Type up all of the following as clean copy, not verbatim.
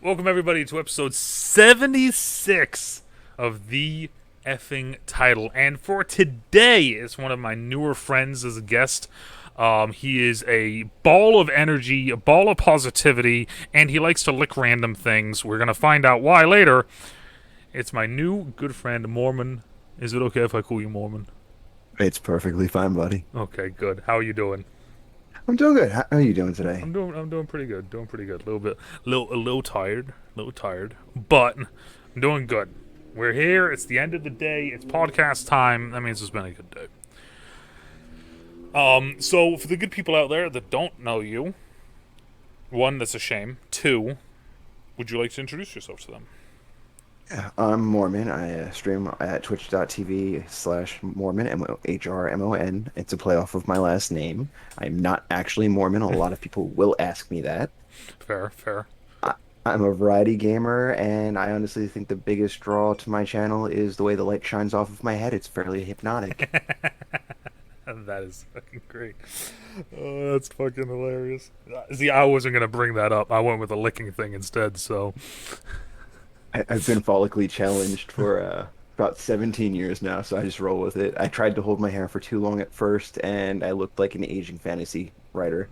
Welcome everybody to episode 76 of the effing title. And for today, it's one of my newer friends as a guest. He is a ball of energy, a ball of positivity, and he likes to lick random things. We're gonna find out why later. It's my new good friend Mohrmon. Is it okay if I call you Mohrmon? It's perfectly fine, buddy. Okay, good. How are you doing? I'm doing good. How are you doing today? I'm doing pretty good. Doing pretty good. A little bit, a little tired. A little tired, but I'm doing good. We're here. It's the end of the day. It's podcast time. That means it's been a good day. So for the good people out there that don't know you, one, that's a shame. Two, would you like to introduce yourself to them? Yeah, I'm Mormon. I stream at twitch.tv/Mormon, Hrmon. It's a play off of my last name. I'm not actually Mormon. A lot of people will ask me that. Fair, fair. I, I'm a variety gamer, and I honestly think the biggest draw to my channel is the way the light shines off of my head. It's fairly hypnotic. That is fucking great. Oh, that's fucking hilarious. See, I wasn't gonna bring that up. I went with a licking thing instead. So I've been follically challenged for about 17 years now, so I just roll with it. I tried to hold my hair for too long at first, and I looked like an aging fantasy writer.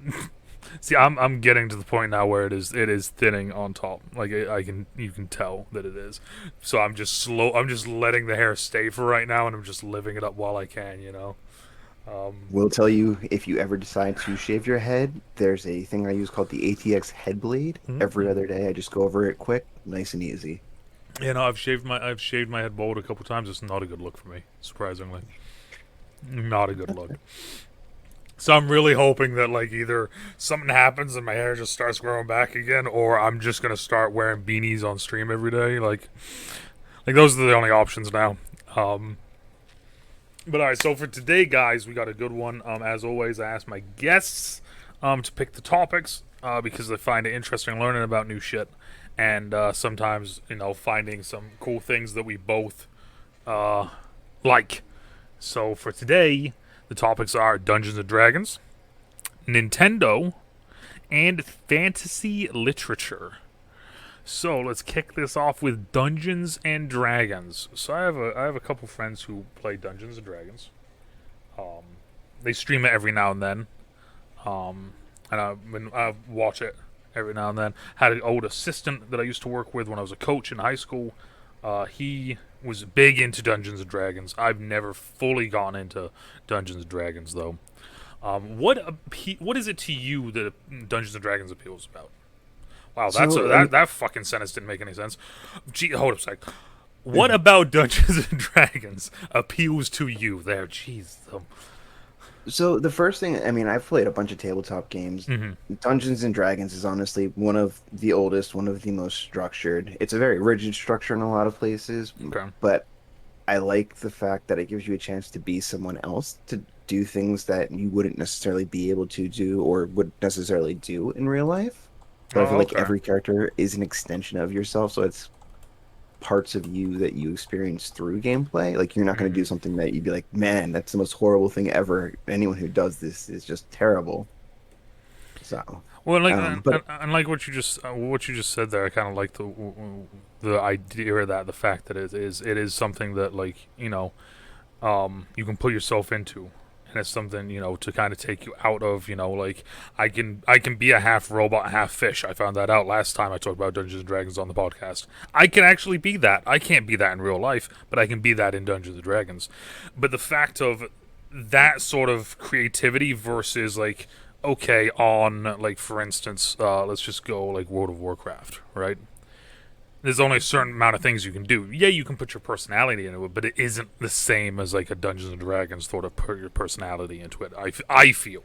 see, I'm getting to the point now where it is thinning on top. Like I can you can tell that it is. So I'm just slow. I'm just letting the hair stay for right now, and I'm just living it up while I can. Will tell you if you ever decide to shave your head, there's a thing I use called the ATX head blade. Every other day, I just go over it quick, nice and easy. I've shaved my head bald a couple times. It's not a good look for me, surprisingly. Not a good look. So I'm really hoping that like either something happens and my hair just starts growing back again, or I'm just gonna start wearing beanies on stream every day. Like those are the only options now. Um, but all right, so for today, guys, we got a good one. As always, I ask my guests to pick the topics because they find it interesting learning about new shit, and sometimes finding some cool things that we both uh, like. So for today, the topics are Dungeons and Dragons, Nintendo, and fantasy literature. So let's kick this off with Dungeons and Dragons. So I have a couple friends who play Dungeons and Dragons. Um, they stream it every now and then, and I watch it every now and then. Had an old assistant that I used to work with when I was a coach in high school. He was big into Dungeons and Dragons. I've never fully gone into Dungeons and Dragons though. What is it to you that Dungeons and Dragons appeals about? Wow, So, that fucking sentence didn't make any sense. Gee, hold up a sec. What about Dungeons and Dragons appeals to you? There, jeez. so the first thing, I mean, I've played a bunch of tabletop games. Mm-hmm. Dungeons and Dragons is honestly one of the oldest, one of the most structured. It's a very rigid structure in a lot of places, Okay. but I like the fact that it gives you a chance to be someone else, to do things that you wouldn't necessarily be able to do or would necessarily do in real life. But I feel Oh, like okay. every character is an extension of yourself, so it's parts of you that you experience through gameplay. Like you're not going to do Mm-hmm. something that you'd be like, man, that's the most horrible thing ever. Anyone who does this is just terrible. So, Well, like but and like what you just said there, I kind of like the idea or that the fact that it is something that you can put yourself into, and it's something to kind of take you out of like I can be a half robot, half fish. I found that out last time I talked about Dungeons and Dragons on the podcast. I can actually be that. I can't be that in real life, but I can be that in Dungeons and Dragons. But the fact of that sort of creativity versus like okay on like for instance let's just go like World of Warcraft, right? There's only a certain amount of things you can do. Yeah, you can put your personality into it, but it isn't the same as like a Dungeons and Dragons sort of put your personality into it. I feel.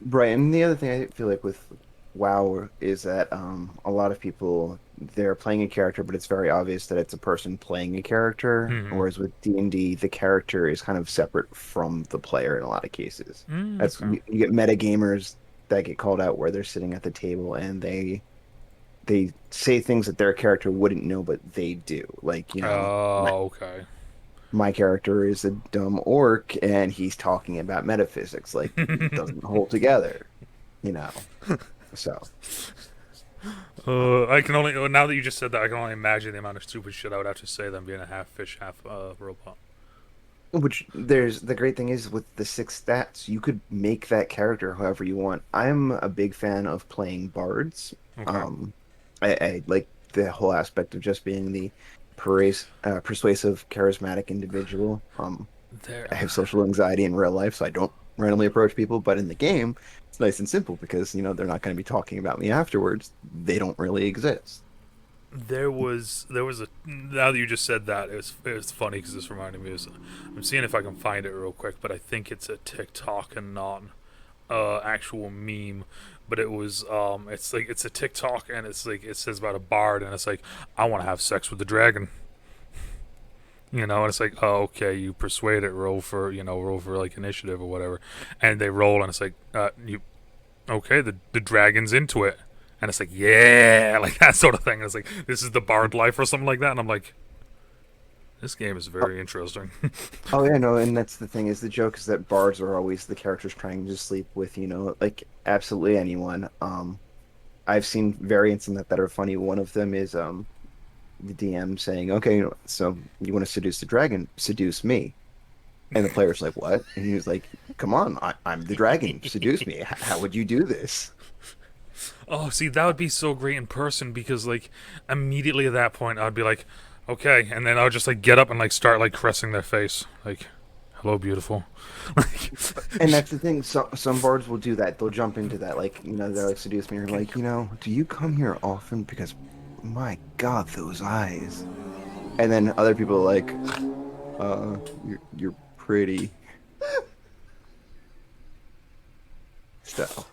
right, and the other thing I feel like with WoW is that a lot of people they're playing a character, but it's very obvious that it's a person playing a character. Mm-hmm. Whereas with D&D, the character is kind of separate from the player in a lot of cases. That's Okay. you get meta gamers that get called out where they're sitting at the table and they say things that their character wouldn't know, but they do. Like, Okay. my character is a dumb orc and he's talking about metaphysics, like it doesn't hold together, you know. So I can only now that you just said that, I can only imagine the amount of stupid shit I would have to say them being a half fish, half robot. Which there's the great thing is with the six stats, you could make that character however you want. I'm a big fan of playing bards. Okay. Um, I like the whole aspect of just being the persuasive, charismatic individual. There. I have social anxiety in real life, so I don't randomly approach people. But in the game, it's nice and simple because they're not going to be talking about me afterwards. They don't really exist. There was a now that you just said that it was funny because this reminded me of I'm seeing if I can find it real quick, but I think it's a TikTok and not actual meme. But it's like it's a TikTok and it's like it says about a bard and it's like I want to have sex with the dragon. And it's like, oh, okay, you persuade it, roll for like initiative or whatever, and they roll, and it's like, you, okay, the dragon's into it, and it's like, yeah, like that sort of thing. And it's like, this is the bard life or something like that, and I'm like, this game is very interesting. Oh yeah, no, and that's the thing is the joke is that bards are always the characters trying to sleep with, like absolutely anyone. I've seen variants in that are funny. One of them is the DM saying, "Okay, so you want to seduce the dragon? Seduce me." And the player's like, "What?" And he was like, "Come on, I'm the dragon. Seduce me. How would you do this?" Oh, see, that would be so great in person because like immediately at that point I'd be like, okay, and then I would just like get up and like start like caressing their face, like, hello, beautiful. Like, And that's the thing. Some bards will do that. They'll jump into that, like they're like seduce me, or like, do you come here often? Because, my God, those eyes. And then other people are like, you're pretty. So,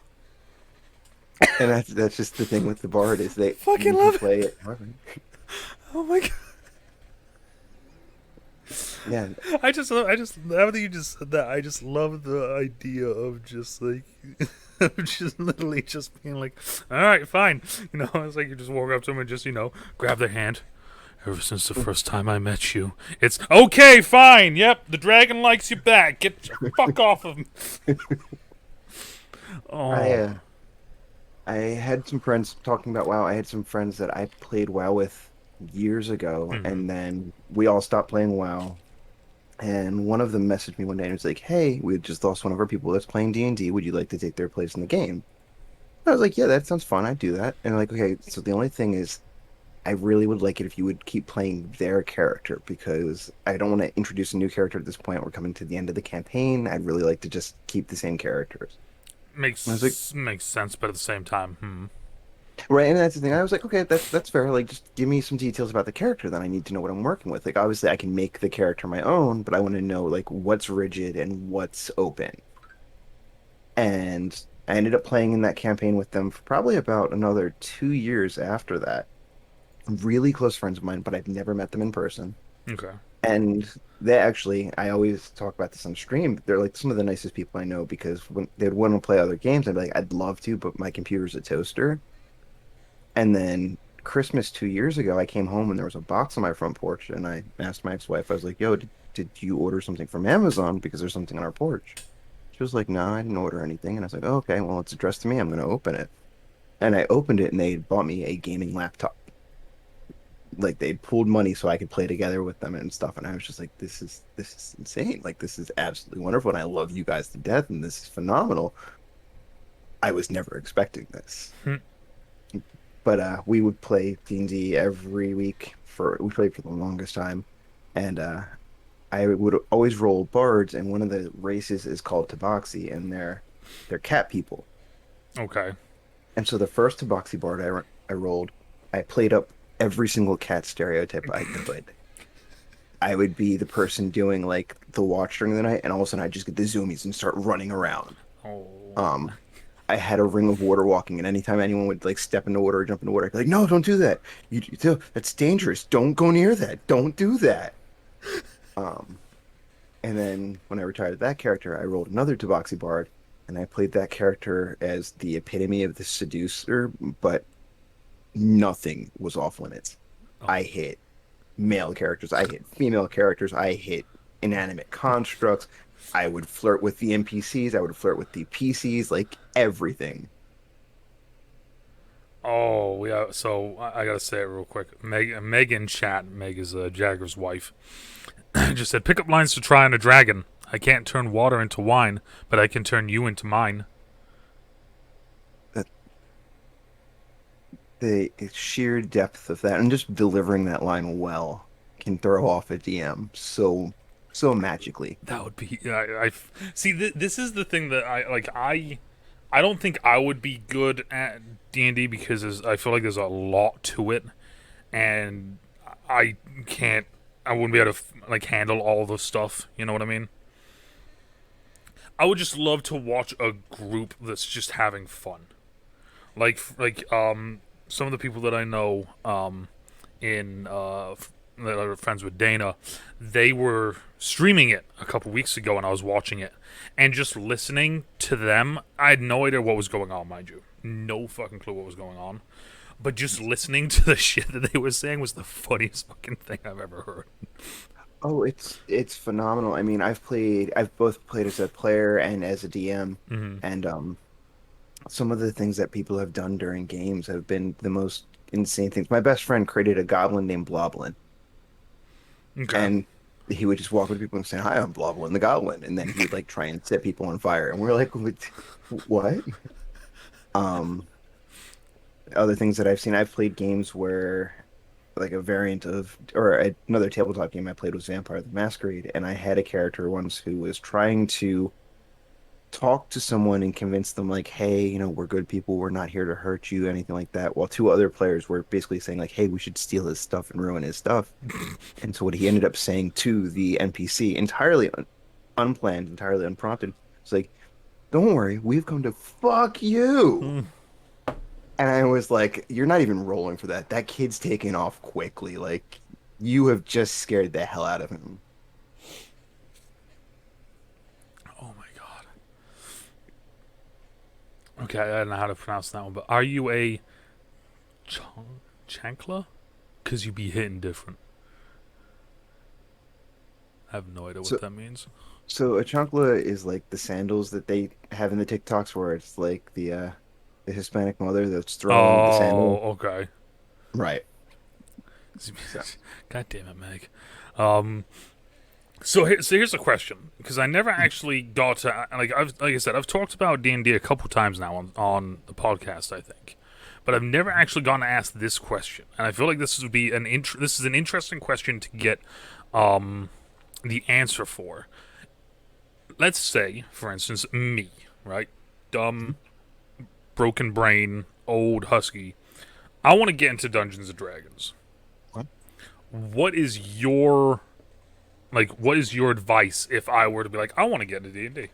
and that's just the thing with the bard is that fucking you can love it. play it. However. Oh my god. Yeah, I just now that you just said that, I just love the idea of just like, of just literally just being like, all right, fine. It's like you just walk up to them and just grab their hand. Ever since the first time I met you, it's okay, fine. Yep, the dragon likes you back. Get your fuck off of him. I Oh. I had some friends talking about WoW. I had some friends that I played WoW with years ago, Hmm. and then we all stopped playing WoW. And one of them messaged me one day and was like, "Hey, we just lost one of our people that's playing D&D. Would you like to take their place in the game?" I was like, "Yeah, that sounds fun. I'd do that." And like, okay, so the only thing is, I really would like it if you would keep playing their character because I don't want to introduce a new character at this point. We're coming to the end of the campaign. I'd really like to just keep the same characters. And I was like, Makes sense, but at the same time, right, and that's the thing. I was like, okay, that's fair. Like, just give me some details about the character, then I need to know what I'm working with. Like, obviously, I can make the character my own, but I want to know like what's rigid and what's open. And I ended up playing in that campaign with them for probably about another 2 years after that. Really close friends of mine, but I've never met them in person. okay. And they actually, I always talk about this on stream. They're like some of the nicest people I know because when they'd want to play other games, I'd be like, I'd love to, but my computer's a toaster. And then Christmas 2 years ago, I came home and there was a box on my front porch, and I asked my ex-wife, I was like, "Yo, did you order something from Amazon because there's something on our porch?" She was like, "No, I didn't order anything." And I was like, oh, "Okay, well, it's addressed to me. I'm going to open it." And I opened it, and they bought me a gaming laptop. Like they pulled money so I could play together with them and stuff. And I was just like, "This is insane. Like this is absolutely wonderful, and I love you guys to death, and this is phenomenal." I was never expecting this. Hmm. But we would play D&D every week for we played for the longest time, and I would always roll bards, and one of the races is called Tabaxi, and they're cat people. Okay. And so the first Tabaxi bard I rolled, I played up every single cat stereotype I could. I would be the person doing like the watch during the night, and all of a sudden I just get the zoomies and start running around. Oh. Um, I had a ring of water walking, and anytime anyone would like step into water or jump into water, I'd be like, "No, don't do that. That's dangerous. Don't go near that. Don't do that." Um, and then when I retired that character, I rolled another Tabaxi Bard, and I played that character as the epitome of the seducer, but nothing was off limits. Oh. I hit male characters, I hit female characters, I hit inanimate constructs. I would flirt with the NPCs, I would flirt with the PCs, like everything. Oh yeah. So I gotta say it real quick. Meg in chat. Meg is Jagger's wife. Just said pickup lines to try on a dragon. I can't turn water into wine, but I can turn you into mine. That the sheer depth of that, and just delivering that line well, can throw off a DM so magically. That would be. I see. This is the thing that I like. I don't think I would be good at D&D because I feel like there's a lot to it, and I can't. I wouldn't be able to like handle all the stuff. You know what I mean? I would just love to watch a group that's just having fun. Some of the people that I know in that are friends with Dana, they were streaming it a couple weeks ago, and I was watching it, and just listening to them. I had no idea what was going on, mind you, no fucking clue what was going on. But just listening to the shit that they were saying was the funniest fucking thing I've ever heard. Oh, it's phenomenal. I mean, I've both played as a player and as a DM, Mm-hmm. and some of the things that people have done during games have been the most insane things. My best friend created a goblin named Bloblin, Okay. and he would just walk up to people and say, "Hi, I'm Bloblin the Goblin," and then he would like try and set people on fire, and we're like, "What?" Um, Other things that I've seen, I've played games where like a variant of, or another tabletop game I played was Vampire the Masquerade, and I had a character once who was trying to talk to someone and convince them like, hey, we're good people, we're not here to hurt you, anything like that, while two other players were basically saying like, hey, we should steal his stuff and ruin his stuff. And so what he ended up saying to the NPC, entirely unplanned, entirely unprompted, it's like, don't worry, we've come to fuck you. Mm. And I was like, you're not even rolling for that. That kid's taking off quickly. Like, you have just scared the hell out of him. Oh my god. Okay, I don't know how to pronounce that one, but are you a chancla? Because you be hitting different. I have no idea So what that means. So a chancla is like the sandals that they have in the TikToks where it's like the Hispanic mother that's throwing the Oh, sandal. okay. Right. So God damn it, Meg. Um, so here's a question because I never actually got to like I said I've talked about D&D a couple times now on the podcast I think, but I've never actually gotten to ask this question, and I feel like this would be this is an interesting question to get the answer for. Let's say, for instance, me, right, dumb, broken brain, old husky. I want to get into Dungeons and Dragons. what? What is your what is your advice if I were to be like I want to get into D&D?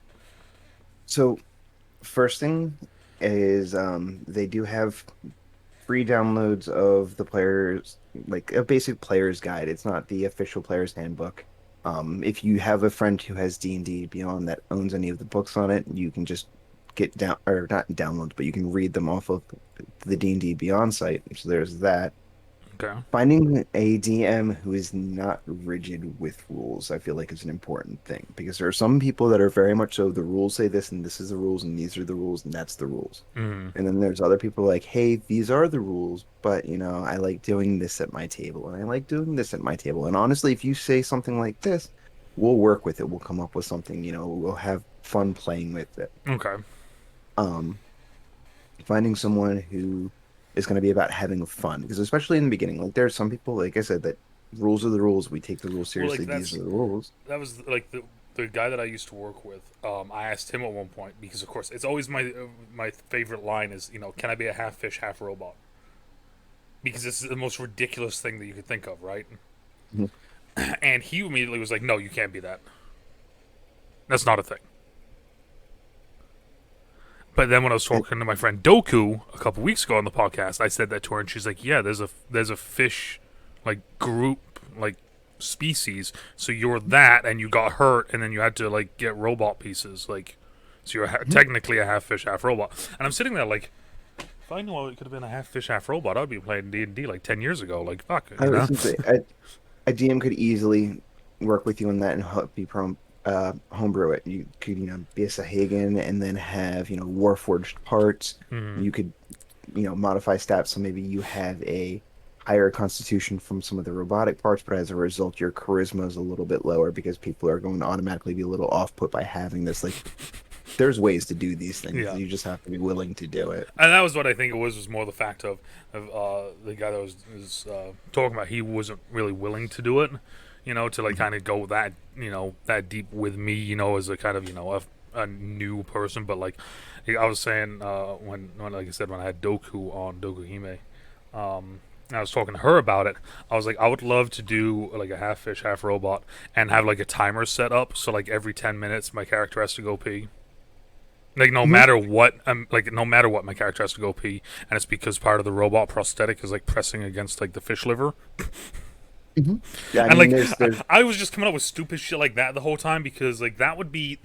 So first thing is they do have free downloads of the players, like a basic player's guide. It's not the official player's handbook. If you have a friend who has D&D Beyond that owns any of the books on it, you can just get down, or not download, but you can read them off of the D&D Beyond site. So there's that. Okay. Finding a DM who is not rigid with rules, I feel like is an important thing because there are some people that are very much so the rules say this and this is the rules and these are the rules and that's the rules. Mm. And then there's other people like, hey, these are the rules, but I like doing this at my table and I like doing this at my table. And honestly, if you say something like this, we'll work with it. We'll come up with something, we'll have fun playing with it. Okay. Um, Finding someone who is going to be about having fun because especially in the beginning, like there are some people, like I said, that rules are the rules. We take the rules Well, seriously. These are the rules. that was like the guy that I used to work with. I asked him at one point because of course it's always my favorite line is can I be a half fish half robot because this is the most ridiculous thing that you could think of, right? Mhm. And he immediately was like, no, you can't be that. That's not a thing. But then when I was And talking to my friend Doku a couple weeks ago on the podcast, I said that to her, and she's like, "Yeah, there's a fish like group like species. So you're that, and you got hurt, and then you had to like get robot pieces. Like, so you're technically a half fish, half robot." And I'm sitting there like, if I knew it could have been a half fish, half robot, I'd be playing D&D like 10 years ago. Like, fuck, I was going to say, a DM could easily work with you on that and help you homebrew it. You could, be a Sahagan and then have, Warforged parts. Mm, You could modify stats so maybe you have a higher constitution from some of the robotic parts, but as a result, your charisma is a little bit lower because people are going to automatically be a little off put by having this. Like, there's ways to do these things. Yeah. You just have to be willing to do it. And that was what I think it was more the fact of the guy that was talking about. He wasn't really willing to do it, to like kind of go that that deep with me, as a kind of a new person. But like I was saying, when like I said, when I had Doku on Doku Hime, and I was talking to her about it. I was like, I would love to do like a half fish, half robot, and have like a timer set up so like every 10 minutes my character has to go pee. Like no Mhm. matter what, no matter what, my character has to go pee, and it's because part of the robot prosthetic is like pressing against like the fish liver, Mhm. Yeah, I and mean, like there's I was just coming up with stupid shit like that the whole time because like that would be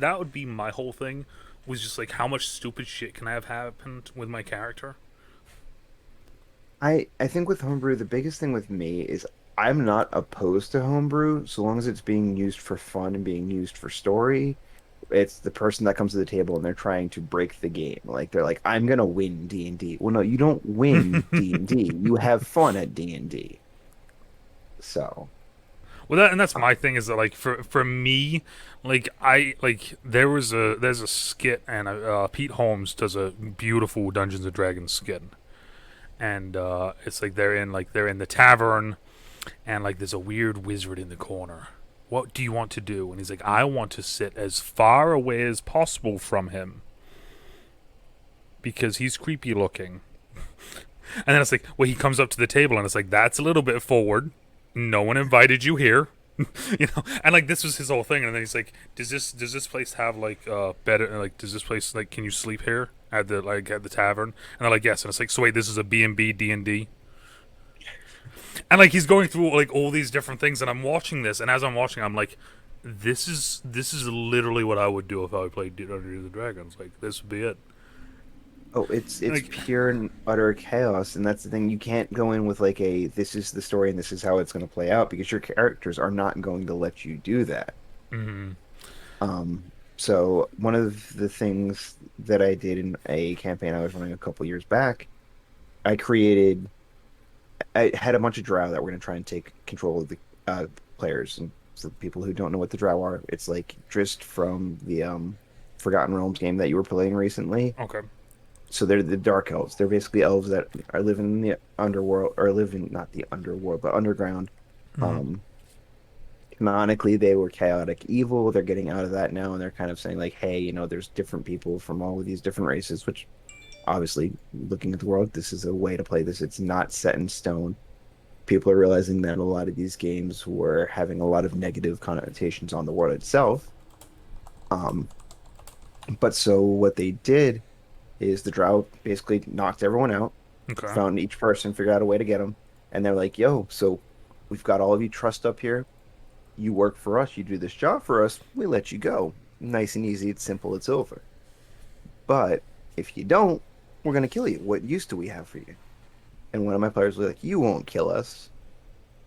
my whole thing was just like how much stupid shit can I have happened with my character? I think with homebrew, the biggest thing with me is I'm not opposed to homebrew so long as it's being used for fun and being used for story. It's the person that comes to the table and they're trying to break the game. Like they're like, I'm gonna win D&D. Well, no, you don't win D&D. You have fun at D&D. So, Well, and that's my thing is that like for me, like I like there's a skit and Pete Holmes does a beautiful Dungeons and Dragons skit, and it's like they're in the tavern, and like there's a weird wizard in the corner. What do you want to do? And he's like, I want to sit as far away as possible from him because he's creepy looking. And then it's like, well, he comes up to the table and it's like, that's a little bit forward. No one invited you here. And like this was his whole thing. And then he's like, does this place have like better, like does this place like, can you sleep here at the tavern? And they're like, yes. And it's like, so wait, this is a B&B D&D. And like he's going through like all these different things, and I'm watching this, and as I'm watching, I'm like, this is literally what I would do if I would play Dungeons and Dragons. Like this would be it. oh, it's Like, pure and utter chaos, and that's the thing. You can't go in with like a this is the story and this is how it's going to play out because your characters are not going to let you do that. mm-hmm. So one of the things that I did in a campaign I was running a couple years back, I created, I had a bunch of drow that were going to try and take control of the players. And for people who don't know what the drow are, it's like Drist from the Forgotten Realms game that you were playing recently. Okay. So they're the dark elves. They're basically elves that are living in the underworld, or living not the underworld, but underground. Mm-hmm. Um, Canonically, they were chaotic evil. They're getting out of that now, and they're kind of saying like, "Hey, there's different people from all of these different races." Which, obviously, looking at the world, this is a way to play this. It's not set in stone. People are realizing that a lot of these games were having a lot of negative connotations on the world itself. Um, but so what they did is the drought basically knocked everyone out, Okay. found each person, figured out a way to get them, and they're like, "Yo, so we've got all of you trust up here. You work for us. You do this job for us. We let you go. Nice and easy. It's simple. It's over. But if you don't, we're gonna kill you. What use do we have for you?" And one of my players was like, "You won't kill us."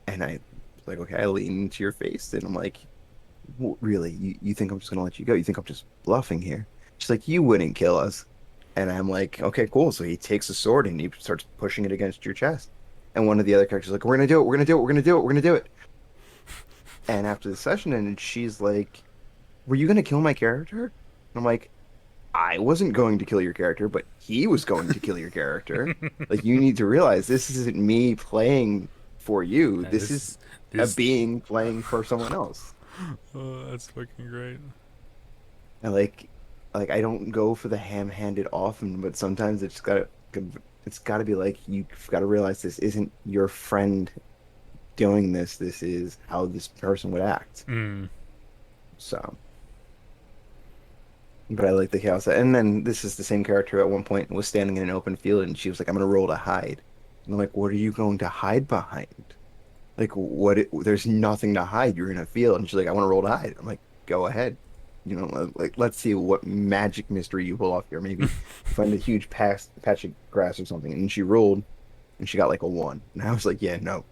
And I was like, "Okay." I lean into your face, and I'm like, Really? You think I'm just gonna let you go? You think I'm just bluffing here?" She's like, "You wouldn't kill us." And I'm like, "Okay, cool." So he takes a sword and he starts pushing it against your chest. And one of the other characters is like, "We're gonna do it. We're gonna do it. We're gonna do it. We're gonna do it." And after the session ended, she's like, "Were you gonna kill my character?" And I'm like, "I wasn't going to kill your character, but he was going to kill your character. Like, you need to realize this isn't me playing for you. And This this is a this being playing for someone else." that's fucking great. And like I don't go for the ham-handed often, but sometimes it's gotta be like you've got to realize this isn't your friend doing this. This is how this person would act. Mm. So, but I like the chaos. And then this is the same character at one point was standing in an open field, and she was like, "I'm gonna roll to hide." And I'm like, "What are you going to hide behind? Like, there's nothing to hide. You're in a field." And she's like, "I want to roll to hide." I'm like, "Go ahead. Like, let's see what magic mystery you pull off here. Maybe find a huge patch of grass or something." And she rolled, and she got like a one. And I was like, "Yeah, no,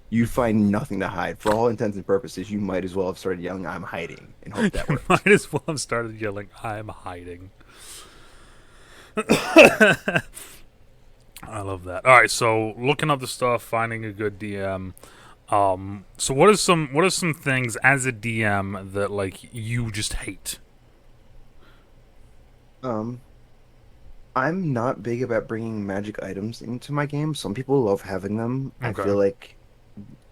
you find nothing to hide. For all intents and purposes, you might as well have started yelling, 'I'm hiding,' and hope that You worked." might as well have started yelling, "I'm hiding." I love that. All right, so looking up the stuff, finding a good DM. So what are some things as a DM that like you just hate? Um, I'm not big about bringing magic items into my game. Some people love having them. I Okay. feel like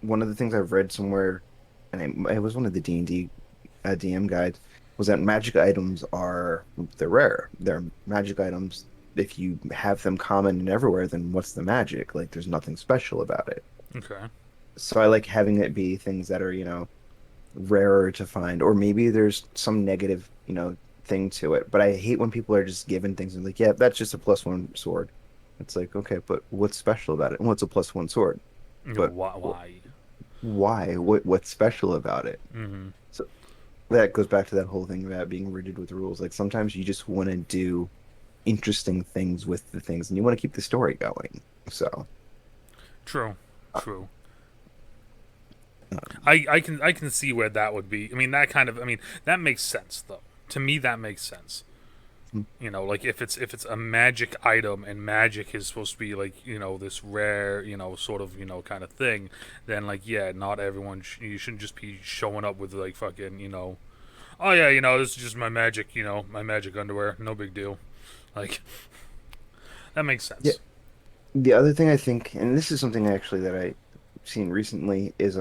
one of the things I've read somewhere, and it was one of the D&D DM guides, was that magic items they're rare. They're magic items. If you have them common and everywhere, then what's the magic? Like, there's nothing special about it. Okay. So I like having it be things that are, rarer to find, or maybe there's some negative, thing to it. But I hate when people are just given things and like, yeah, that's just a plus 1 sword. It's like, okay, but what's special about it? And what's a plus 1 sword? Yeah, But why? why? What's special about it? Mm-hmm. So that goes back to that whole thing about being rigid with rules. Like sometimes you just want to do interesting things with the things, and you want to keep the story going. So, True. uh, True. um, I can see where that would be. I mean that makes sense though. To me that makes sense. Like if it's a magic item and magic is supposed to be like, this rare, sort of, kind of thing, then like yeah, not everyone you shouldn't just be showing up with like fucking, oh yeah, this is just my magic, my magic underwear, no big deal. Like that makes yeah. sense. The other thing I think, and this is something actually that I've seen recently, is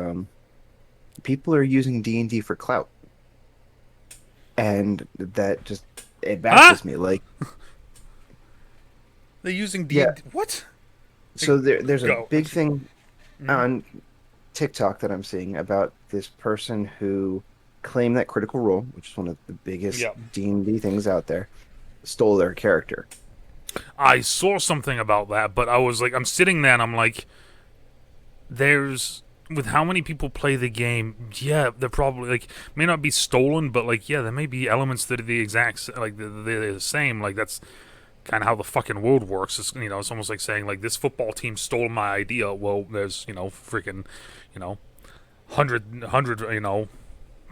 people are using D&D for clout, and that just it Huh? baffles me. Like, They're using D yeah, and what? Like, so there's a go. big thing Mm-hmm. on TikTok that I'm seeing about this person who claimed that Critical Role, which is one of the biggest Yeah. D&D things out there, stole their character. I saw something about that, but I was like, I'm sitting there and I'm like, there's with how many people play the game, yeah, they're probably like may not be stolen, but like yeah, there may be elements that are the exact like they're the same. Like that's kind of how the fucking world works. It's almost like saying like this football team stole my idea. Well, there's freaking you know hundred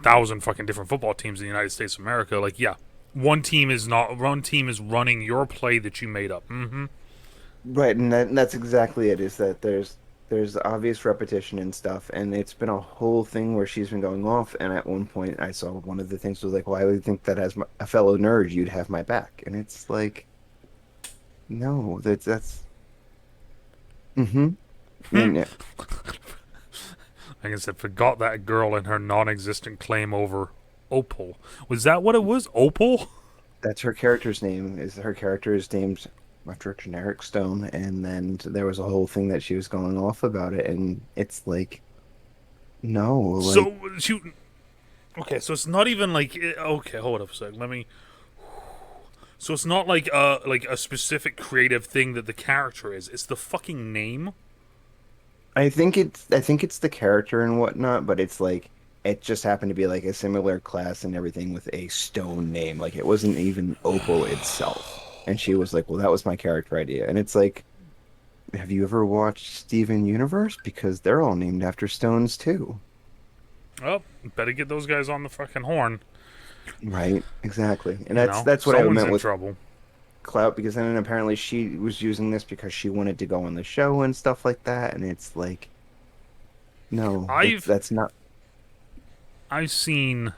thousand fucking different football teams in the United States of America. Like yeah, one team is running your play that you made up. Mm-hmm. Right, and that's exactly it, is that there's obvious repetition and stuff, and it's been a whole thing where she's been going off, and at one point I saw one of the things was like, well, I would think that as a fellow nerd, you'd have my back. And it's like, no, that's mm-hmm. And Like I said, forgot that girl and her non-existent claim over Opal. Was that what it was? Opal? that's her character's name. Is her character is named after a generic stone, and then there was a whole thing that she was going off about it, and it's like, no, like So she. Okay, so it's not even like okay. Hold up a sec. Let me. So it's not like a specific creative thing that the character is. It's the fucking name. I think it's the character and whatnot, but it's like it just happened to be like a similar class and everything with a stone name. Like it wasn't even Opal itself. And she was like, "Well, that was my character idea." And it's like, have you ever watched Steven Universe? Because they're all named after stones too. Oh, better get those guys on the fucking horn. Right, exactly. And that's what I Someone's meant in with trouble. clout, because then apparently she was using this because she wanted to go on the show and stuff like that. And it's like, no, that's I've that's not I've seen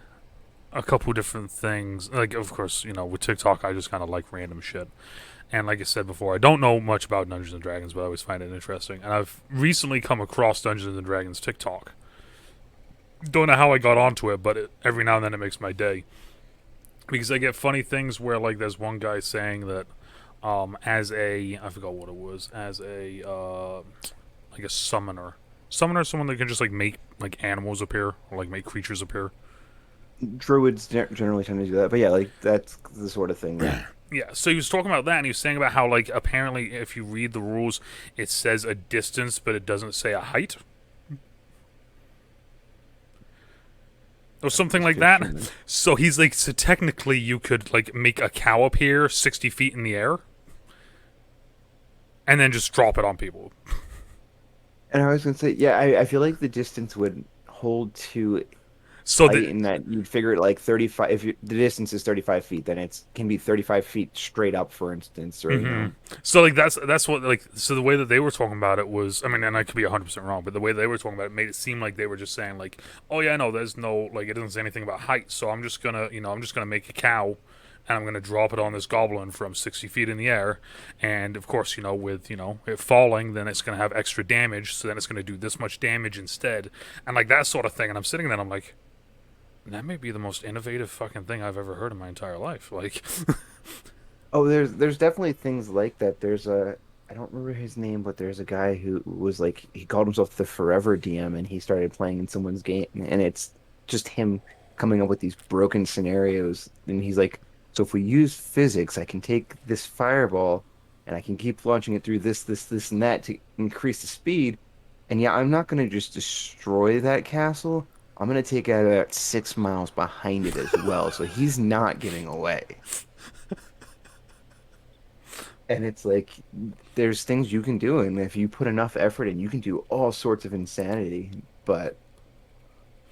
a couple different things. Like, of course, with TikTok, I just kind of like random shit. And like I said before, I don't know much about Dungeons and Dragons, but I always find it interesting. And I've recently come across Dungeons and Dragons TikTok. Don't know how I got onto it, but every now and then it makes my day because I get funny things where like there's one guy saying that as a I forgot what it was as a like a summoner is someone that can just like make like animals appear or like make creatures appear. druids generally tend to do that. But yeah, like that's the sort of thing that Yeah, so he was talking about that, and he was saying about how, like, apparently, if you read the rules, it says a distance, but it doesn't say a height, or something is like that. 15. So he's like, so technically, you could like make a cow appear 60 feet in the air, and then just drop it on people. And I was gonna say, yeah, I feel like the distance would hold to So height the in that you'd figure it like 35. If the distance is 35 feet, then it's can be 35 feet straight up, for instance, or so like that's what like so the way that they were talking about it was, I mean, and I could be 100% wrong, but the way they were talking about it made it seem like they were just saying like, oh yeah, no, there's no, like, it doesn't say anything about height, so I'm just gonna, I'm just gonna make a cow and I'm gonna drop it on this goblin from 60 feet in the air, and of course, with it falling, then it's gonna have extra damage, so then it's gonna do this much damage instead, and like that sort of thing. And I'm sitting there and I'm like, that may be the most innovative fucking thing I've ever heard in my entire life. Like, Oh, there's definitely things like that. There's a I don't remember his name, but there's a guy who was like he called himself the Forever DM, and he started playing in someone's game, and it's just him coming up with these broken scenarios. And he's like, so if we use physics, I can take this fireball and I can keep launching it through this, and that to increase the speed. And yeah, I'm not gonna just destroy that castle. I'm gonna take it about 6 miles behind it as well. So he's not getting away. And it's like there's things you can do, and if you put enough effort in, you can do all sorts of insanity. But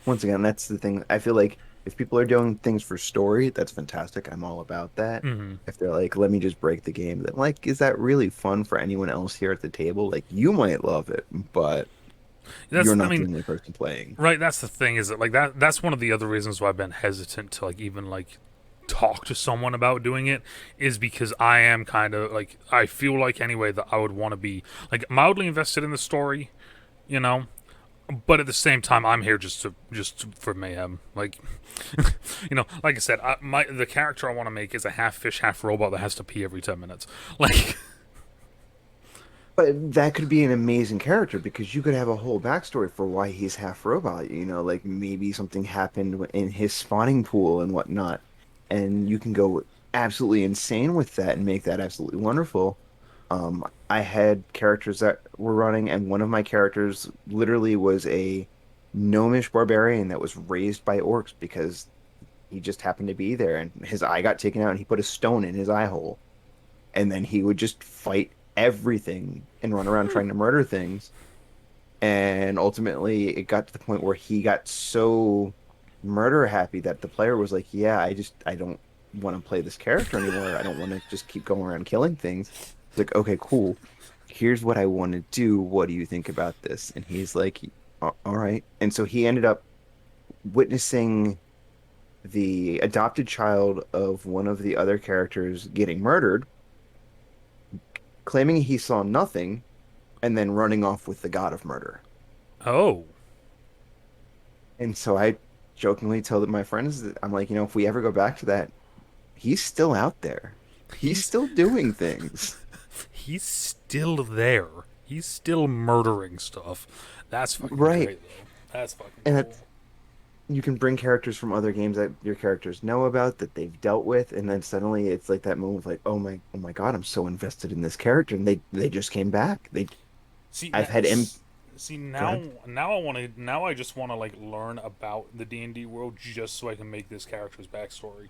once again, that's the thing. I feel like if people are doing things for story, that's fantastic. I'm all about that. mm-hmm. If they're like, let me just break the game, then like, is that really fun for anyone else here at the table? Like, you might love it, but That's, you're I not the mean, only person playing. right, that's the thing, is that like that's one of the other reasons why I've been hesitant to like even like talk to someone about doing it, is because I am kind of like, I feel like anyway that I would want to be like mildly invested in the story, you know, but at the same time I'm here for mayhem, like, like I said, the character I want to make is a half fish half robot that has to pee every 10 minutes, like. But that could be an amazing character because you could have a whole backstory for why he's half robot. Like maybe something happened in his spawning pool and whatnot, and you can go absolutely insane with that and make that absolutely wonderful. I had characters that were running, and one of my characters literally was a gnomish barbarian that was raised by orcs because he just happened to be there, and his eye got taken out, and he put a stone in his eye hole, and then he would just fight everything and run around trying to murder things. And ultimately, it got to the point where he got so murder happy that the player was like, "Yeah, I don't want to play this character anymore. I don't want to just keep going around killing things." It's like, "Okay, cool. Here's what I want to do. What do you think about this?" And he's like, All right." And so he ended up witnessing the adopted child of one of the other characters getting murdered, claiming he saw nothing, and then running off with the god of murder. Oh. And so I jokingly told my friends that I'm like, if we ever go back to that, he's still out there. He's he's still doing things. he's still there. He's still murdering stuff. That's fucking Right. great, though. That's fucking And cool. that's, you can bring characters from other games that your characters know about that they've dealt with, and then suddenly it's like that moment of like, oh my God, I'm so invested in this character, and they just came back. See, I've had M see Go now, ahead. now I just want to like learn about the D&D world just so I can make this character's backstory.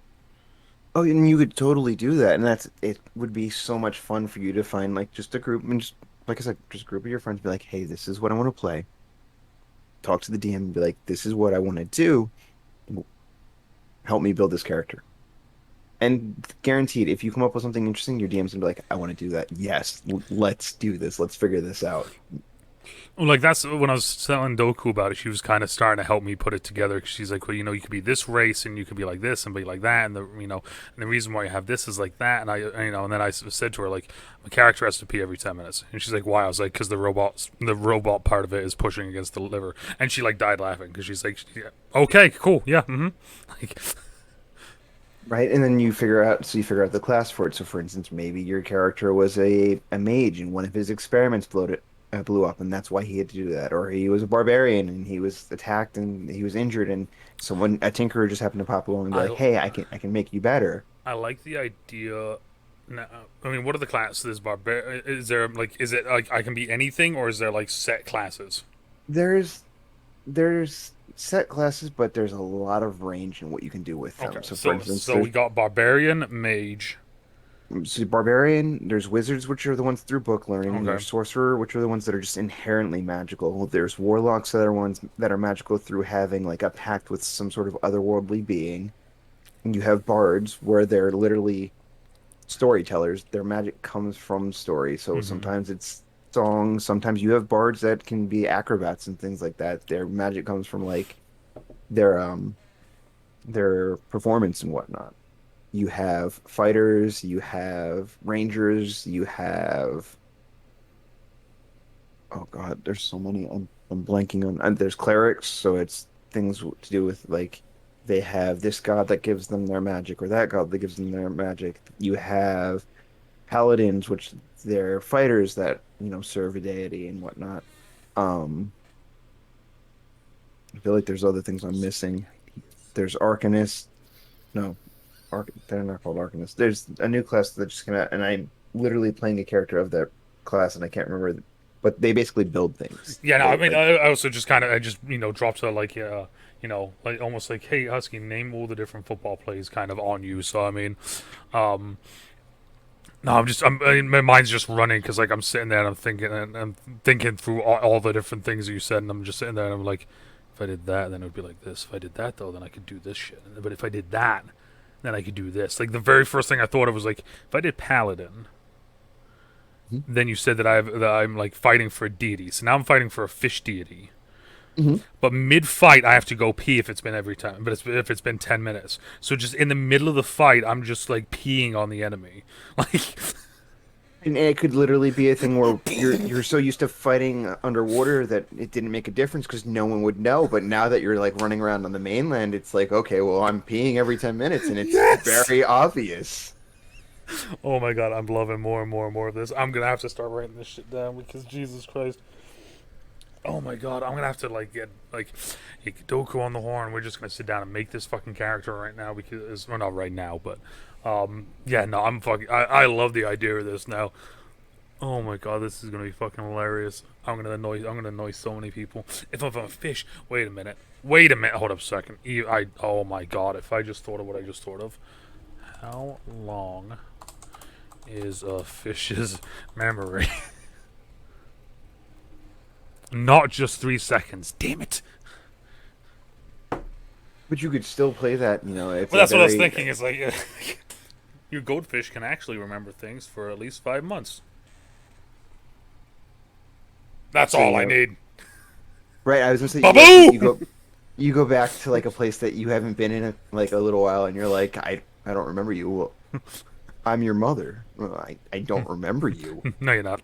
Oh, and you could totally do that, and it would be so much fun for you to find like just a group and just like I said, just a group of your friends, be like, hey, this is what I want to play. Talk to the DM and be like, this is what I want to do. Help me build this character. And guaranteed, if you come up with something interesting, your DM's gonna be like, I want to do that. Yes, let's do this. Let's figure this out. Like, that's when I was telling Doku about it. She was kind of starting to help me put it together. 'Cause she's like, well, you could be this race and you could be like this and be like that, and the reason why you have this is like that. And and then I said to her like, my character has to pee every 10 minutes, and she's like, why? I was like, because the robot part of it is pushing against the liver, and she like died laughing because she's like, yeah, okay, cool, yeah, like, Right? And then you figure out the class for it. So for instance, maybe your character was a mage and one of his experiments blew up and that's why he had to do that. Or he was a barbarian and he was attacked and he was injured and someone a tinkerer just happened to pop along and be like, I "Hey, I can make you better." I like the idea. Now, I mean, what are the classes? Barbar? Is there like, is it like I can be anything, or is there like set classes? There's there's set classes, but there's a lot of range in what you can do with Okay, them. So for so instance, so we there's got barbarian, mage. So barbarian, there's wizards, which are the ones through book learning. Okay. There's sorcerer, which are the ones that are just inherently magical. There's warlocks that are ones that are magical through having like a pact with some sort of otherworldly being. And you have bards where they're literally storytellers. Their magic comes from story. So Hmm. sometimes it's songs, sometimes you have bards that can be acrobats and things like that. Their magic comes from like their their performance and whatnot. You have fighters, you have rangers, you have oh God, there's so many. I'm blanking on. And there's clerics, so it's things to do with like they have this god that gives them their magic or that god that gives them their magic. You have paladins, which they're fighters that, serve a deity and whatnot. Um, I feel like there's other things I'm missing. There's arcanists. No, they're not called arcanists. There's a new class that just came out, and I'm literally playing a character of that class, and I can't remember. But they basically build things. Yeah, no, I They mean, like I also just kind of, I just, dropped to like, like almost like, hey, Husky, name all the different football plays kind of on you. So, I mean, um, no, I mean, my mind's just running because like I'm sitting there and I'm thinking and I'm thinking through all the different things you said, and I'm just sitting there and I'm like, if I did that, then it would be like this. If I did that though, then I could do this shit. But if I did that, then I could do this. Like the very first thing I thought of was like, if I did paladin, then you said that I'm like fighting for a deity. So now I'm fighting for a fish deity. Mhm. But mid fight, I have to go pee if it's been every time. But if it's been 10 minutes, so just in the middle of the fight, I'm just like peeing on the enemy. Like, And it could literally be a thing where you're so used to fighting underwater that it didn't make a difference because no one would know. But now that you're like running around on the mainland, it's like, okay, well, I'm peeing every 10 minutes and it's yes. very obvious. Oh my god, I'm loving more and more and more of this. I'm gonna have to start writing this shit down because Jesus Christ. Oh my god, I'm gonna have to like get like Doku on the horn. We're just gonna sit down and make this fucking character right now because, well, not right now, but yeah, no, I love the idea of this now. Oh my god, this is gonna be fucking hilarious. I'm gonna annoy so many people. If I'm a fish, wait a minute, hold up a second. Oh my god, if I just thought of what I just thought of, how long is a fish's memory? Not just 3 seconds. Damn it. But you could still play that, it's Well, a that's what I was very, thinking. Is like your goldfish can actually remember things for at least 5 months. That's so, all I need. right. I was gonna say, yeah, you Baboo! go back to like a place that you haven't been in like a little while, and you're like, I don't remember you. Well, I'm your mother. Well, I don't remember you. No, you're not.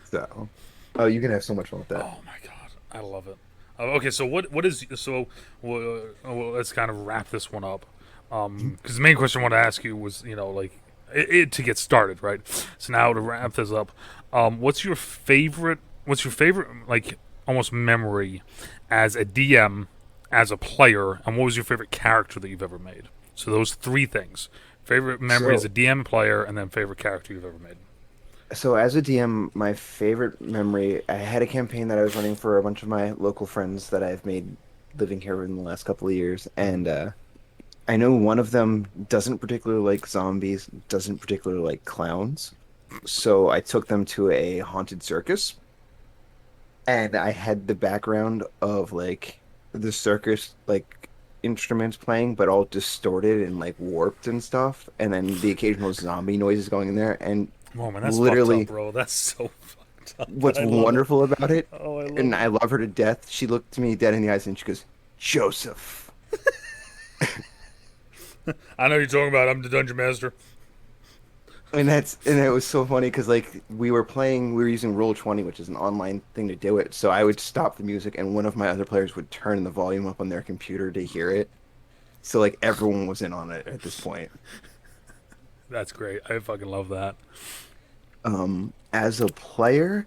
So, oh, you can have so much fun with that. Oh my god, I love it. Okay, so what is so? Let's kind of wrap this one up. Because the main question I want to ask you was, like to get started, right? So now to wrap this up, what's your favorite? What's your favorite like almost memory as a DM, as a player, and what was your favorite character that you've ever made? So those three things: favorite memory as So, a DM player, and then favorite character you've ever made. so as a DM, my favorite memory, I had a campaign that I was running for a bunch of my local friends that I've made living here in the last couple of years, Mm-hmm. and I know one of them doesn't particularly like zombies, doesn't particularly like clowns. So I took them to a haunted circus, and I had the background of like the circus like instruments playing, but all distorted and like warped and stuff, and then the occasional zombie noises going in there. And Oh man, that's fucked up, literally, bro. That's so fucked up, but what's I love it. wonderful about it, Oh, I love and it. I love her to death, she looked me dead in the eyes and she goes, Joseph. I know you're talking about. I'm the dungeon master. And it was so funny because like we were using Roll20, which is an online thing to do it. So I would stop the music and one of my other players would turn the volume up on their computer to hear it. So like everyone was in on it at this point. That's great. I fucking love that. As a player,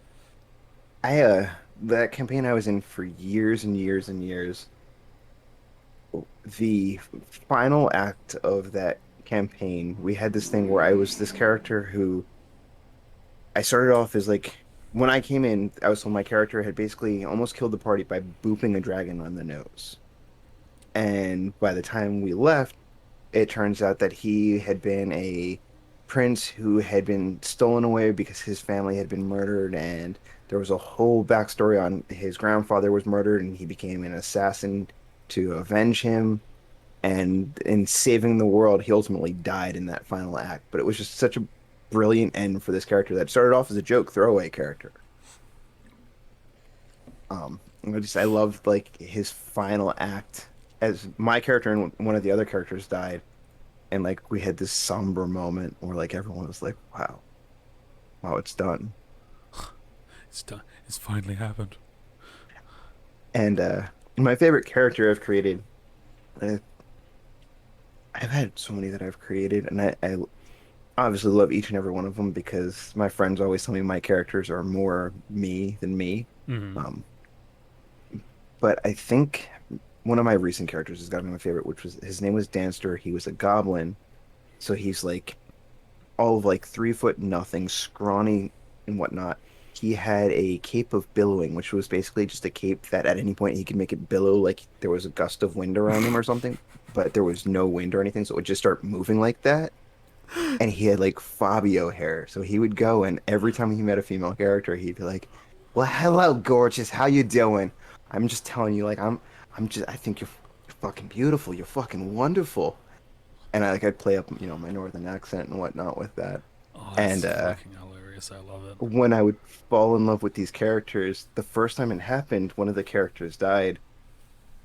I that campaign I was in for years and years and years. The final act of that campaign, we had this thing where I was this character who I started off as like when I came in, I was told my character had basically almost killed the party by booping a dragon on the nose. And by the time we left, it turns out that he had been a prince who had been stolen away because his family had been murdered, and there was a whole backstory on his grandfather was murdered, and he became an assassin to avenge him. And in saving the world, he ultimately died in that final act. But it was just such a brilliant end for this character that started off as a joke throwaway character. I loved like his final act as my character and one of the other characters died, and like we had this somber moment where like everyone was like, "Wow, wow, it's done." It's done. It's finally happened. And my favorite character I've created, uh, I've had so many that I've created, and I obviously love each and every one of them because my friends always tell me my characters are more me than me. Hmm. Um, but I think one of my recent characters has got to be my favorite, which was his name was Danster. He was a goblin, so he's like all of like 3 foot nothing, scrawny and whatnot. He had a cape of billowing, which was basically just a cape that at any point he could make it billow like there was a gust of wind around him or something, but there was no wind or anything, so it would just start moving like that. And he had like Fabio hair, so he would go and every time he met a female character, he'd be like, "Well, hello, gorgeous. How you doing? I'm just telling you, like I think you're fucking beautiful. You're fucking wonderful." And I'd play up, my northern accent and whatnot with that. Oh, that's And fucking hilarious. I love it. when I would fall in love with these characters, the first time it happened, one of the characters died,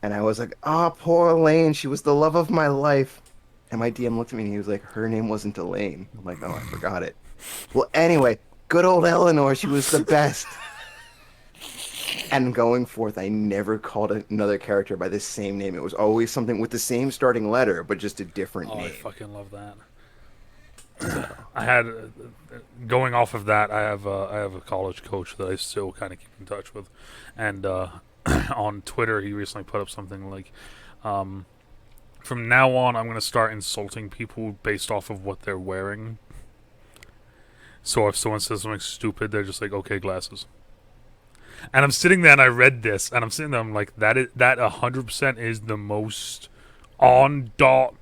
and I was like, "Oh, poor Elaine. She was the love of my life." And my DM looked at me and he was like, "Her name wasn't Elaine." I'm like, "Oh, I forgot it." Well, anyway, good old Eleanor. She was the best. And going forth, I never called another character by the same name. It was always something with the same starting letter, but just a different Oh, I name. fucking love that. So, I had going off of that. I have a college coach that I still kind of keep in touch with, and on Twitter he recently put up something like, um, "From now on, I'm going to start insulting people based off of what they're wearing. So if someone says something stupid, they're just like, okay, glasses." And I'm sitting there and I read this, and I'm sitting there, I'm like, that 100% is the most on dot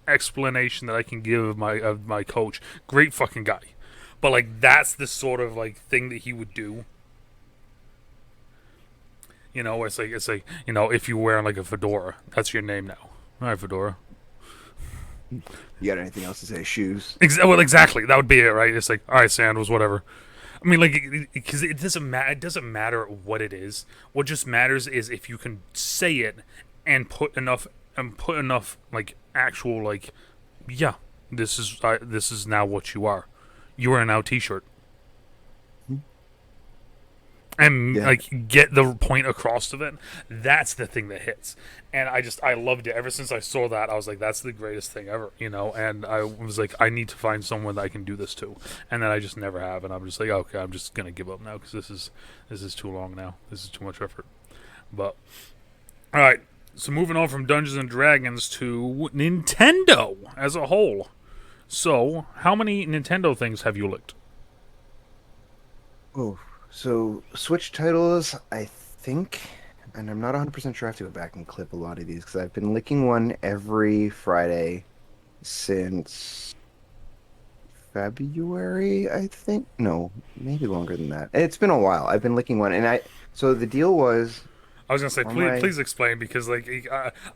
explanation that I can give of my coach. Great fucking guy. But like that's the sort of like thing that he would do. It's like if you're wearing like a fedora, that's your name now. All right, fedora. you got anything else to say? Shoes? Well, exactly. That would be it, right? It's like, all right, sandals, whatever. I mean, like, because it doesn't matter. It doesn't matter what it is. What just matters is if you can say it and put enough like actual like, yeah, this is now what you are. You are a now T-shirt, and Yeah. like get the point across of it. That's the thing that hits. And I loved it ever since I saw that. I was like, that's the greatest thing ever, And I was like, I need to find someone that I can do this to, and then I just never have. And I'm just like, okay, I'm just gonna give up now because this is too long now. This is too much effort. But all right, so moving on from Dungeons and Dragons to Nintendo as a whole. So, how many Nintendo things have you licked? Oh, so Switch titles, I think, and I'm not 100% sure. I have to go back and clip a lot of these because I've been licking one every Friday since February, I think. No, maybe longer than that. It's been a while. I've been licking one, and so the deal was I was gonna say, for my, please explain because like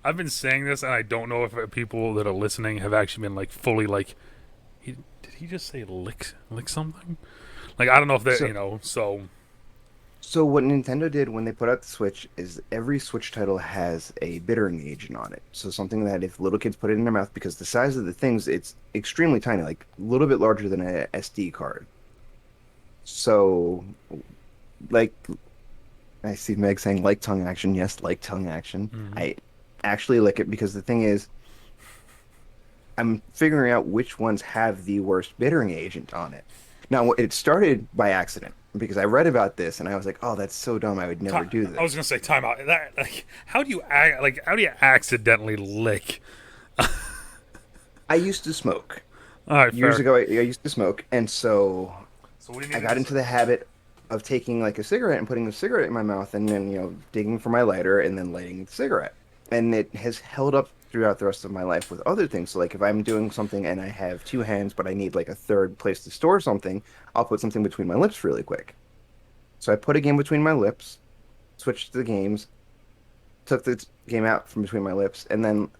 I've been saying this and I don't know if people that are listening have actually been like fully like, did he just say lick something? Like I don't know if that so so so what Nintendo did when they put out the Switch is every Switch title has a bittering agent on it. So something that if little kids put it in their mouth, because the size of the things, it's extremely tiny, like a little bit larger than a SD card. So like I see Meg saying like tongue action. Yes, like tongue action. mm-hmm. I actually lick it because the thing is, I'm figuring out which ones have the worst bittering agent on it. Now, it started by accident because I read about this and I was like, "Oh, that's so dumb. I would never do I was this." gonna say time out. That like how do you accidentally lick? I used to smoke. All right, Years fair. ago, I used to smoke, and so So what do you I mean? got into the habit of taking like a cigarette and putting the cigarette in my mouth and then, digging for my lighter and then lighting the cigarette. And it has held up throughout the rest of my life with other things. So like if I'm doing something and I have two hands, but I need like a third place to store something, I'll put something between my lips really quick. So I put a game between my lips, switched to the games, took the game out from between my lips, and then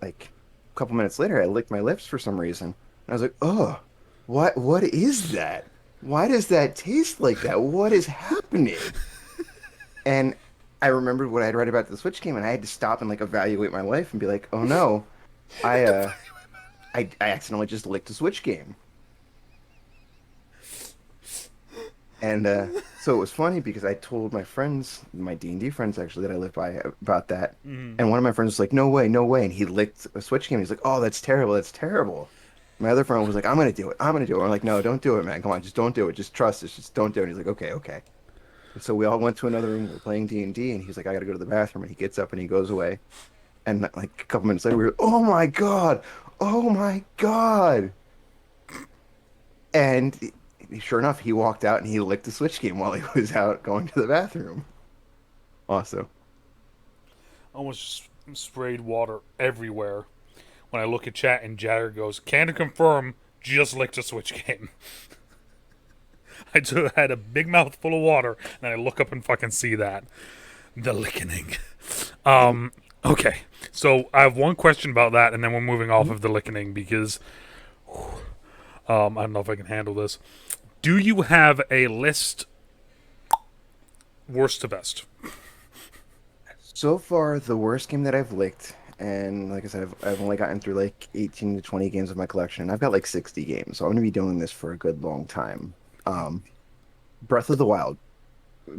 like a couple minutes later, I licked my lips for some reason. And I was like, "Oh, what is that? Why does that taste like that? What is happening?" And I remembered what I had read about the Switch game, and I had to stop and like evaluate my life and be like, "Oh no, I I accidentally just licked a Switch game." And so it was funny because I told my friends, my D&D friends actually that I live by about that. Mm. And one of my friends was like, "No way, no way." And he licked a Switch game. He's like, "Oh, that's terrible. That's terrible." My other friend was like, "I'm gonna do it. I'm gonna do it." I'm like, "No, don't do it, man. Come on, just don't do it. Just trust us. Just don't do it." And he's like, "Okay, okay." And so we all went to another room. We were playing D&D, and he's like, "I gotta go to the bathroom." And he gets up and he goes away. And like a couple minutes later, we were, "Oh my God. Oh my God." And sure enough, he walked out and he licked the Switch game while he was out going to the bathroom. Also, Almost sprayed water everywhere when I look at chat and Jagger goes, "Can confirm, just licked a Switch game." I just had a big mouthful of water, and I look up and fucking see that. The lickening. Okay, so I have one question about that, and then we're moving off of the lickening because I don't know if I can handle this. Do you have a list, worst to best? so far, the worst game that I've licked, and like I said, I've only gotten through like 18 to 20 games of my collection. I've got like 60 games, so I'm going to be doing this for a good long time. Um, Breath of the Wild,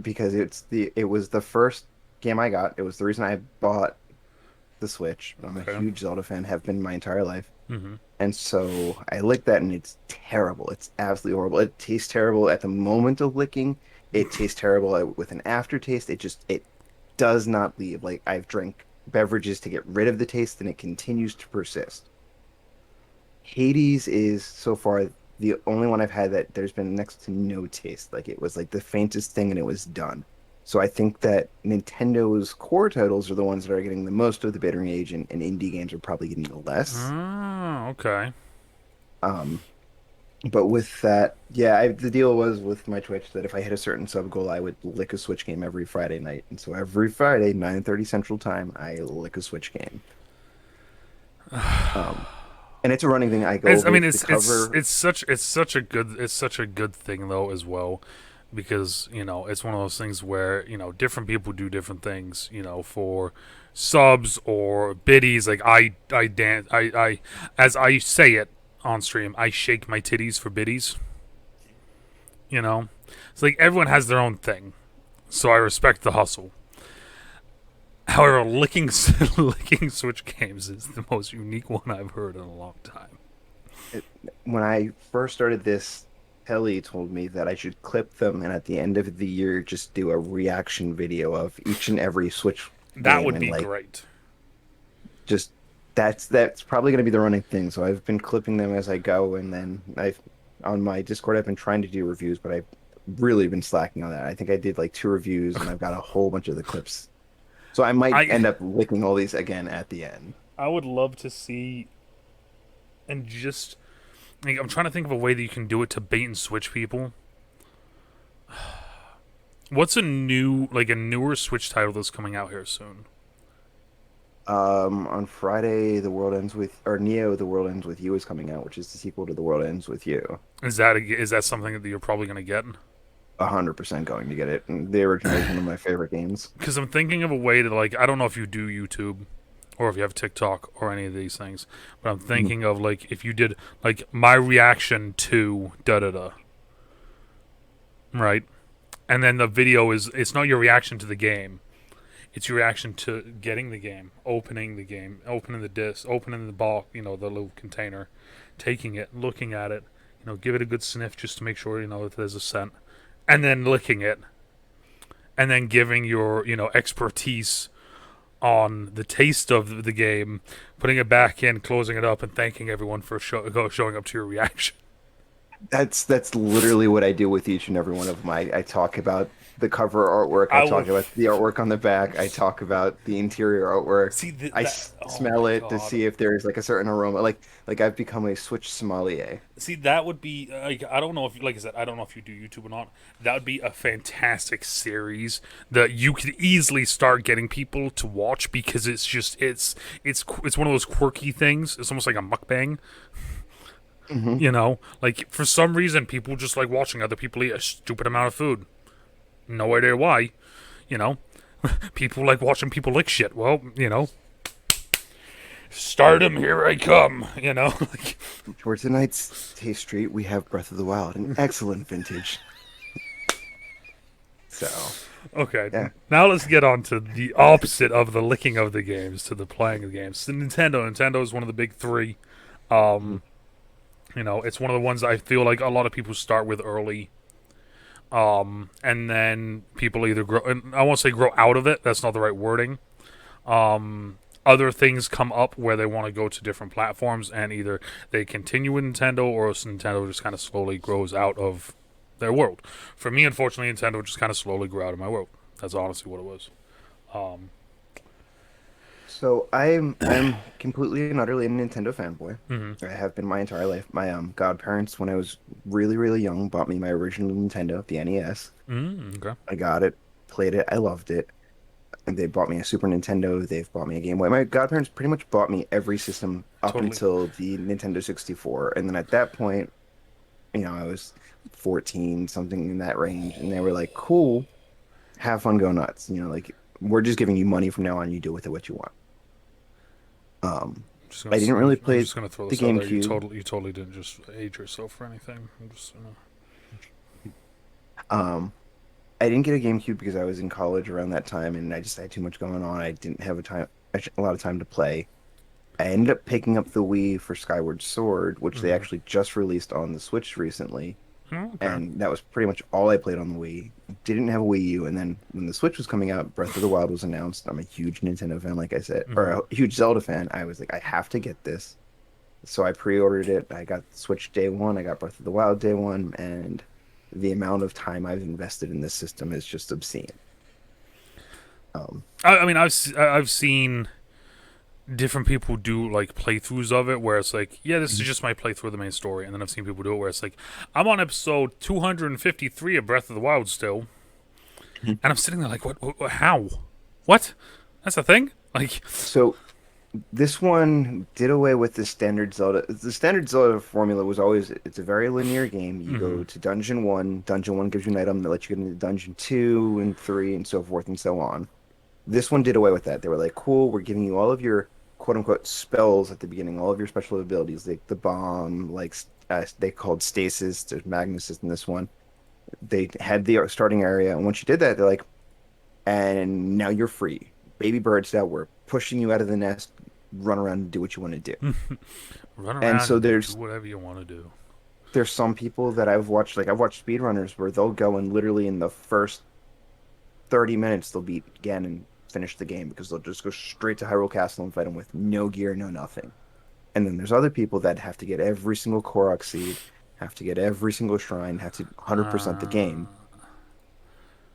because it was the first game I got. It was the reason I bought the Switch. I'm a Okay. huge Zelda fan, have been my entire life. Mm-hmm. And so I licked that and it's terrible. It's absolutely horrible. It tastes terrible at the moment of licking. It tastes terrible with an aftertaste. It does not leave. Like I've drank beverages to get rid of the taste and it continues to persist. Hades is so far the only one I've had that there's been next to no taste. Like it was like the faintest thing and it was done. So I think that Nintendo's core titles are the ones that are getting the most of the bittering age and indie games are probably getting the less. Oh, okay. Um, But with that, yeah, the deal was with my Twitch that if I hit a certain sub goal, I would lick a Switch game every Friday night. And so every Friday, 9:30 Central Time, I lick a Switch game. Um, and it's a running thing. I go It's, I over mean, to cover. it's such a good thing though as well, because it's one of those things where different people do different things. For subs or biddies, like I dance I as I say it on stream, I shake my titties for biddies. You know, it's like everyone has their own thing, so I respect the hustle. However, licking licking Switch games is the most unique one I've heard in a long time. It, when I first started this, Kelly told me that I should clip them and at the end of the year, just do a reaction video of each and every Switch That game would and be like great. just that's probably going to be the running thing. So I've been clipping them as I go, and then I've on my Discord I've been trying to do reviews, but I've really been slacking on that. I think I did like two reviews, and I've got a whole bunch of the clips. So I might I end up licking all these again at the end. I would love to see, and just like, I'm trying to think of a way that you can do it to bait and switch people. What's a newer Switch title that's coming out here soon? On Friday, The World Ends with, or Neo, The World Ends with You is coming out, which is the sequel to The World Ends with You. Is that something that you're probably going to get? 100% going to get it. And the original is one of my favorite games. Because I'm thinking of a way to, like, I don't know if you do YouTube or if you have TikTok or any of these things, but I'm Mhm. thinking of like if you did like my reaction to da da da, right? And then the video it's not your reaction to the game. It's your reaction to getting the game, opening the disc, opening the ball, the little container, taking it, looking at it, give it a good sniff just to make sure, that there's a scent, and then licking it, and then giving your, expertise on the taste of the game, putting it back in, closing it up, and thanking everyone for showing up to your reaction. That's literally what I do with each and every one of them. I talk about the cover artwork. I I talk would about the artwork on the back. I talk about the interior artwork. see I that. Oh smell my it to god. see if there's like a certain aroma. Like I've become a Switch sommelier. See, that would be like I don't know if, like I said, I don't know if you do YouTube or not. That would be a fantastic series that you could easily start getting people to watch because it's just it's one of those quirky things. It's almost like a mukbang, Hmm. you know. Like for some reason, people just like watching other people eat a stupid amount of food. No idea why, you know. People like watching people lick shit. Well, you know, stardom, here I come. You know, like, For tonight's taste treat, we have Breath of the Wild, an excellent vintage. So okay, yeah. now let's get on to the opposite of the licking of the games to the playing of the games. The Nintendo. Nintendo is one of the big three. Mhm. You know, it's one of the ones I feel like a lot of people start with early. And then people either grow, and I won't say grow out of it. That's not the right wording. Other things come up where they want to go to different platforms, and either they continue with Nintendo or Nintendo just kind of slowly grows out of their world. For me, unfortunately, Nintendo just kind of slowly grew out of my world. That's honestly what it was. Um, So I'm completely and utterly a Nintendo fanboy. mm-hmm. I have been my entire life. My godparents, when I was really young, bought me my original Nintendo, the NES. Okay. I got it, played it, I loved it. And they bought me a Super Nintendo. They've bought me a Game Boy. My godparents pretty much bought me every system up Totally. until the Nintendo 64. And then at that point, I was 14, something in that range, and they were like, "Cool, have fun, go nuts." Like we're just giving you money from now on. You do with it what you want. Um, I didn't really I'm play just gonna throw the this out there. GameCube. You totally didn't just age yourself or anything. I'm just, you know. Um, I didn't get a GameCube because I was in college around that time, and I just had too much going on. I didn't have a lot of time to play. I ended up picking up the Wii for Skyward Sword, which they Mm-hmm. actually just released on the Switch recently, Oh, okay. and that was pretty much all I played on the Wii. Didn't have a Wii U, and then when the Switch was coming out, Breath of the Wild was announced. I'm a huge Nintendo fan, like I said, or Mm-hmm. a huge Zelda fan. I was like, I have to get this. So I pre-ordered it. I got the Switch day one. I got Breath of the Wild day one, and the amount of time I've invested in this system is just obscene. Um, I mean, I've seen different people do like playthroughs of it where it's like, yeah, this is just my playthrough of the main story, and then I've seen people do it where it's like, I'm on episode 253 of Breath of the Wild still, Mhm. and I'm sitting there like, how, what? That's a thing? Like, So this one did away with the standard Zelda. The standard Zelda formula was always it's a very linear game. You mm-hmm. go to dungeon one. Dungeon one gives you an item that lets you get into dungeon two and three and so forth and so on. This one did away with that. They were like, cool, we're giving you all of your quote unquote spells at the beginning, all of your special abilities, like the bomb, like they called stasis. There's Magnesis in this one. They had the starting area, and once you did that, they're like, and now you're free. Baby birds now we're pushing you out of the nest, run around and do what you want to do. Run And around so and do there's whatever you want to do. there's some people that I've watched, like I've watched speedrunners where they'll go and literally in the first 30 minutes they'll beat again and finish the game because they'll just go straight to Hyrule Castle and fight them with no gear, no nothing. And then there's other people that have to get every single Korok seed, have to get every single shrine, have to 100% the Uh, game.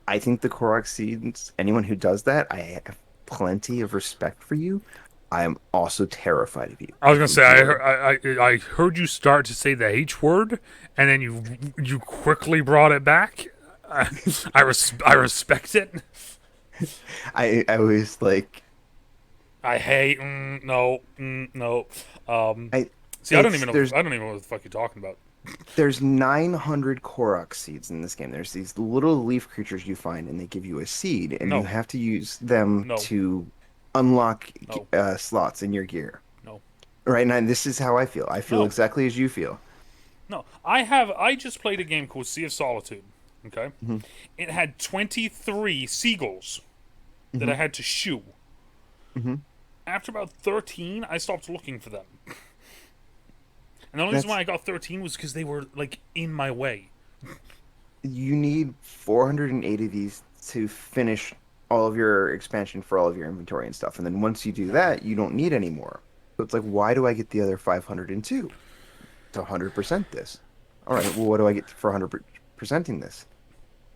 I think the Korok seeds, anyone who does that, I have plenty of respect for you. I am also terrified of you. I was I gonna say think you are. I heard you start to say the H word, and then you quickly brought it back. I respect it. I was like, I hate no no. Um, I see, it's there's I don't even know what the fuck you're talking about. there's 900 Korok seeds in this game. There's these little leaf creatures you find, and they give you a seed, and you No have to use them no to unlock no slots in your gear. no Right now, this is how I feel. I feel no exactly as you feel. no. I just played a game called Sea of Solitude. Okay, Hmm. it had 23 seagulls that Hmm. I had to shoo. Hmm. After about 13, I stopped looking for them. And the only reason why That's I got 13 was because they were like in my way. You need 480 of these to finish all of your expansion for all of your inventory and stuff. And then once you do No. that, you don't need any more. So it's like, why do I get the other 502 to 100% this? All right, well, what do I get for 100%ing this?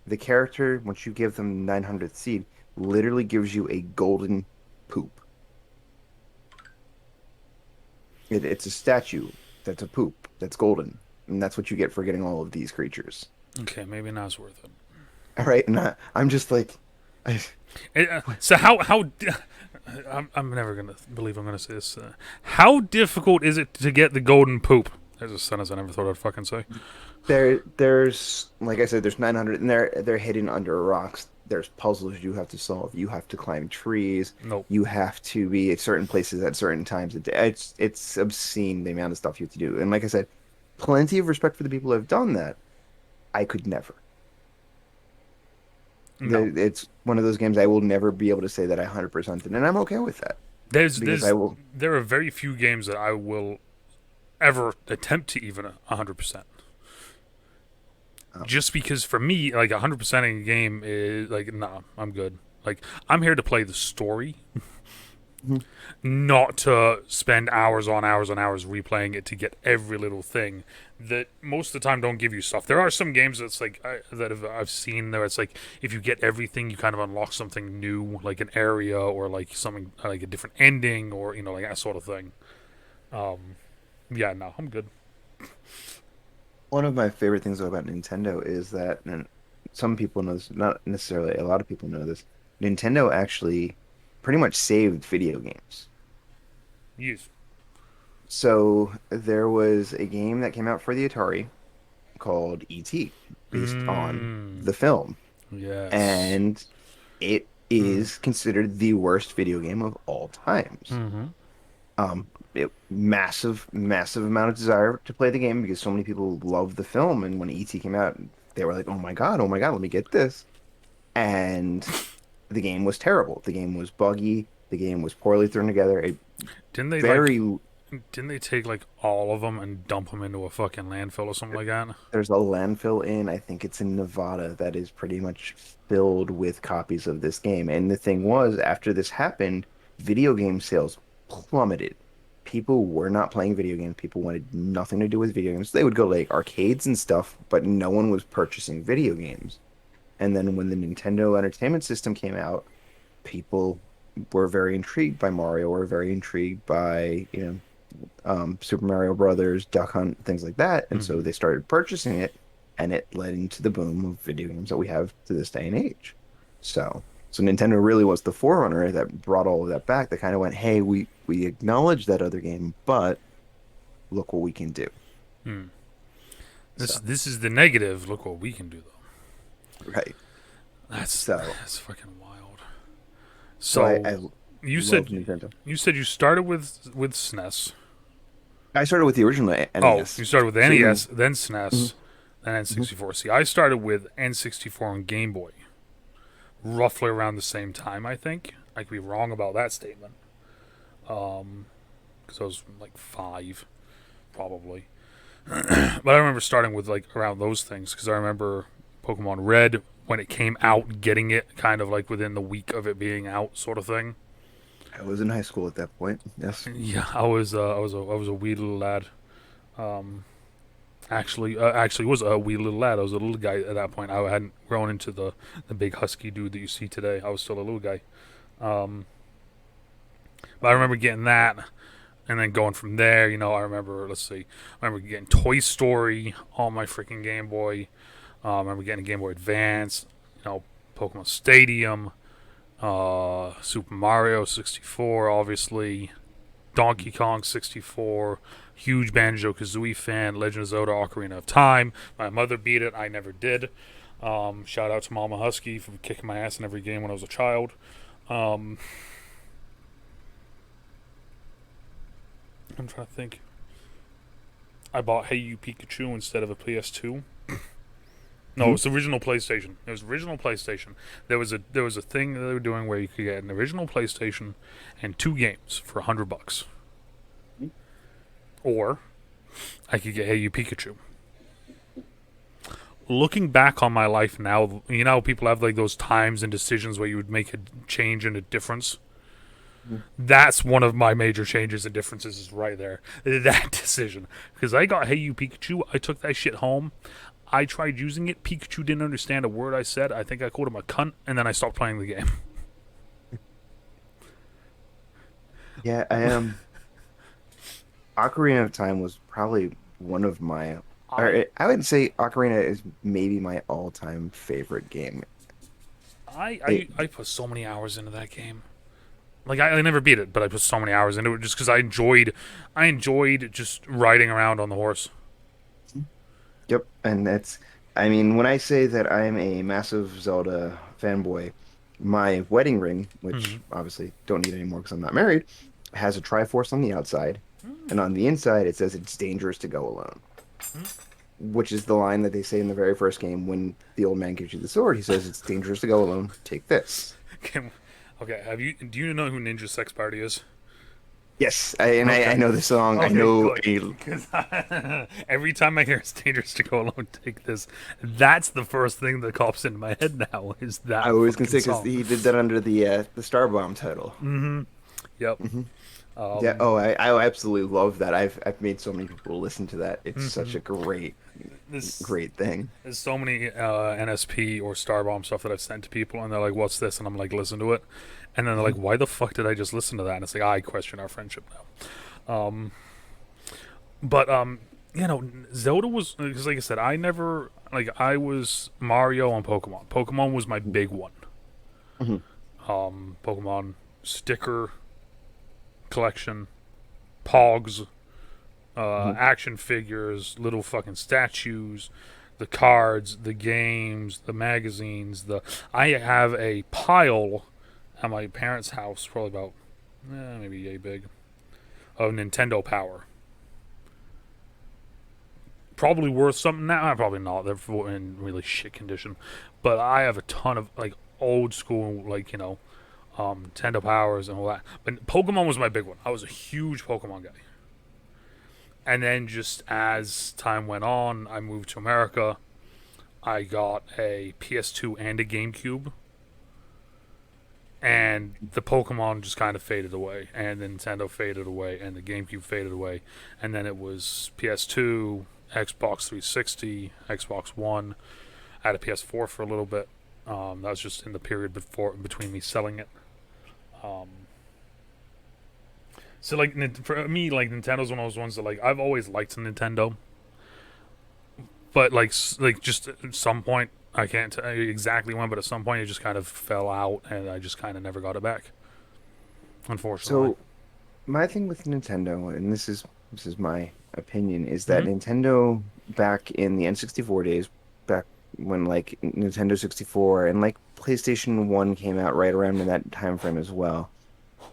The character, once you give them 900th seed, literally gives you a golden poop. It's a statue that's a poop that's golden, and that's what you get for getting all of these creatures. Okay, maybe not as worth it. All right, and I'm just like, I, So I'm never gonna believe I'm gonna say this. How difficult is it to get the golden poop? There's a sentence I never thought I'd fucking say. there's like I said, there's 900, and they're hidden under rocks. There's puzzles you have to solve. You have to climb trees. Nope. You have to be at certain places at certain times. It's obscene the amount of stuff you have to do. And like I said, plenty of respect for the people who have done that. I could never. No. It's one of those games I will never be able to say that I 100% did, and I'm okay with that because I will. There are very few games that I will ever attempt to even 100%. Oh, Just because for me, like 100%ing a game is like, nah, I'm good. Like I'm here to play the story, mhm. not to spend hours on hours on hours replaying it to get every little thing that most of the time don't give you stuff. There are some games that's like I've seen there. It's like if you get everything, you kind of unlock something new, like an area or like something like a different ending or like that sort of thing. Um, yeah, no, I'm good. One of my favorite things about Nintendo is that, and some people know this, not necessarily a lot of people know this, Nintendo actually pretty much saved video games. Yes. So there was a game that came out for the Atari called E.T. based on Mm, the film, yes. and it Mm. is considered the worst video game of all times. Mm-hmm. Massive amount of desire to play the game because so many people love the film. And when ET came out, they were like, oh my God, let me get this." And the game was terrible. The game was buggy. The game was poorly thrown together. A Didn't they like? very Didn't they take like all of them and dump them into a fucking landfill or something like that? There's a landfill in, I think it's in Nevada, that is pretty much filled with copies of this game. And the thing was, after this happened, video game sales plummeted. People were not playing video games. People wanted nothing to do with video games. They would go like arcades and stuff, but no one was purchasing video games. And then when the Nintendo Entertainment System came out, people were very intrigued by Mario, were very intrigued by, Super Mario Brothers, Duck Hunt, things like that. And so Mm-hmm. they started purchasing it, and it led into the boom of video games that we have to this day and age. So Nintendo really was the forerunner that brought all of that back. That kind of went, "Hey, we acknowledge that other game, but look what we can do." Hmm. This So, this is the negative. Look what we can do though. right. That's So, that's fucking wild. so I So you love said Nintendo. you started with SNES. I started with the original Oh, NES. you started with the So NES, then SNES, mhm, then mhm. N64. See, I started with N64 and Game Boy, roughly around the same time. I think I could be wrong about that statement. Because I was like 5, probably. But I remember starting with like around those things because I remember Pokemon Red when it came out, getting it kind of like within the week of it being out, sort of thing. I was in high school at that point. Yes. Yeah, I was a wee little lad. Um, actually was a wee little lad. I was a little guy at that point. I hadn't grown into the big husky dude that you see today. I was still a little guy. Um, but I remember getting that, and then going from there. I remember. Let's see. I remember getting Toy Story on my freaking Game Boy. I remember getting a Game Boy Advance. Pokemon Stadium. Super Mario 64, obviously. Donkey Kong 64. Huge Banjo Kazooie fan. Legend of Zelda Ocarina of Time. My mother beat it. I never did. Shout out to Mama Husky for kicking my ass in every game when I was a child. Um, I'm trying to think. I bought Hey You Pikachu instead of a PS2. No, it Mhm. was the original PlayStation. It was original PlayStation. There was a thing that they were doing where you could get an original PlayStation and 2 games for $100, or I could get Hey You Pikachu. Looking back on my life now, how people have like those times and decisions where you would make a change and a difference. Mhm. That's one of my major changes and differences is right there. That decision. Because I got Hey You Pikachu, I took that shit home. I tried using it. Pikachu didn't understand a word I said. I think I called him a cunt, and then I stopped playing the game. Yeah, I am. Ocarina of Time was probably one of my, I or I would say Ocarina is maybe my all-time favorite game. I It, I, I put so many hours into that game. Like I never beat it, but I put so many hours into it just because I enjoyed just riding around on the horse. yep, and that's, I mean, when I say that I'm a massive Zelda fanboy, my wedding ring, Hmm. which obviously don't need anymore because I'm not married, has a Triforce on the outside, and on the inside it says it's dangerous to go alone, which is the line that they say in the very first game when the old man gives you the sword. He says it's dangerous to go alone. Take this. Okay, okay. Do you know who Ninja Sex Party is? Yes, I Okay. know the song. I Okay, know good. a Because every time I hear it's dangerous to go alone, take this. That's the first thing that pops into my head now is I that was gonna fucking say because song. he did that under the Star Bomb title. Yep. Hmm. Yeah. Um, Oh, I absolutely love that. I've made so many people listen to that. It's such a this great thing. there's so many NSP or Starbomb stuff that I've sent to people, and they're like, "What's this?" And I'm like, "Listen to it," and then they're Mhm. like, "Why the fuck did I just listen to that?" And it's like, I question our friendship now. But Zelda was because, like I said, I never like I was Mario on Pokemon. Pokemon was my big one. Mhm. Pokemon sticker collection, Pogs, Mhm. action figures, little fucking statues, the cards, the games, the magazines. The I have a pile at my parents' house, probably about maybe yay big, of Nintendo Power. Probably worth something now. Probably not. They're in really shit condition, but I have a ton of like old school, like Nintendo Powers and all that. But Pokemon was my big one. I was a huge Pokemon guy. And then just as time went on, I moved to America. I got a PS2 and a GameCube, and the Pokemon just kind of faded away, and the Nintendo faded away, and the GameCube faded away, and then it was PS2, Xbox 360, Xbox One. I had a PS4 for a little bit. That was just in the period between me selling it. Um, so like for me, like Nintendo's one of those ones that like I've always liked Nintendo, but like just at some point I can't tell you exactly when, but at some point it just kind of fell out, and I just kind of never got it back, unfortunately. So my thing with Nintendo, and this is my opinion, is that Hmm. Nintendo back in the N64 days, back when like Nintendo 64 and like PlayStation 1 came out right around in that time frame as well.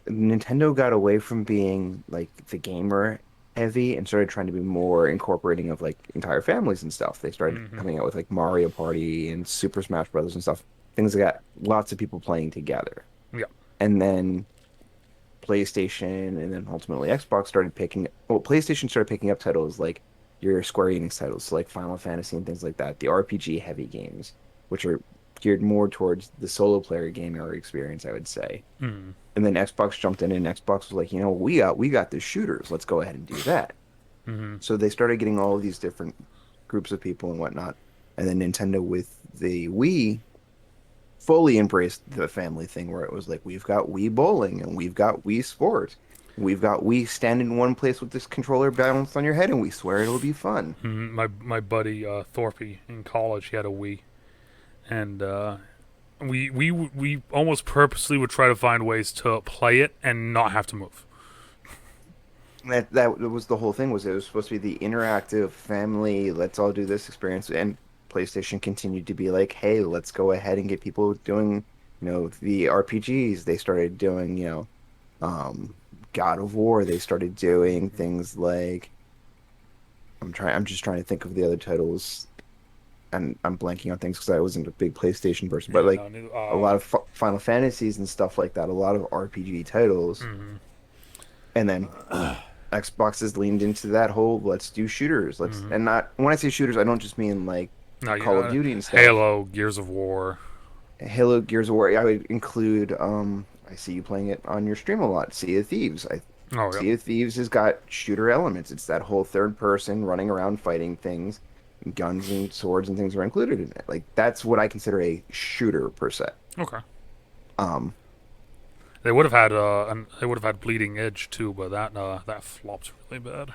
Nintendo got away from being like the gamer heavy and started trying to be more incorporating of like entire families and stuff. They started Hmm. coming out with like Mario Party and Super Smash Brothers and stuff. Things that got lots of people playing together. Yeah. And then PlayStation and then ultimately Xbox started PlayStation started picking up titles like your Square Enix titles, like Final Fantasy and things like that, the RPG heavy games, which are geared more towards the solo player gamer experience, I would say. Hmm. And then Xbox jumped in and Xbox was like, we got the shooters. Let's go ahead and do that. Hmm. So they started getting all of these different groups of people and whatnot. And then Nintendo with the Wii fully embraced the family thing where it was like, we've got Wii Bowling and we've got Wii Sport. We've got Wii stand in one place with this controller balanced on your head and we swear it'll be fun. My buddy Thorpe in college, he had a Wii, and we almost purposely would try to find ways to play it and not have to move. That was the whole thing was it was supposed to be the interactive family, let's all do this experience. And PlayStation continued to be like, hey, let's go ahead and get people doing, the RPGs. They started doing, um, God of War. They started doing things like I'm just trying to think of the other titles, and I'm blanking on things because I wasn't a big PlayStation person, but Yeah, like no, a lot of Final Fantasies and stuff like that, a lot of RPG titles, and then Xbox has leaned into that whole let's do shooters. And not when I say shooters, I don't just mean like no, Call of Duty and stuff. Halo, Gears of War. Halo, Gears of War, I would include I see you playing it on your stream a lot. Sea of Thieves. Oh, yep. Sea of Thieves has got shooter elements. It's that whole third person running around fighting things. guns and swords and things were included in it. Like that's what I consider a shooter per se. Okay. Um, They would have had they would have had Bleeding Edge too, but that flopped really bad.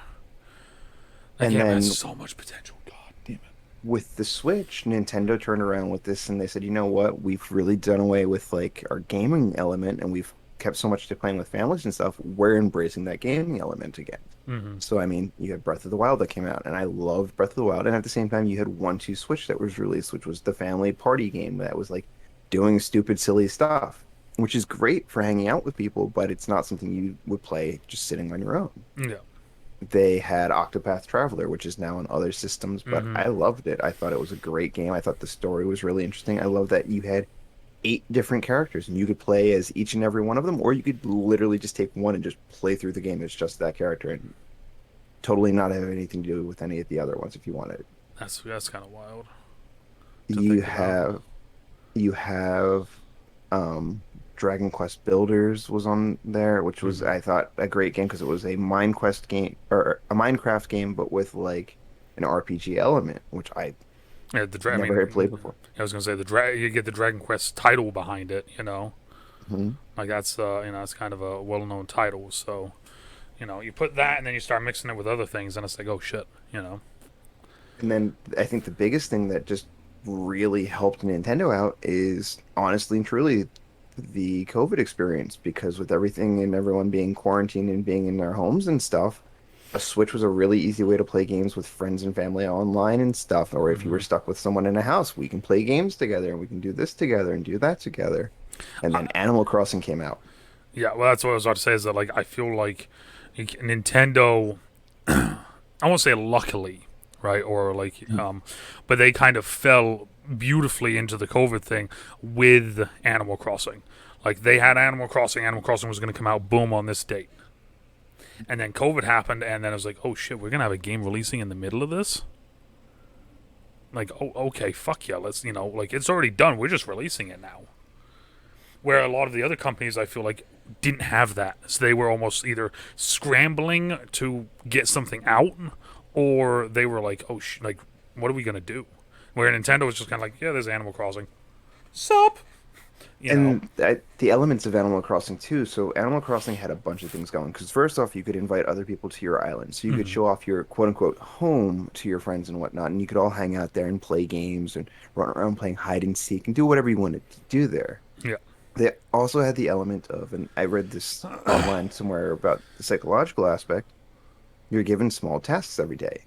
That and game has then so much potential. God damn it. with the Switch, Nintendo turned around with this and they said, you know what? We've really done away with like our gaming element and we've kept so much to playing with families and stuff. We're embracing that gaming element again. Mm-hmm. So, I mean, you had Breath of the Wild that came out, and I loved Breath of the Wild. And at the same time, you had 1-2 Switch that was released, which was the family party game that was like doing stupid, silly stuff, which is great for hanging out with people, but it's not something you would play just sitting on your own. Yeah. They had Octopath Traveler, which is now on other systems, but Mm-hmm. I loved it. I thought it was a great game. I thought the story was really interesting. I love that you had 8 different characters and you could play as each and every one of them, or you could literally just take one and just play through the game as just that character and totally not have anything to do with any of the other ones if you wanted. That's kind of wild to You think about. have you have Dragon Quest Builders was on there, which was Mm-hmm. I thought a great game because it was a Minecraft game or a Minecraft game, but with like an RPG element, which I Yeah, I never had played mean, before. I was gonna say you get the Dragon Quest title behind it. Mhm. Like that's it's kind of a well-known title. So you put that and then you start mixing it with other things, and it's like, oh shit. And then I think the biggest thing that just really helped Nintendo out is honestly and truly the COVID experience because with everything and everyone being quarantined and being in their homes and stuff, a Switch was a really easy way to play games with friends and family online and stuff. Or if you were Mm-hmm. stuck with someone in a house, we can play games together and we can do this together and do that together. And then Animal Crossing came out. Yeah, well, that's what I was about to say. Is that like I feel like Nintendo, I won't say luckily, right, or like, Mhm. but they kind of fell beautifully into the COVID thing with Animal Crossing. Like they had Animal Crossing. Animal Crossing was going to come out, boom, on this date, and then COVID happened, and then it was like, oh shit, we're gonna have a game releasing in the middle of this. Like, oh, okay, fuck yeah, let's like it's already done. We're just releasing it now. Where a lot of the other companies, I feel like, didn't have that, so they were almost either scrambling to get something out, or they were like, oh, like, what are we gonna do? Where Nintendo was just kind of like, yeah, there's Animal Crossing, sup, you know. And the elements of Animal Crossing too. So Animal Crossing had a bunch of things going. Because first off, you could invite other people to your island, so you could Mm-hmm. show off your quote unquote home to your friends and whatnot, and you could all hang out there and play games and run around playing hide and seek and do whatever you wanted to do there. Yeah. They also had the element of, and I read this online somewhere about the psychological aspect. You're given small tasks every day.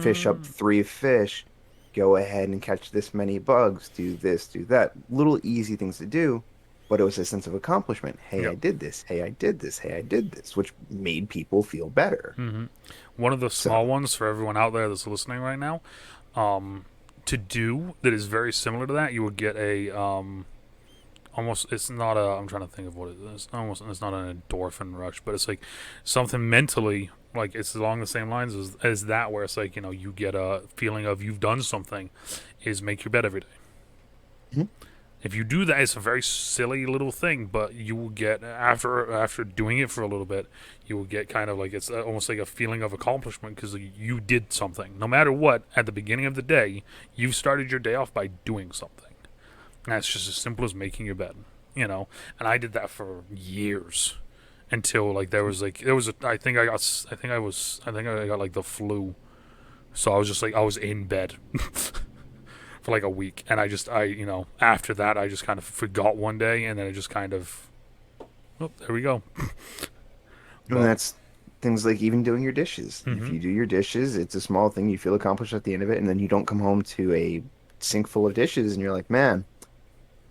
Fish up Mm, 3 fish, go ahead and catch this many bugs, do this, do that. Little easy things to do, but it was a sense of accomplishment. Hey, yeah. I did this. Hey, I did this. Hey, I did this, which made people feel better. Mm-hmm. One of the small So, ones for everyone out there that's listening right now, to do that is very similar to that. You would get a almost, it's not a, I'm trying to think of what it is. Almost, it's not an endorphin rush, but it's like something mentally, like it's along the same lines as that, where it's like you get a feeling of you've done something, is make your bed every day. mhm. If you do that, it's a very silly little thing, but you will get, after doing it for a little bit, you will get kind of like, it's almost like a feeling of accomplishment because you did something. No matter what, at the beginning of the day, you've started your day off by doing something. And it's just as simple as making your bed. And I did that for years until like there was a, I think I got like the flu, so I was just like I was in bed for like a week, and after that I just kind of forgot one day, and then it just kind of, oh, there we go. And But that's things like even doing your dishes. If mm-hmm. you do your dishes, it's a small thing. You feel accomplished at the end of it, and then you don't come home to a sink full of dishes, and you're like, man,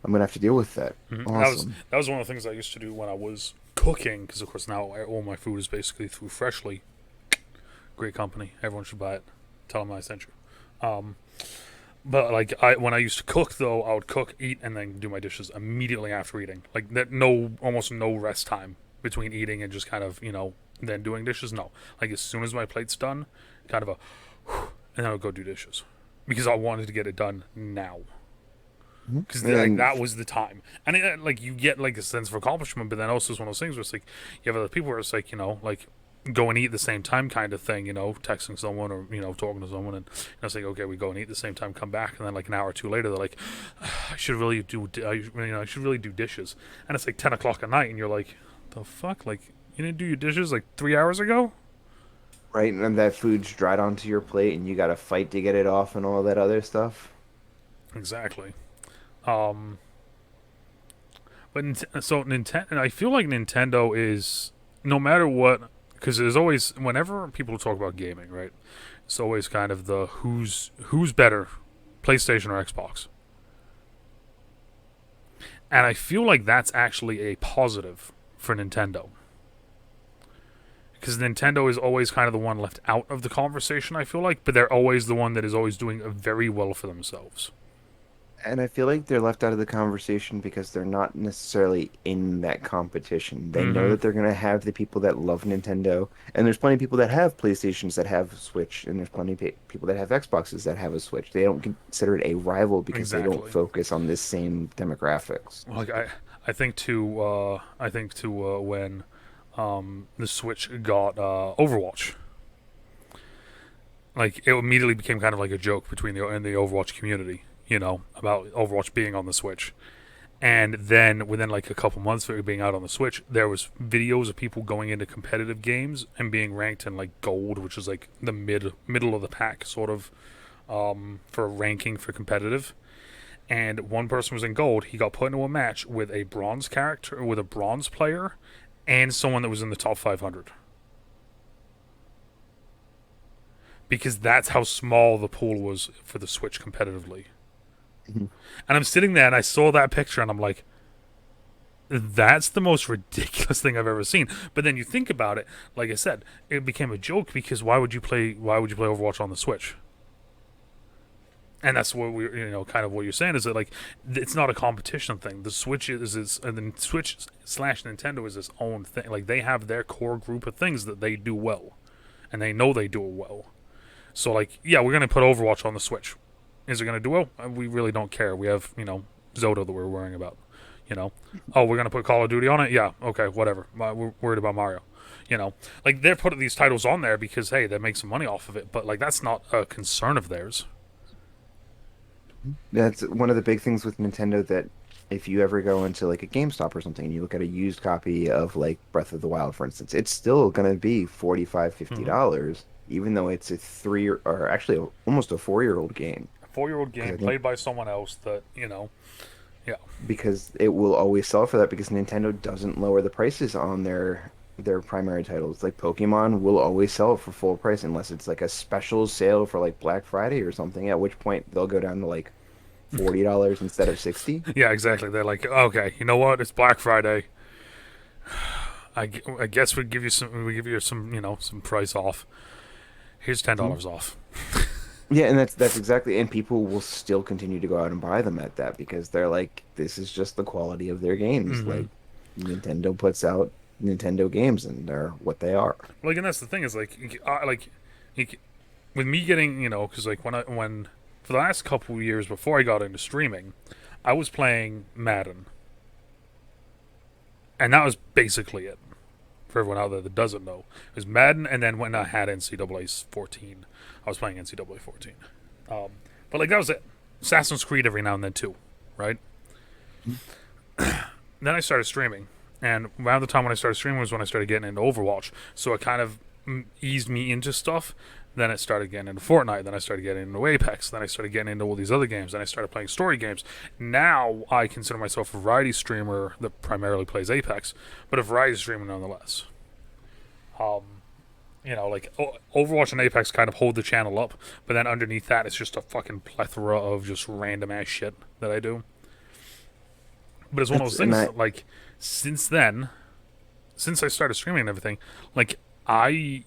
I'm gonna have to deal with that. Mm-hmm. Awesome. That was one of the things I used to do when I was cooking, because of course now all my food is basically through Freshly. Great company, everyone should buy it. Tell them I sent you. But like when I used to cook though, I would cook, eat, and then do my dishes immediately after eating. Like that, almost no rest time between eating and just kind of then doing dishes. No, like as soon as my plate's done, kind of a, and then I would go do dishes because I wanted to get it done now. Mhm. Because And like then that was the time, and like you get like a sense of accomplishment, but then also it's one of those things where it's like you have other people where it's like like go and eat at the same time kind of thing, texting someone or, talking to someone and saying, okay, we go and eat at the same time, come back, and then like an hour or two later, they're like, I should really I should really do dishes. And it's like 10 o'clock at night and you're like, the fuck? Like, you didn't do your dishes like 3 hours ago? Right? And that food's dried onto your plate and you got to fight to get it off and all that other stuff. Exactly. Um, so Nintendo, I feel like Nintendo is, no matter what, because there's always, whenever people talk about gaming, right? It's always kind of the who's better, PlayStation or Xbox. And I feel like that's actually a positive for Nintendo. Because Nintendo is always kind of the one left out of the conversation, I feel like, but they're always the one that is always doing very well for themselves. And I feel like they're left out of the conversation because they're not necessarily in that competition. They know Mm-hmm. that they're going to have the people that love Nintendo, and there's plenty of people that have PlayStations that have Switch, and there's plenty of people that have Xboxes that have a Switch. They don't consider it a rival because they don't Exactly. focus on this same demographics. Like I think to when the Switch got Overwatch, like it immediately became kind of like a joke between the Overwatch community, about Overwatch being on the Switch. And then within like a couple months of it being out on the Switch, there was videos of people going into competitive games and being ranked in like gold, which is like the middle of the pack sort of, for ranking for competitive. And one person was in gold. He got put into a match with a bronze character, with a bronze player, and someone that was in the top 500. Because that's how small the pool was for the Switch competitively. Mhm. And I'm sitting there and I saw that picture and I'm like, that's the most ridiculous thing I've ever seen. But then you think about it, like I said, it became a joke because why would you play Overwatch on the Switch? And that's what we, kind of what you're saying is that like it's not a competition thing. The Switch and the Switch slash Nintendo is its own thing. Like they have their core group of things that they do well, and they know they do it well. So like, yeah, we're gonna put Overwatch on the Switch. Is it gonna do well? We really don't care. We have Zoda that we're worrying about. You know, oh, we're gonna put Call of Duty on it. Yeah, okay, whatever. We're worried about Mario. Like they're putting these titles on there because hey, they make some money off of it. But like that's not a concern of theirs. That's one of the big things with Nintendo that if you ever go into like a GameStop or something and you look at a used copy of like Breath of the Wild, for instance, it's still going to be 45, fifty Mm-hmm. dollars even though it's a 3 or actually almost a 4-year-old game. 4-year-old Because I game think played by someone else that yeah. because it will always sell for that because Nintendo doesn't lower the prices on their primary titles. Like Pokemon will always sell it for full price unless it's like a special sale for like Black Friday or something, at which point they'll go down to like $40 instead of 60. Yeah, exactly. They're like, okay, you know what? It's Black Friday. I guess we give you some price off. Here's Mhm. $10 off. Yeah, and that's exactly, and people will still continue to go out and buy them at that because they're like, this is just the quality of their games. Mm-hmm. Like Nintendo puts out Nintendo games and they're what they are. Like, and that's the thing is like, you, with me getting because like when for the last couple of years before I got into streaming, I was playing Madden, and that was basically it. For everyone out there that doesn't know, it was Madden, and then when I had NCAA 14, I was playing NCAA 14. Um, but like that was it. Assassin's Creed every now and then too, right? Then I started streaming, and around the time when I started streaming was when I started getting into Overwatch. So it kind of eased me into stuff. Then it started getting into Fortnite. Then I started getting into Apex. Then I started getting into all these other games. Then I started playing story games. Now I consider myself a variety streamer that primarily plays Apex, but a variety streamer nonetheless. Um, like Overwatch and Apex kind of hold the channel up, but then underneath that, it's just a fucking plethora of just random ass shit that I do. But it's one of That's those and things I that, like, since then, since I started streaming and everything, like, I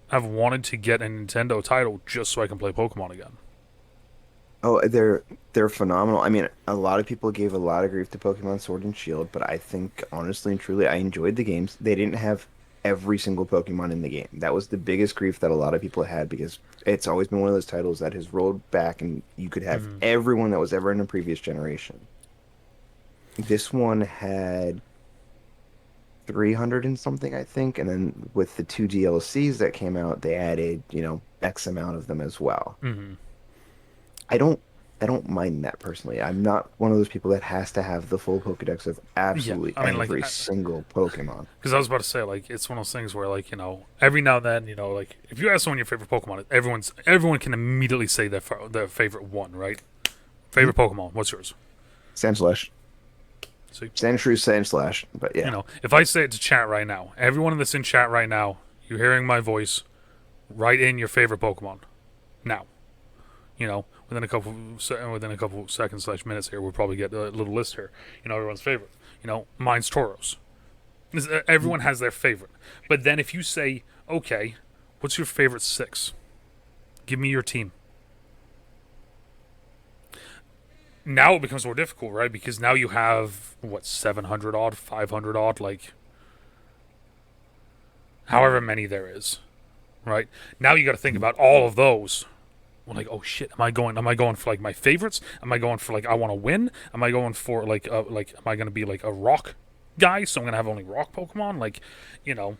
have wanted to get a Nintendo title just so I can play Pokemon again. Oh, they're phenomenal. I mean, a lot of people gave a lot of grief to Pokemon Sword and Shield, but I think honestly and truly, I enjoyed the games. They didn't have every single Pokemon in the game. That was the biggest grief that a lot of people had because it's always been one of those titles that has rolled back and you could have Mm-hmm. everyone that was ever in a previous generation. This one had 300 and something, I think. And then with the two DLCs that came out, they added, X amount of them as well. Mm-hmm. I don't I don't mind that personally. I'm not one of those people that has to have the full Pokedex of Yeah, absolutely I mean, like, every single Pokemon. because I was about to say, like, it's one of those things where, like, every now and then, like, if you ask someone your favorite Pokemon, everyone can immediately say their favorite one, right? Mhm. Favorite Pokemon, what's yours? Sandslash. See, Sandshrew, Sandslash. But yeah. if I say it to chat right now, everyone that's in chat right now, you're hearing my voice, write in your favorite Pokemon now. Within a couple seconds slash minutes here, we'll probably get a little list here. Everyone's favorite. Mine's Tauros. Everyone has their favorite. But then if you say, okay, what's your favorite six? Give me your team. Now it becomes more difficult, right? Because now you have, 700 odd, 500 odd, like, however many there is, right? Now you got to think about all of those. Well, like, oh shit, am I going for like my favorites? Am I going for like I want to win? Am I going for like am I going to be like a rock guy, so I'm going to have only rock Pokemon? Like, you know.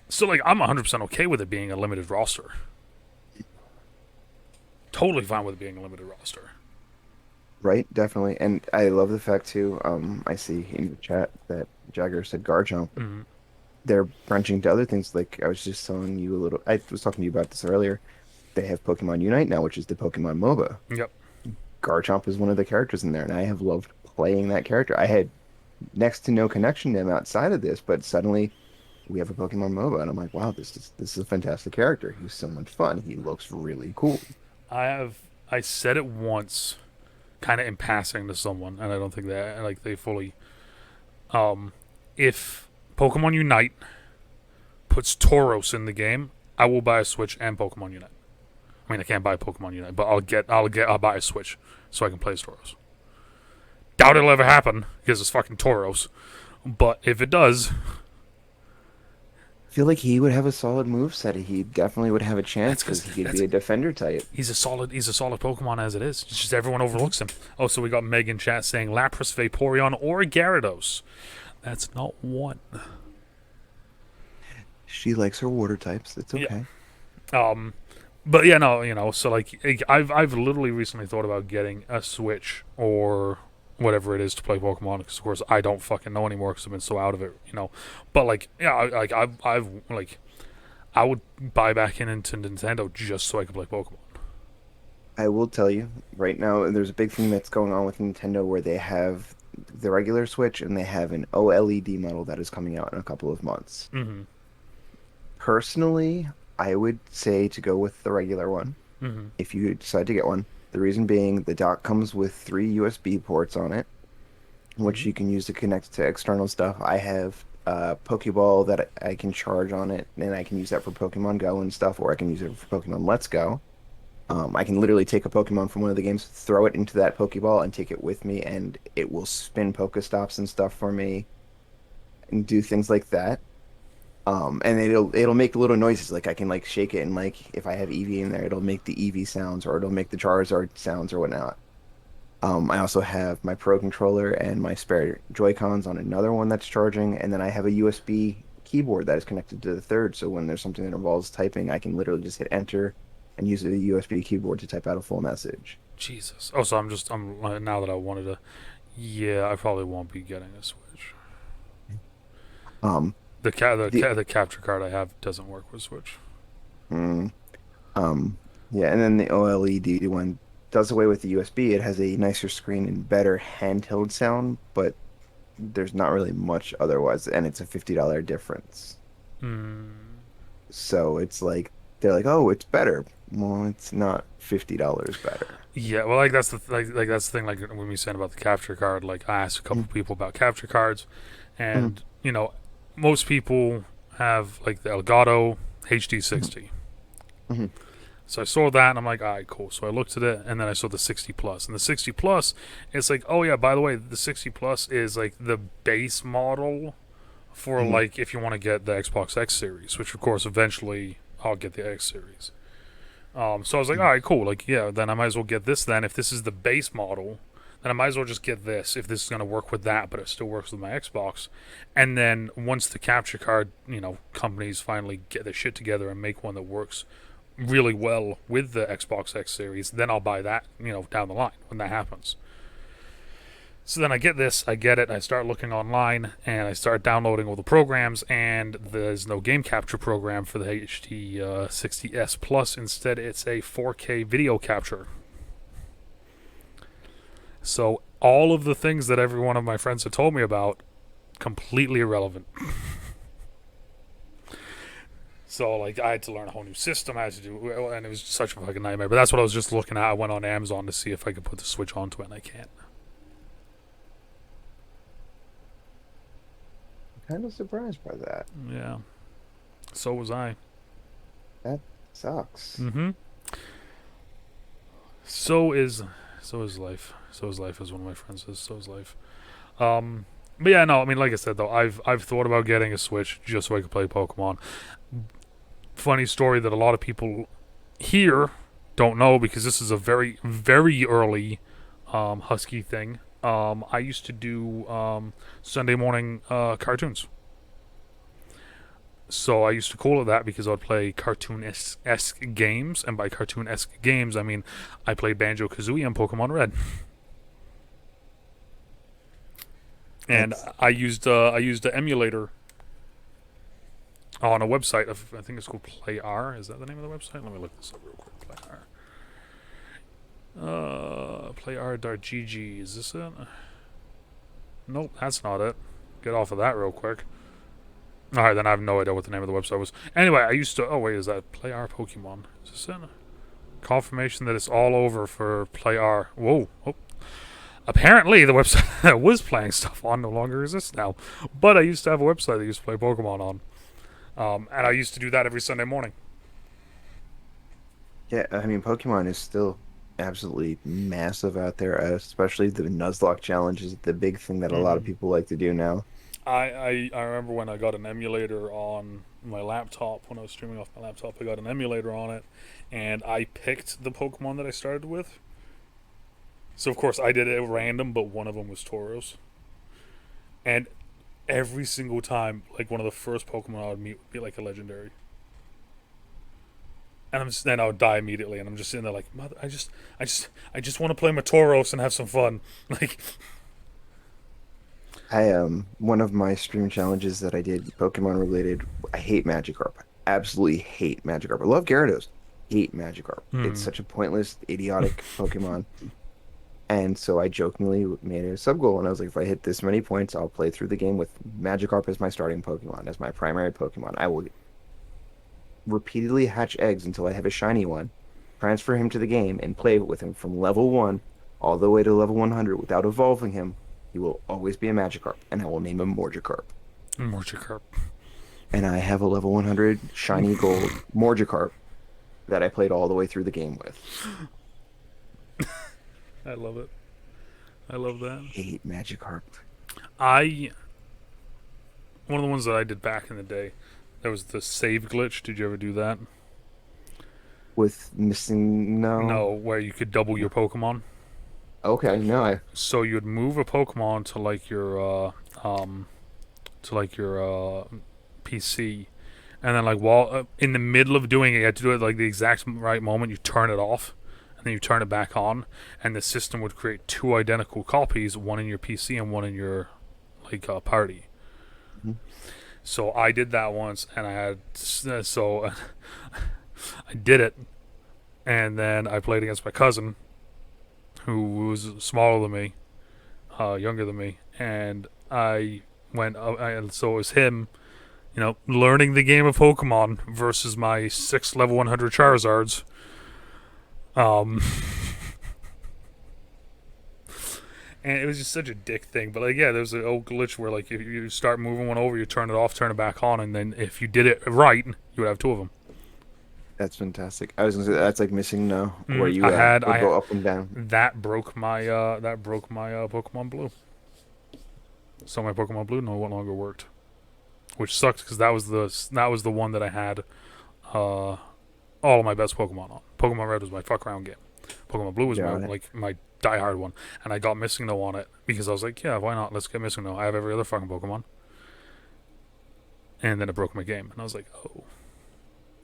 So like I'm 100% okay with it being a limited roster. Totally fine with it being a limited roster. Right, definitely. And I love the fact too, I see in the chat that Jagger said Garchomp. Mm-hmm. They're branching to other things. Like I was just telling you a little, I was talking to you about this earlier. They have Pokemon Unite now, which is the Pokemon MOBA. Yep. Garchomp is one of the characters in there, and I have loved playing that character. I had next to no connection to him outside of this, but suddenly we have a Pokemon MOBA, and I'm like, wow, this is a fantastic character. He's so much fun. He looks really cool. I said it once, kind of in passing to someone, and I don't think that like they fully. If Pokemon Unite puts Tauros in the game, I will buy a Switch and Pokemon Unite. I mean, I can't buy Pokemon Unite, but I'll buy a Switch so I can play as Tauros. Doubt it'll ever happen because it's fucking Tauros, but if it does, I feel like he would have a solid move set. He definitely would have a chance that's because because he could that's be a defender type. he's a solid Pokemon as it is. It's just everyone overlooks him. Oh, so we got Megan chat saying Lapras, Vaporeon, or Gyarados. That's not one. She likes her water types. It's Yeah. okay. But yeah, no, so like I've literally recently thought about getting a Switch or whatever it is to play Pokemon because of course I don't fucking know anymore because I've been so out of it. But like yeah, I've like I would buy back into Nintendo just so I could play Pokemon. I will tell you right now, there's a big thing that's going on with Nintendo where they have the regular Switch and they have an OLED model that is coming out in a couple of months. Mm-hmm. Personally, I would say to go with the regular one Mm-hmm. if you decide to get one. The reason being the dock comes with three USB ports on it, which Mm-hmm. you can use to connect to external stuff. I have a Pokeball that I can charge on it, and I can use that for Pokemon Go and stuff, or I can use it for Pokemon Let's Go. I can literally take a Pokemon from one of the games, throw it into that Pokeball, and take it with me, and it will spin Pokestops and stuff for me, and do things like that. And it'll make little noises, like I can like shake it, and like if I have Eevee in there, it'll make the Eevee sounds, or it'll make the Charizard sounds, or whatnot. I also have my Pro controller and my spare Joy-Cons on another one that's charging, and then I have a USB keyboard that is connected to the third. So when there's something that involves typing, I can literally just hit enter and use the USB keyboard to type out a full message. Jesus. Oh, so I'm now that I wanted to. Yeah, I probably won't be getting a Switch. Um, The capture card I have doesn't work with Switch. mm, yeah, and then the OLED one does away with the USB. It has a nicer screen and better handheld sound, but there's not really much otherwise, and it's a $50 difference. Mm. So it's like they're like, "Oh, it's better." Well, it's not $50 better. Yeah, well, like that's that's the thing. Like when we saying about the capture card, like I asked a couple Mm, people about capture cards, mm, and most people have like the Elgato HD60. mhm, So I saw that and I'm like, all right, cool. So I looked at it and then I saw the 60 plus, and the 60 plus, it's like, oh yeah, by the way, the 60 plus is like the base model for mhm, like if you want to get the Xbox X series, which of course eventually I'll get the X series. So I was like, all mhm, right, cool. Like, yeah, then I might as well get this then. If this is the base model, then I might as well just get this if this is going to work with that, but it still works with my Xbox. And then once the capture card, companies finally get their shit together and make one that works really well with the Xbox X Series, then I'll buy that, down the line when that happens. So then I get this, I get it, I start looking online, and I start downloading all the programs, and there's no game capture program for the HD 60S Plus. Instead, it's a 4K video capture. So all of the things that every one of my friends had told me about, completely irrelevant. So, like, I had to learn a whole new system. I had to do, and it was such a fucking nightmare. But that's what I was just looking at. I went on Amazon to see if I could put the Switch onto it, and I can't. Kind of surprised by that. Yeah. So was I. That sucks. Mm-hmm. So is life. So is life, as one of my friends says. So is life. But yeah, no. I mean, like I said though, I've thought about getting a Switch just so I could play Pokemon. Funny story that a lot of people here don't know, because this is a very, very early Husky thing. I used to do Sunday morning cartoons. So I used to call it that because I'd play cartoon-esque games, and by cartoon-esque games, I mean I played Banjo-Kazooie and Pokemon Red. And I used an emulator on a website of, I think it's called PlayR. Is that the name of the website? Let me look this up real quick. PlayR.gg. Is this it? Nope, that's not it. Get off of that real quick. Alright, then I have no idea what the name of the website was. Anyway, I used to... Oh, wait, is that PlayR Pokemon? Is this it? Confirmation that it's all over for PlayR. Whoa. Oh. Apparently, the website that was playing stuff on no longer exists now. But I used to have a website that I used to play Pokemon on. And I used to do that every Sunday morning. Yeah, I mean, Pokemon is still absolutely massive out there, especially the Nuzlocke challenge is the big thing that a lot of people like to do now. I remember when I got an emulator on my laptop, when I was streaming off my laptop, I got an emulator on it, and I picked the Pokemon that I started with. So, of course, I did it at random, but one of them was Tauros. And every single time, like, one of the first Pokemon I would meet would be, like, a legendary. And then I would die immediately, and I'm just sitting there like, mother, I just want to play my Tauros and have some fun. Like, One of my stream challenges that I did Pokemon related, I hate Magikarp. Absolutely hate Magikarp. I love Gyarados. Hate Magikarp. It's such a pointless, idiotic Pokemon. And so I jokingly made a sub goal, and I was like, if I hit this many points, I'll play through the game with Magikarp as my starting Pokemon, as my primary Pokemon. I will repeatedly hatch eggs until I have a shiny one, transfer him to the game, and play with him from level 1 all the way to level 100 without evolving him. He will always be a Magikarp, and I will name him Morgikarp. Morgikarp. And I have a level 100 shiny gold Morgikarp that I played all the way through the game with. I love it. I love that. I hate Magikarp. One of the ones that I did back in the day, there was the save glitch. Did you ever do that? With missing... No, where you could double your Pokemon. Okay, no, So you'd move a Pokemon to like your PC, and then like while in the middle of doing it, you had to do it like the exact right moment. You turn it off, and then you turn it back on, and the system would create two identical copies, one in your PC and one in your party. Mhm. So I did that once, and I had I did it, and then I played against my cousin, who was smaller than me, younger than me, and I went. So it was him, learning the game of Pokemon versus my 6 level 100 Charizards. And it was just such a dick thing. But like, yeah, there's an old glitch where like if you start moving one over, you turn it off, turn it back on, and then if you did it right, you would have two of them. that's fantastic. I was gonna say that's like missing no, where you would go up and down. That broke my Pokemon Blue. So my Pokemon Blue no longer worked, which sucked because that was the one that I had all of my best Pokemon on. Pokemon Red was my fuck around game. Pokemon Blue was my diehard one, and I got Missing No on it because I was like, yeah, why not? Let's get Missing No. I have every other fucking Pokemon. And then it broke my game, and I was like, oh,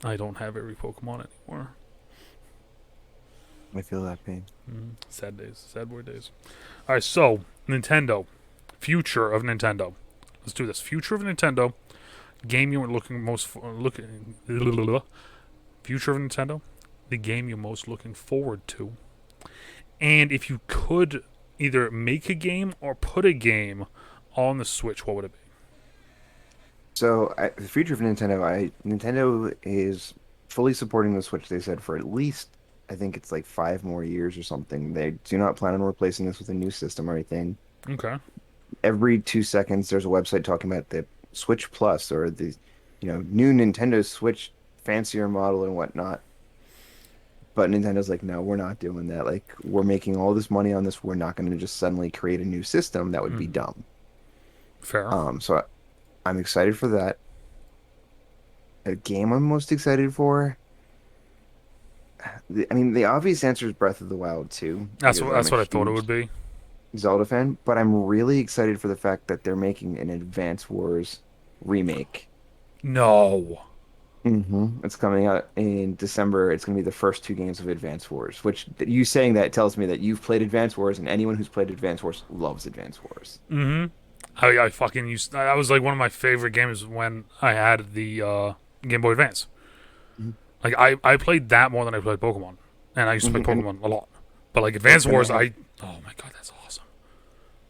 I don't have every Pokemon anymore. I feel that pain. Sad days, sad boy days. All right, so Nintendo, future of Nintendo. Let's do this. Future of Nintendo. Game you were looking most looking. Future of Nintendo. The game you're most looking forward to. And if you could either make a game or put a game on the Switch, what would it be? So the future of Nintendo is fully supporting the Switch. They said for at least I think it's like 5 more years or something. They do not plan on replacing this with a new system or anything. Okay. Every 2 seconds, there's a website talking about the Switch Plus or the new Nintendo Switch fancier model and whatnot. But Nintendo's like, no, we're not doing that. Like, we're making all this money on this. We're not going to just suddenly create a new system. That would be dumb. Fair. So I'm excited for that. A game I'm most excited for. I mean, the obvious answer is Breath of the Wild 2. That's Because that's I'm a what I thought it huge would be. Zelda fan, but I'm really excited for the fact that they're making an Advance Wars remake. No. It's coming out in December. It's going to be the first 2 games of Advance Wars, which you saying that tells me that you've played Advance Wars, and anyone who's played Advance Wars loves Advance Wars. I fucking used. That was like one of my favorite games when I had the Game Boy Advance. Mhm. Like I played that more than I played Pokemon, and I used to play Mhm, and Pokemon a lot. But like Advance gonna Wars, have oh my god, that's awesome.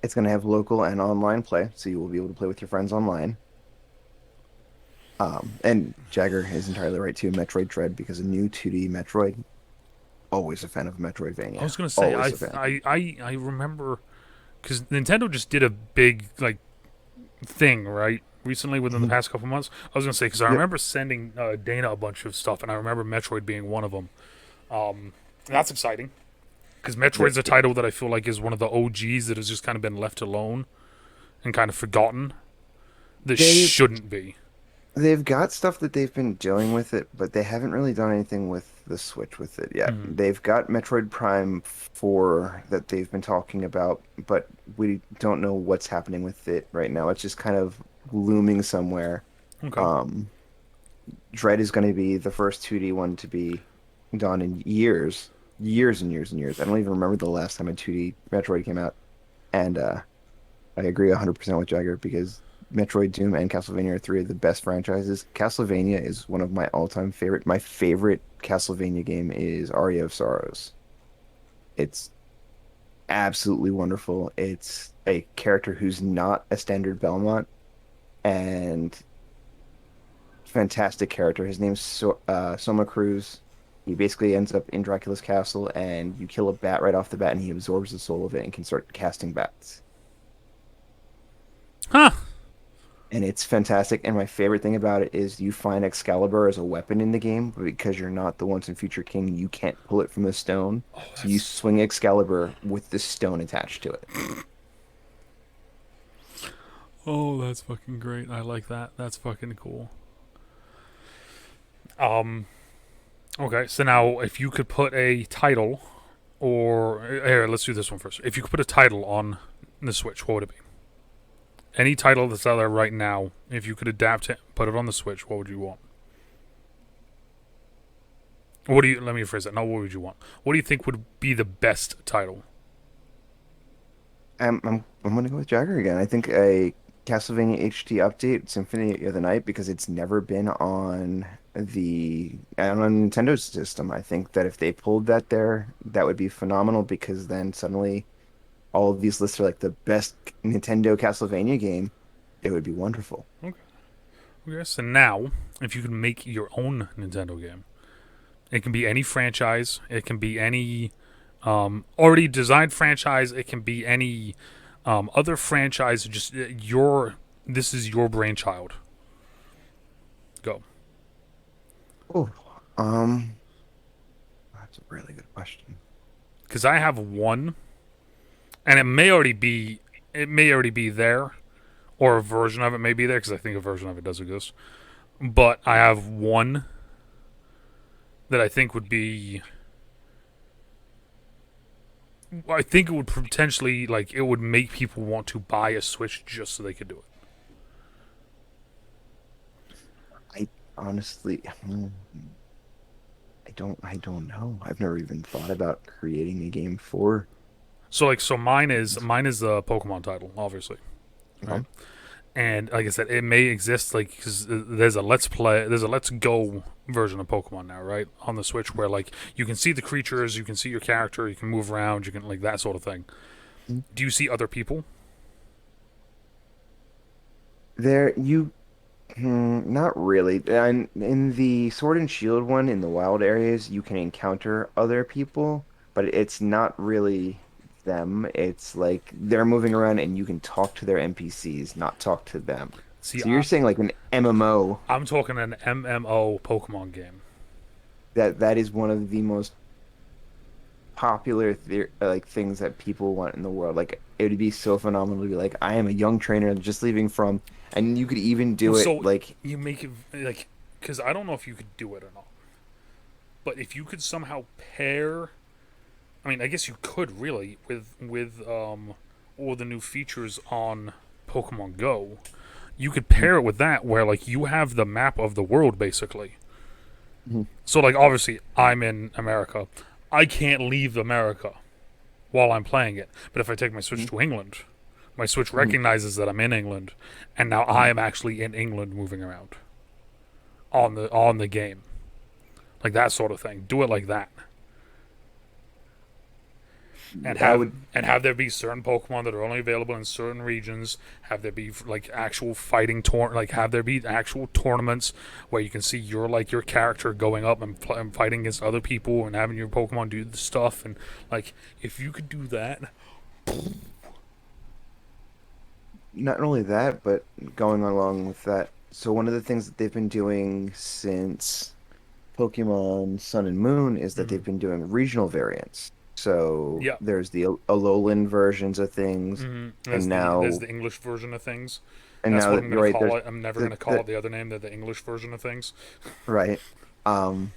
it's going to have local and online play, so you will be able to play with your friends online. And Jagger is entirely right too. Metroid Dread, because a new 2D Metroid. Always a fan of I Metroidvania. was gonna say Always a fan. I remember because Nintendo just did a big like thing right recently within the Mhm. past couple months. I was gonna say because I Yep. remember sending Dana a bunch of stuff, and I remember Metroid being one of them. That's exciting because Yep. Metroid's a title that I feel like is one of the OGs that has just kind of been left alone and kind of forgotten. That They shouldn't be. They've got stuff that they've been doing with it, but they haven't really done anything with the Switch with it yet. Mm. They've got Metroid Prime 4 that they've been talking about, but we don't know what's happening with it right now. It's just kind of looming somewhere. Okay. Um, Dread is going to be the first 2D one to be done in years, years and years and years. I don't even remember the last time a 2D Metroid came out. And I agree 100% with Jagger because Metroid, Doom, and Castlevania are 3 of the best franchises. Castlevania is one of my all-time favorite. My favorite Castlevania game is Aria of Sorrows. It's absolutely wonderful. It's a character who's not a standard Belmont and fantastic character. His name's Soma Cruz. He basically ends up in Dracula's castle, and you kill a bat right off the bat, and he absorbs the soul of it and can start casting bats. Huh. And it's fantastic. And my favorite thing about it is you find Excalibur as a weapon in the game, but because you're not the Once and Future King, you can't pull it from the stone. Oh, So you that's swing Excalibur with the stone attached to it. that's fucking great. I like that. That's fucking cool. Okay, so now if you could put a title, or here, let's do this one first. If you could put a title on the Switch, what would it be? Any title that's out there right now, if you could adapt it, put it on the Switch, what would you want? What do you? Let me rephrase that. No, what would you want? What do you think would be the best title? I'm gonna go with Jagger again. I think a Castlevania HD update, Symphony of the Night, because it's never been on a Nintendo system. I think that if they pulled that there, that would be phenomenal because then suddenly all of these lists are like the best Nintendo Castlevania game. It would be wonderful. Okay. Okay. So now, if you could make your own Nintendo game, it can be any franchise. It can be any already designed franchise. It can be any other franchise. Just your. This is your brainchild. Go. Oh, that's a really good question. Because I have one, and it may already be. It may already be there, or a version of it may be there. Because I think a version of it does exist. But I have one that I think would be I think it would potentially like it would make people want to buy a Switch just so they could do it. I honestly, I don't know. I've never even thought about creating a game for. So like, so mine is the Pokemon title, obviously, right? Um, And like I said, it may exist like because there's a Let's Go version of Pokemon now, right, on the Switch where like you can see the creatures, you can see your character, you can move around, you can like that sort of thing. Do you see other people? there you not really. And in the Sword and Shield one, in the wild areas, you can encounter other people, but it's not really them. It's like they're moving around and you can talk to their NPCs, not talk to them. See, So you're saying like an MMO I'm talking an MMO Pokemon game. that is one of the most popular like things that people want in the world. Like it would be so phenomenal to be like, I am a young trainer just leaving from, and you could even Well, do it so like. you make it like because I don't know if you could do it or not, but if you could somehow pair, I mean, I guess you could really with all the new features on Pokemon Go. You could pair it with that where like you have the map of the world basically. Mhm. So like obviously I'm in America. I can't leave America while I'm playing it. But if I take my Switch Mhm. to England, my Switch Mhm. recognizes that I'm in England and now I Mhm. am actually in England moving around on the game. Like that sort of thing. Do it like that. And That have would and have there be certain Pokemon that are only available in certain regions. Have there be like actual like have there be actual tournaments where you can see your character going up and fighting against other people and having your Pokemon do the stuff and like if you could do that. not only that, but going along with that. So one of the things that they've been doing since Pokemon Sun and Moon is that Mm, they've been doing regional variants. So yeah. there's the Alolan versions of things, There's and the now English version of things. and That's now what that I'm you're gonna right, call there's it. I'm never the gonna call the it the other name. They're the English version of things. right. Um,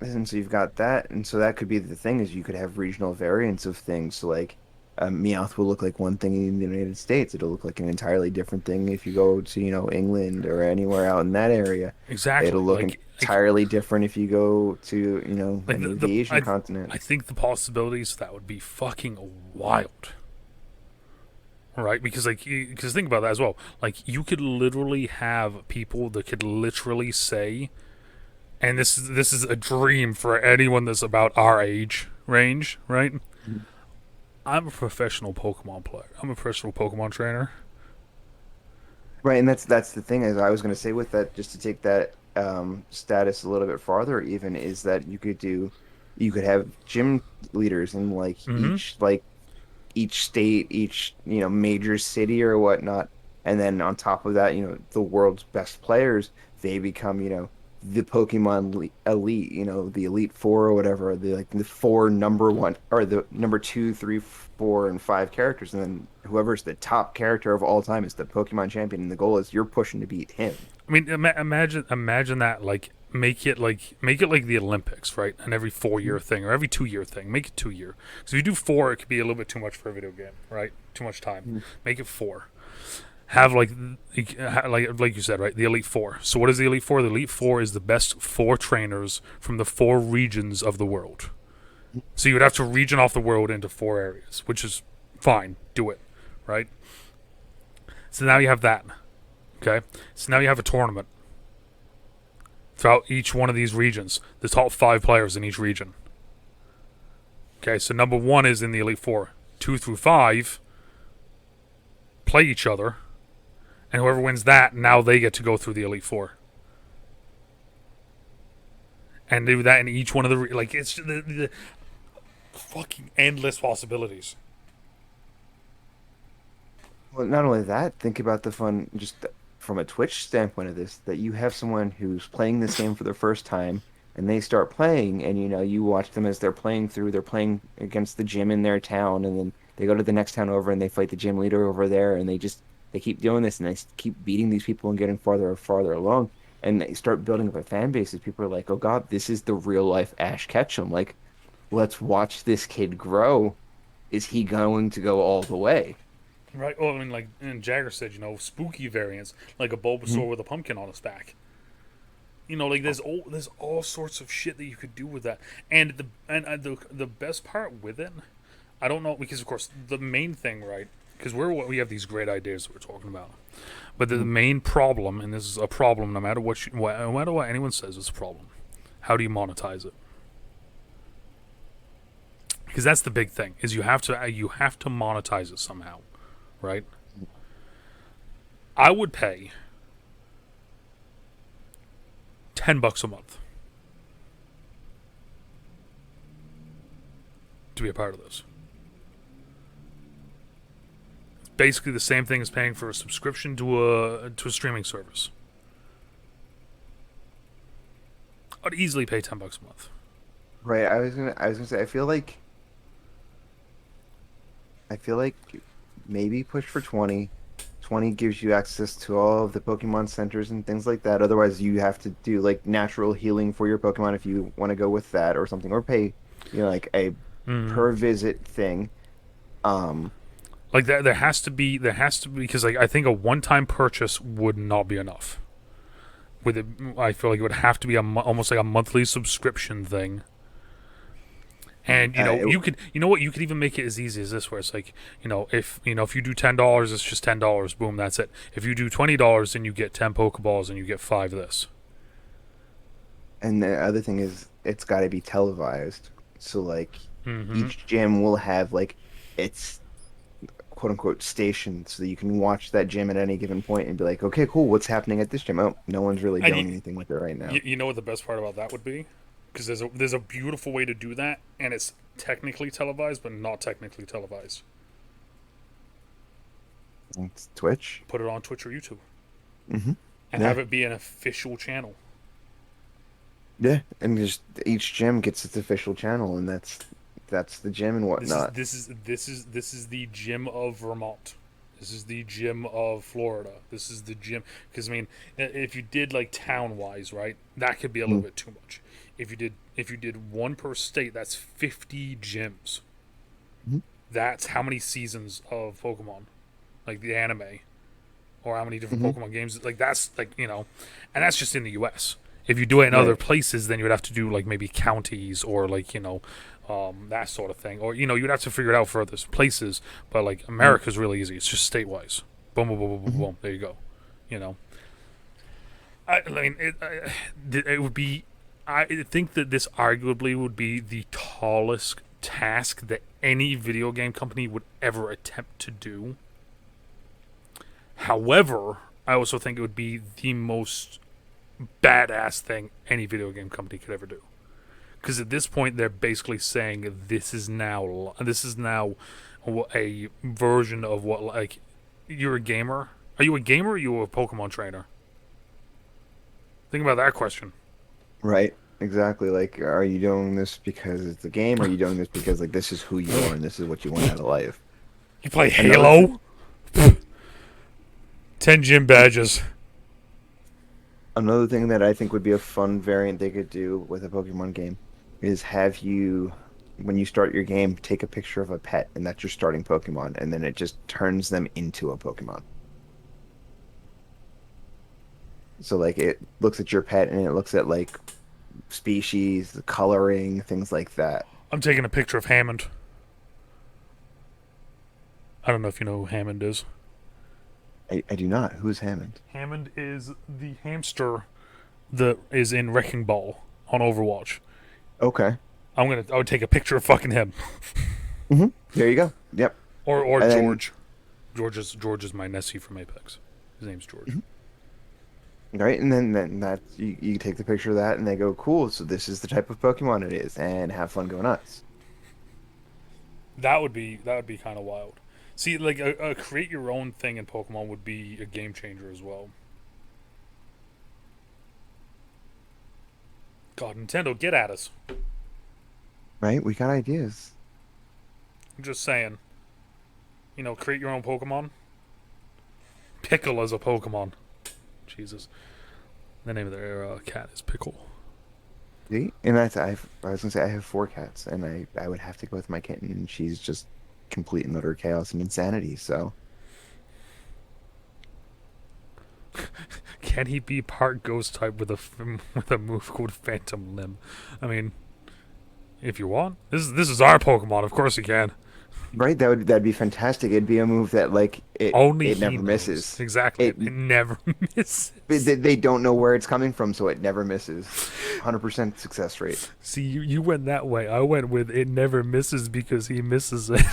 And so you've got that, and so that could be the thing is you could have regional variants of things. So like Meowth will look like one thing in the United States. It'll look like an entirely different thing if you go to, England or anywhere out in that area. It'll Exactly. look Like entirely different if you go to, like any of the Asian I continents. think the possibilities of that would be fucking wild. Right? Because think about that as well. Like you could literally have people that could literally say, and this is a dream for anyone that's about our age range, right? Mhm. I'm a professional Pokemon player. I'm a professional Pokemon trainer. Right, and that's the thing is I was going to say with that, just to take that status a little bit farther, even is that you could have gym leaders in like Mm-hmm. each state, each, major city or whatnot. And then on top of that, the world's best players, they become, the Pokemon elite, the Elite Four or whatever, the like the four number one or the number two, three, four, and five characters. And then whoever's the top character of all time is the Pokemon champion. And the goal is you're pushing to beat him. I mean, imagine that. Like, make it like the Olympics, right? An every 4 year thing or every 2 year thing. Make it 2 year. Because if you do four, it could be a little bit too much for a video game, right? Too much time. Mhm. Make it four. Have like you said, right? The Elite Four. So what is the Elite Four? The Elite Four is the best four trainers from the four regions of the world. So you would have to region off the world into four areas, which is fine. Do it, right? So now you have that. Okay. So now you have a tournament throughout each one of these regions. The top five players in each region. Okay. So number one is in the Elite Four. 2 through 5 play each other, and whoever wins that, now they get to go through the Elite Four. And do that in each one of the like it's the fucking endless possibilities. Well, not only that, think about the fun just from a Twitch standpoint of this, that you have someone who's playing this game for the first time and they start playing and you watch them as they're playing against the gym in their town and then they go to the next town over and they fight the gym leader over there and they keep doing this and they keep beating these people and getting farther and farther along and they start building up a fan base as people are like, "Oh God, this is the real life Ash Ketchum." Like, let's watch this kid grow is he going to go all the way? Right. Oh, I mean, like and Jagger said, spooky variants, like a Mhm. Bulbasaur with a pumpkin on its back. Like there's all sorts of shit that you could do with that. And the best part with it, I don't know, because of course the main thing, right? Because we have these great ideas that we're talking about, but the Mhm. main problem, and this is a problem, no matter no matter what anyone says, it's a problem. How do you monetize it? Because that's the big thing, is you have to monetize it somehow, right? I would pay $10 a month to be a part of this. It's basically the same thing as paying for a subscription to a streaming service. I'd easily pay $10 a month. Right. I was gonna say I feel like maybe push for 20. 20 gives you access to all of the Pokemon centers and things like that. Otherwise, you have to do like natural healing for your Pokemon if you want to go with that or something, or pay, like a Mm. per visit thing. Um, Like that, there has to be because like I think a one-time purchase would not be enough. With it, I feel like it would have to be almost like a monthly subscription thing. And uh, it, you know what, you could even make it as easy as this, where it's like, if you do $10, it's just $10. Boom, that's it. If you do $20, then you get 10 Pokeballs and you get five of this. and the other thing is, it's got to be televised. So like Mm-hmm. each gym will have like its quote unquote station so that you can watch that gym at any given point and be like, okay, cool, what's happening at this gym? Oh, no one's really And doing anything with it right now. you know what the best part about that would be? Because there's a beautiful way to do that, and it's technically televised, but not technically televised. It's Twitch. Put it on Twitch or YouTube, Hmm. and Yeah. have it be an official channel. Yeah. And just each gym gets its official channel, and that's the gym and This is whatnot. this is this is this is the gym of Vermont. This is the gym of Florida. This is the gym, because I mean, if you did like town wise, right, that could be a little Mhm. bit too much. If you did one per state, that's 50 gyms. Mhm. That's how many seasons of Pokemon, like the anime, or how many different Mhm. Pokemon games. Like that's like and that's just in the U.S. If you do it in other Right. places, then you would have to do like maybe counties or like that sort of thing, or you'd have to figure it out for other places. But like Mhm. America's really easy; it's just state wise. Boom, boom, boom, boom, boom, Mhm. boom. There you go. You know, I mean, it would be. I think that this arguably would be the tallest task that any video game company would ever attempt to do. However, I also think it would be the most badass thing any video game company could ever do. Because at this point, they're basically saying this is now a version of what, like, you're a gamer. Are you a gamer or are you a Pokemon trainer? Think about that question. Right. Exactly. Like, are you doing this because it's a game? Or are you doing this because like this is who you are and this is what you want out of life? You play Another thing, Halo? 10 gym badges. another thing that I think would be a fun variant they could do with a Pokemon game is have you, when you start your game, take a picture of a pet, and that's your starting Pokemon, and then it just turns them into a Pokemon. So like it looks at your pet and it looks at like species, the coloring, things like that. I'm taking a picture of Hammond. I don't know if you know who Hammond is. I do not. Who's Hammond? Hammond is the hamster that is in Wrecking Ball on Overwatch. Okay. I would take a picture of fucking him. There you go. Yep. Or And then George. George is my Nessie from Apex. His name's George. mhm. Right, and then that you take the picture of that and they go, cool, so this is the type of Pokemon it is, and have fun go nuts. That would be kind of wild. See, like a create your own thing in Pokemon would be a game changer as well. God, Nintendo, get at us. Right? We got ideas. I'm just saying. Create your own Pokemon. Pickle as a Pokemon. Jesus. The name of their cat is Pickle. See? And I was gonna say I have four cats, and I would have to go with my kitten, and she's just complete and utter chaos and insanity. So Can he be part ghost type with with a move called Phantom Limb? I mean, if you want, this is our Pokemon. Of course he can. right, that'd be fantastic. It'd be a move that like Only it he never knows misses. exactly. It It never misses. they don't know where it's coming from, so it never misses. 100% success rate. See, you went that way. I went with it never misses because he misses it.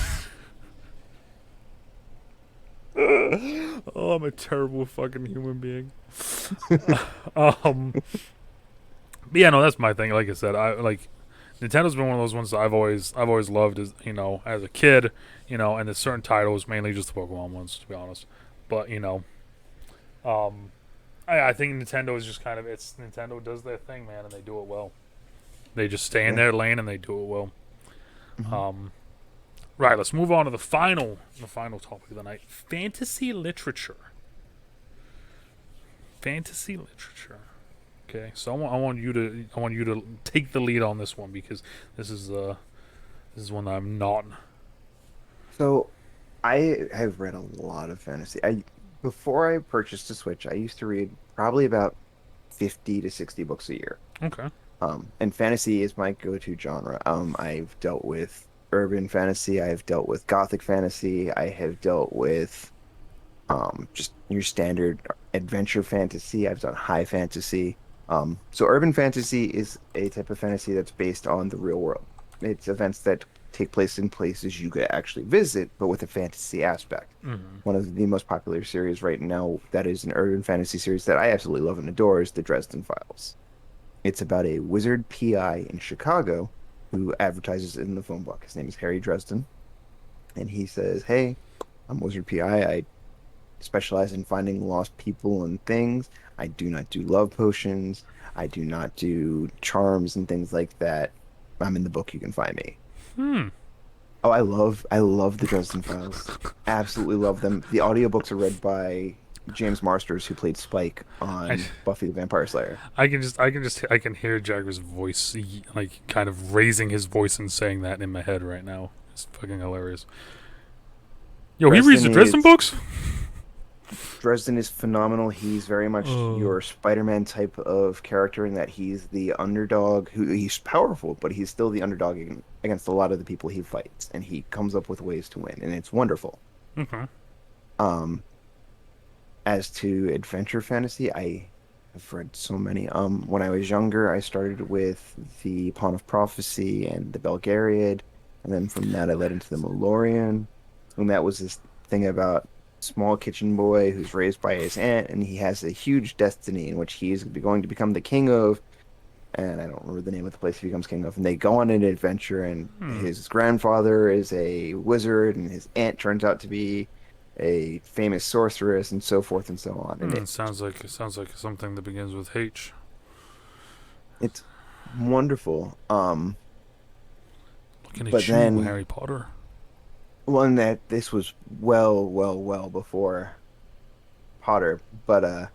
Oh, I'm a terrible fucking human being. Um, but yeah, no, that's my thing. Like I said, I like Nintendo's been one of those ones that I've always loved as as a kid, and there's certain titles, mainly just the Pokemon ones, to be honest. But um, I think Nintendo is just kind of it's Nintendo does their thing, man, and they do it well. They just stay in Yeah. their lane and they do it well. Mhm. Um, right, let's move on to the final topic of the night: fantasy literature. Fantasy literature. Okay, so I want you to take the lead on this one because this is one that I'm not. So I have read a lot of fantasy. I Before I purchased a Switch, I used to read probably about 50 to 60 books a year. Okay. And fantasy is my go-to genre. I've dealt with urban fantasy, I've dealt with gothic fantasy, I have dealt with just your standard adventure fantasy. I've done high fantasy. So urban fantasy is a type of fantasy that's based on the real world. It's events that take place in places you could actually visit, but with a fantasy aspect. Mm-hmm. One of the most popular series right now that is an urban fantasy series that I absolutely love and adore is the Dresden Files. It's about a wizard PI in Chicago who advertises in the phone book. His name is Harry Dresden, and he says, "Hey, I'm Wizard PI. I specialize in finding lost people and things. I do not do love potions. I do not do charms and things like that. I'm in the book. You can find me." Hmm. Oh, I love the Dresden Files. Absolutely love them. The audiobooks are read by James Marsters, who played Spike I, on Buffy the Vampire Slayer. I can hear Jagger's voice, like kind of raising his voice and saying that in my head right now. It's fucking hilarious. Yo, he reads Dresden the Dresden is books. Dresden is phenomenal. He's very much Oh. your Spider-Man type of character in that he's the underdog who he's powerful, but he's still the underdog against a lot of the people he fights, and he comes up with ways to win, and it's wonderful. Okay. Um, as to adventure fantasy, I have read so many. When I was younger, I started with the Pawn of Prophecy and the Belgariad, and then from that I led into the Malorian, and that was this thing about small kitchen boy who's raised by his aunt, and he has a huge destiny in which he's going to become the king of, and I don't remember the name of the place he becomes king of, and they go on an adventure, and Hmm. his grandfather is a wizard, and his aunt turns out to be a famous sorceress, and so forth and so on. And It sounds like something that begins with H. it's wonderful. Looking But at you, then Harry Potter. one that this was well before Potter, but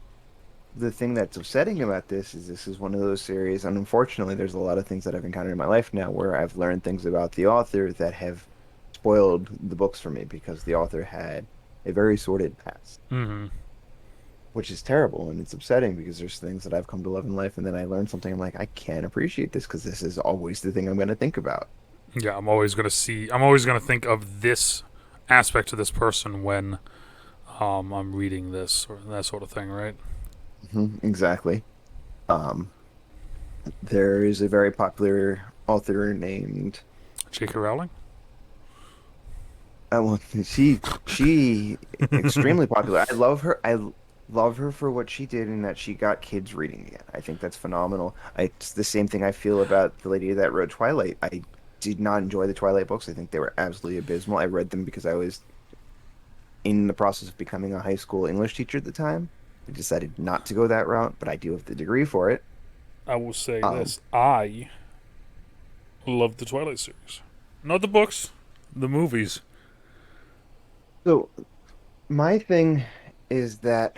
the thing that's upsetting about this is one of those series, and unfortunately, there's a lot of things that I've encountered in my life now where I've learned things about the author that have spoiled the books for me because the author had a very sordid past, Mm-hmm. which is terrible and it's upsetting because there's things that I've come to love in life, and then I learn something, I'm like, I can't appreciate this because this is always the thing I'm going to think about. Yeah, I'm always gonna think of this aspect to this person when I'm reading this or that sort of thing, right? Exactly. Um, there is a very popular author named J.K. Rowling. well, she extremely popular. I love her. Love her for what she did and that she got kids reading again. I think that's phenomenal. It's the same thing I feel about the lady that wrote Twilight. I did not enjoy the Twilight books. I think they were absolutely abysmal. I read them because I was in the process of becoming a high school English teacher at the time. I decided not to go that route, but I do have the degree for it. I will say Um, this: I love the Twilight series, not the books, the movies. so my thing is that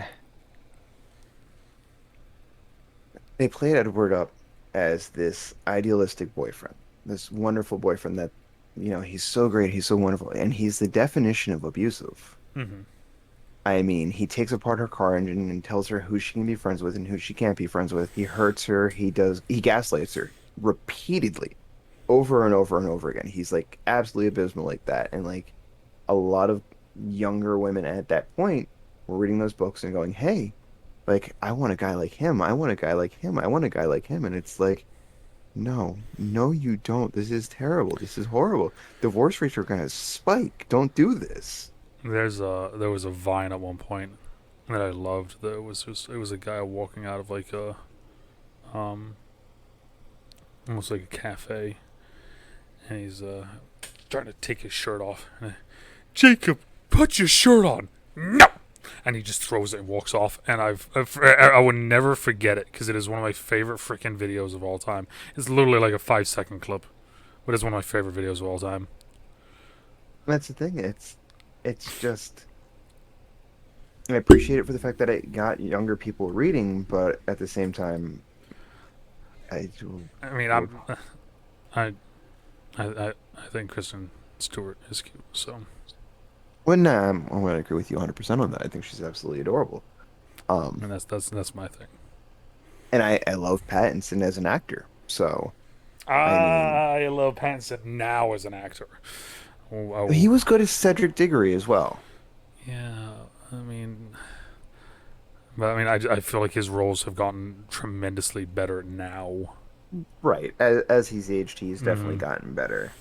they played Edward up as this idealistic boyfriend, this wonderful boyfriend that he's so great, he's so wonderful, and he's the definition of abusive. Hmm. I mean, he takes apart her car engine and tells her who she can be friends with and who she can't be friends with. He hurts her. He gaslights her repeatedly, over and over and over again. He's like absolutely abysmal like that. And like a lot of younger women at that point were reading those books and going, hey, like, I want a guy like him. I want a guy like him. I want a guy like him. And it's like, no, no, you don't. This is terrible. This is horrible. Divorce rates are gonna spike. Don't do this. There was a Vine at one point that I loved. That it was a guy walking out of like a um almost like a cafe, and he's trying to take his shirt off. Jacob, put your shirt on. No. And he just throws it and walks off. And I would never forget it because it is one of my favorite freaking videos of all time. It's literally like a 5 second clip, but it's one of my favorite videos of all time. That's the thing. It's just I appreciate it for the fact that it got younger people reading, but at the same time, I do I mean, would. I I think Kristen Stewart is cute. So, Well, nah, I'm going to agree with you 100% on that. I think she's absolutely adorable. Um, and that's my thing. and I love Pattinson as an actor. So, I mean, I love Pattinson now as an actor. he Oh, was good as Cedric Diggory as well. yeah, I mean, but I mean, I feel like his roles have gotten tremendously better now. Right. As he's aged, he's definitely Hmm. gotten better.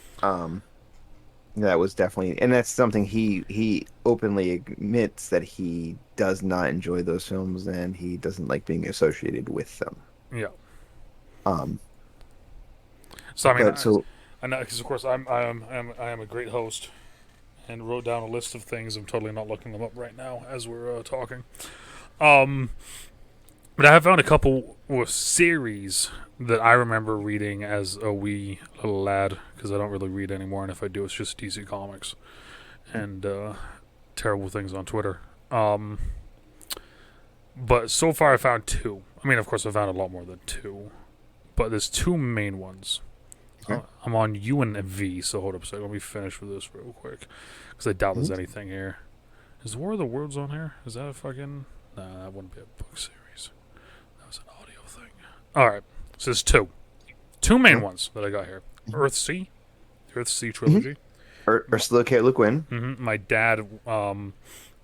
That was definitely, and that's something he openly admits that he does not enjoy those films and he doesn't like being associated with them. Yeah. Um, So I mean, but so I know because of course I am a great host and wrote down a list of things. I'm totally not looking them up right now as we're talking. Um, but I have found a couple of series that I remember reading as a wee little lad because I don't really read anymore, and if I do, it's just DC Comics and terrible things on Twitter. Um, but so far I found two. I mean, of course, I found a lot more than two, but there's two main ones. okay. I'm on UNV, so hold up a second. Let me finish with this real quick because I doubt there's Mhm. anything here. Is War of the Worlds on here? Is that a fucking? Nah, that wouldn't be a book series. That was an audio thing. All right, so there's two main Okay. ones that I got here. Mhm. Earthsea, the Earthsea Mhm. trilogy. Ursula K. Le Guin. My dad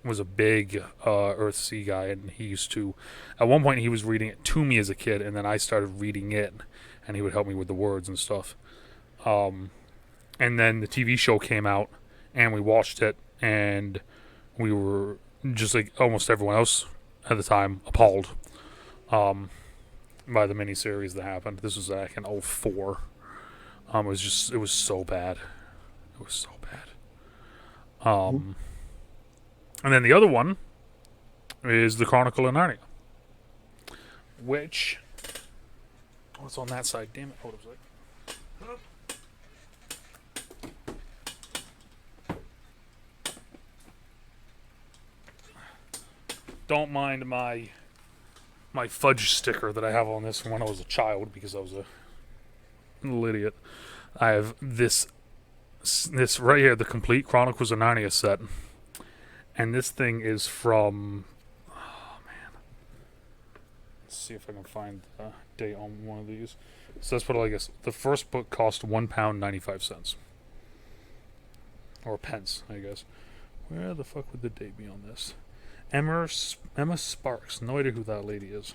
was a big Earthsea guy, and he used to. At one point, he was reading it to me as a kid, and then I started reading it, and he would help me with the words and stuff. Um, and then the TV show came out, and we watched it, and we were just like almost everyone else at the time appalled um, by the miniseries that happened. This was back in '04. It was so bad. It was so bad. Mhm. Um, and then the other one is the Chronicle of Narnia, which what's on that side? Damn it! Hold up a sec. Don't mind my fudge sticker that I have on this from when I was a child because I was a little idiot. I have this right here, the complete Chronicles of Narnia set, and this thing is from. Oh man, let's see if I can find the date on one of these. So that's what I guess. The first book cost £1.95 or pence, I guess. Where the fuck would the date be on this? Emma Sparks. No idea who that lady is.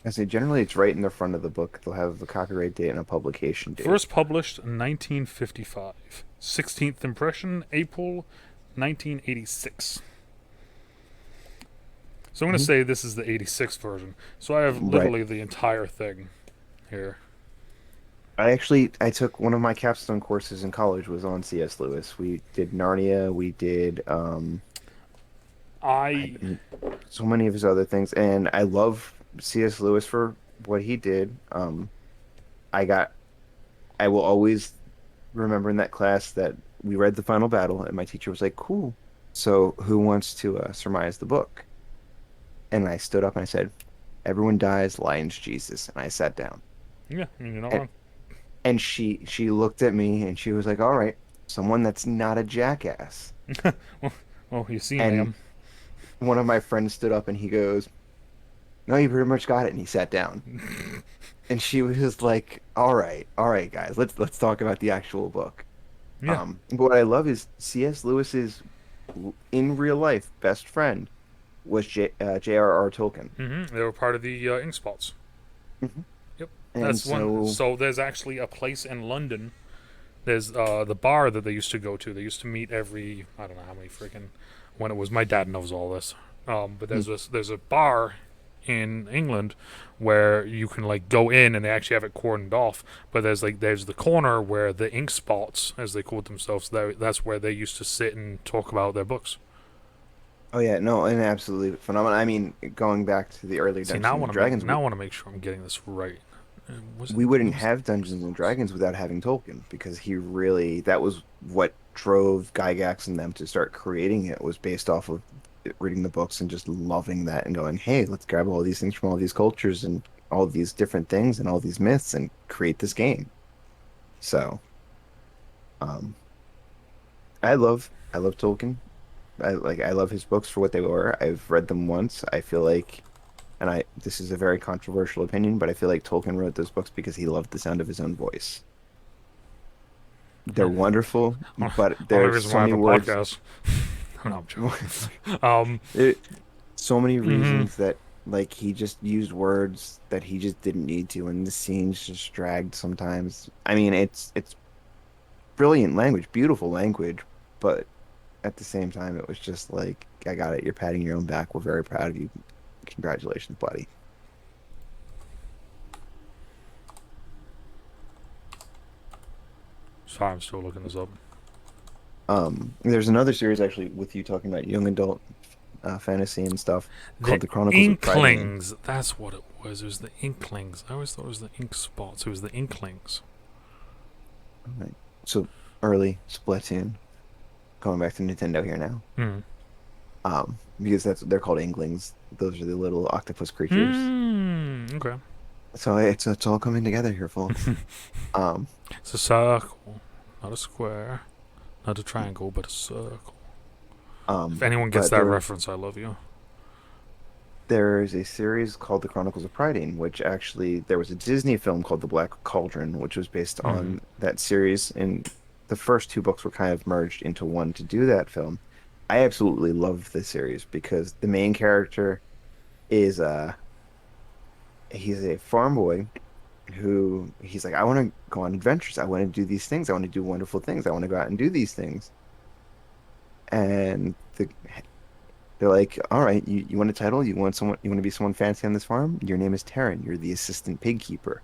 I say generally it's right in the front of the book. They'll have the copyright date and a publication date. First published in 1955. 16th impression, April 1986. So I'm going to Mhm. say this is the 86 version. So I have Right. literally the entire thing here. I took one of my capstone courses in college was on C.S. Lewis. We did Narnia. We did I, I so many of his other things, and I love C.S. Lewis for what he did. I got I will always remember in that class that we read The Final Battle, and my teacher was like, "Cool. So who wants to surmise the book?" And I stood up and I said, "Everyone dies, Lions Jesus," and I sat down. yeah, I mean, you're not And wrong. And she looked at me and she was like, "All right, someone that's not a jackass." well, well, you see, And ma'am. one of my friends stood up and he goes, "No, you pretty much got it." And he sat down. And she was just like, all right, guys, let's talk about the actual book." Yeah. But what I love is C.S. Lewis's in real life best friend was J.R.R. Tolkien. They were part of the Ink Spots. Mhm. Yep. And That's one. so, So there's actually a place in London. There's the bar that they used to go to. They used to meet every, I don't know how many freaking, when it was. My dad knows all this. But hmm, there's a bar in England where you can like go in and they actually have it cordoned off. But there's the corner where the ink spots, as they called themselves, that's where they used to sit and talk about their books. oh yeah, no, and absolutely phenomenal. I mean, going back to the earlier See, now I Dungeons want and to make Dragons, now I want to make sure I'm getting this right. Was it? we It wouldn't was. have Dungeons and Dragons without having Tolkien because he really that was what drove Gygax and them to start creating it was based off of reading the books and just loving that and going, hey, let's grab all these things from all these cultures and all these different things and all these myths and create this game. So, um, I love Tolkien. I love his books for what they were. I've read them once. I feel like and I this is a very controversial opinion, but I feel like Tolkien wrote those books because he loved the sound of his own voice. They're wonderful, but Only there's reason so why I have many a words, podcast. No, I'm joking. Um, it, so many mhm. reasons that like he just used words that he just didn't need to, and the scenes just dragged sometimes. I mean, it's brilliant language, beautiful language, but at the same time, it was just like, I got it. You're patting your own back. We're very proud of you. Congratulations, buddy. Sorry, I'm still looking this up. There's another series actually with you talking about young adult fantasy and stuff The called The Chronicles of Prydain. Inklings. That's what it was. It was the Inklings. I always thought it was the Ink Spots. It was the Inklings. Right. So early Splatoon, going back to Nintendo here now. Hmm. Because they're called Inklings. Those are the little octopus creatures. Hmm. Okay. So it's all coming together here, folks. Um, It's a circle, not a square, not a triangle, but a circle. If anyone gets but that reference, I love you. there's a series called The Chronicles of Prydain, which actually there was a Disney film called The Black Cauldron, which was based Hmm. on that series, and the first two books were kind of merged into one to do that film. I absolutely love this series because the main character is he's a farm boy who he's like, I want to go on adventures. I want to do these things. I want to do wonderful things. I want to go out and do these things. And they're like, all right, you want a title? You want to be someone fancy on this farm? Your name is Taryn. You're the assistant pig keeper.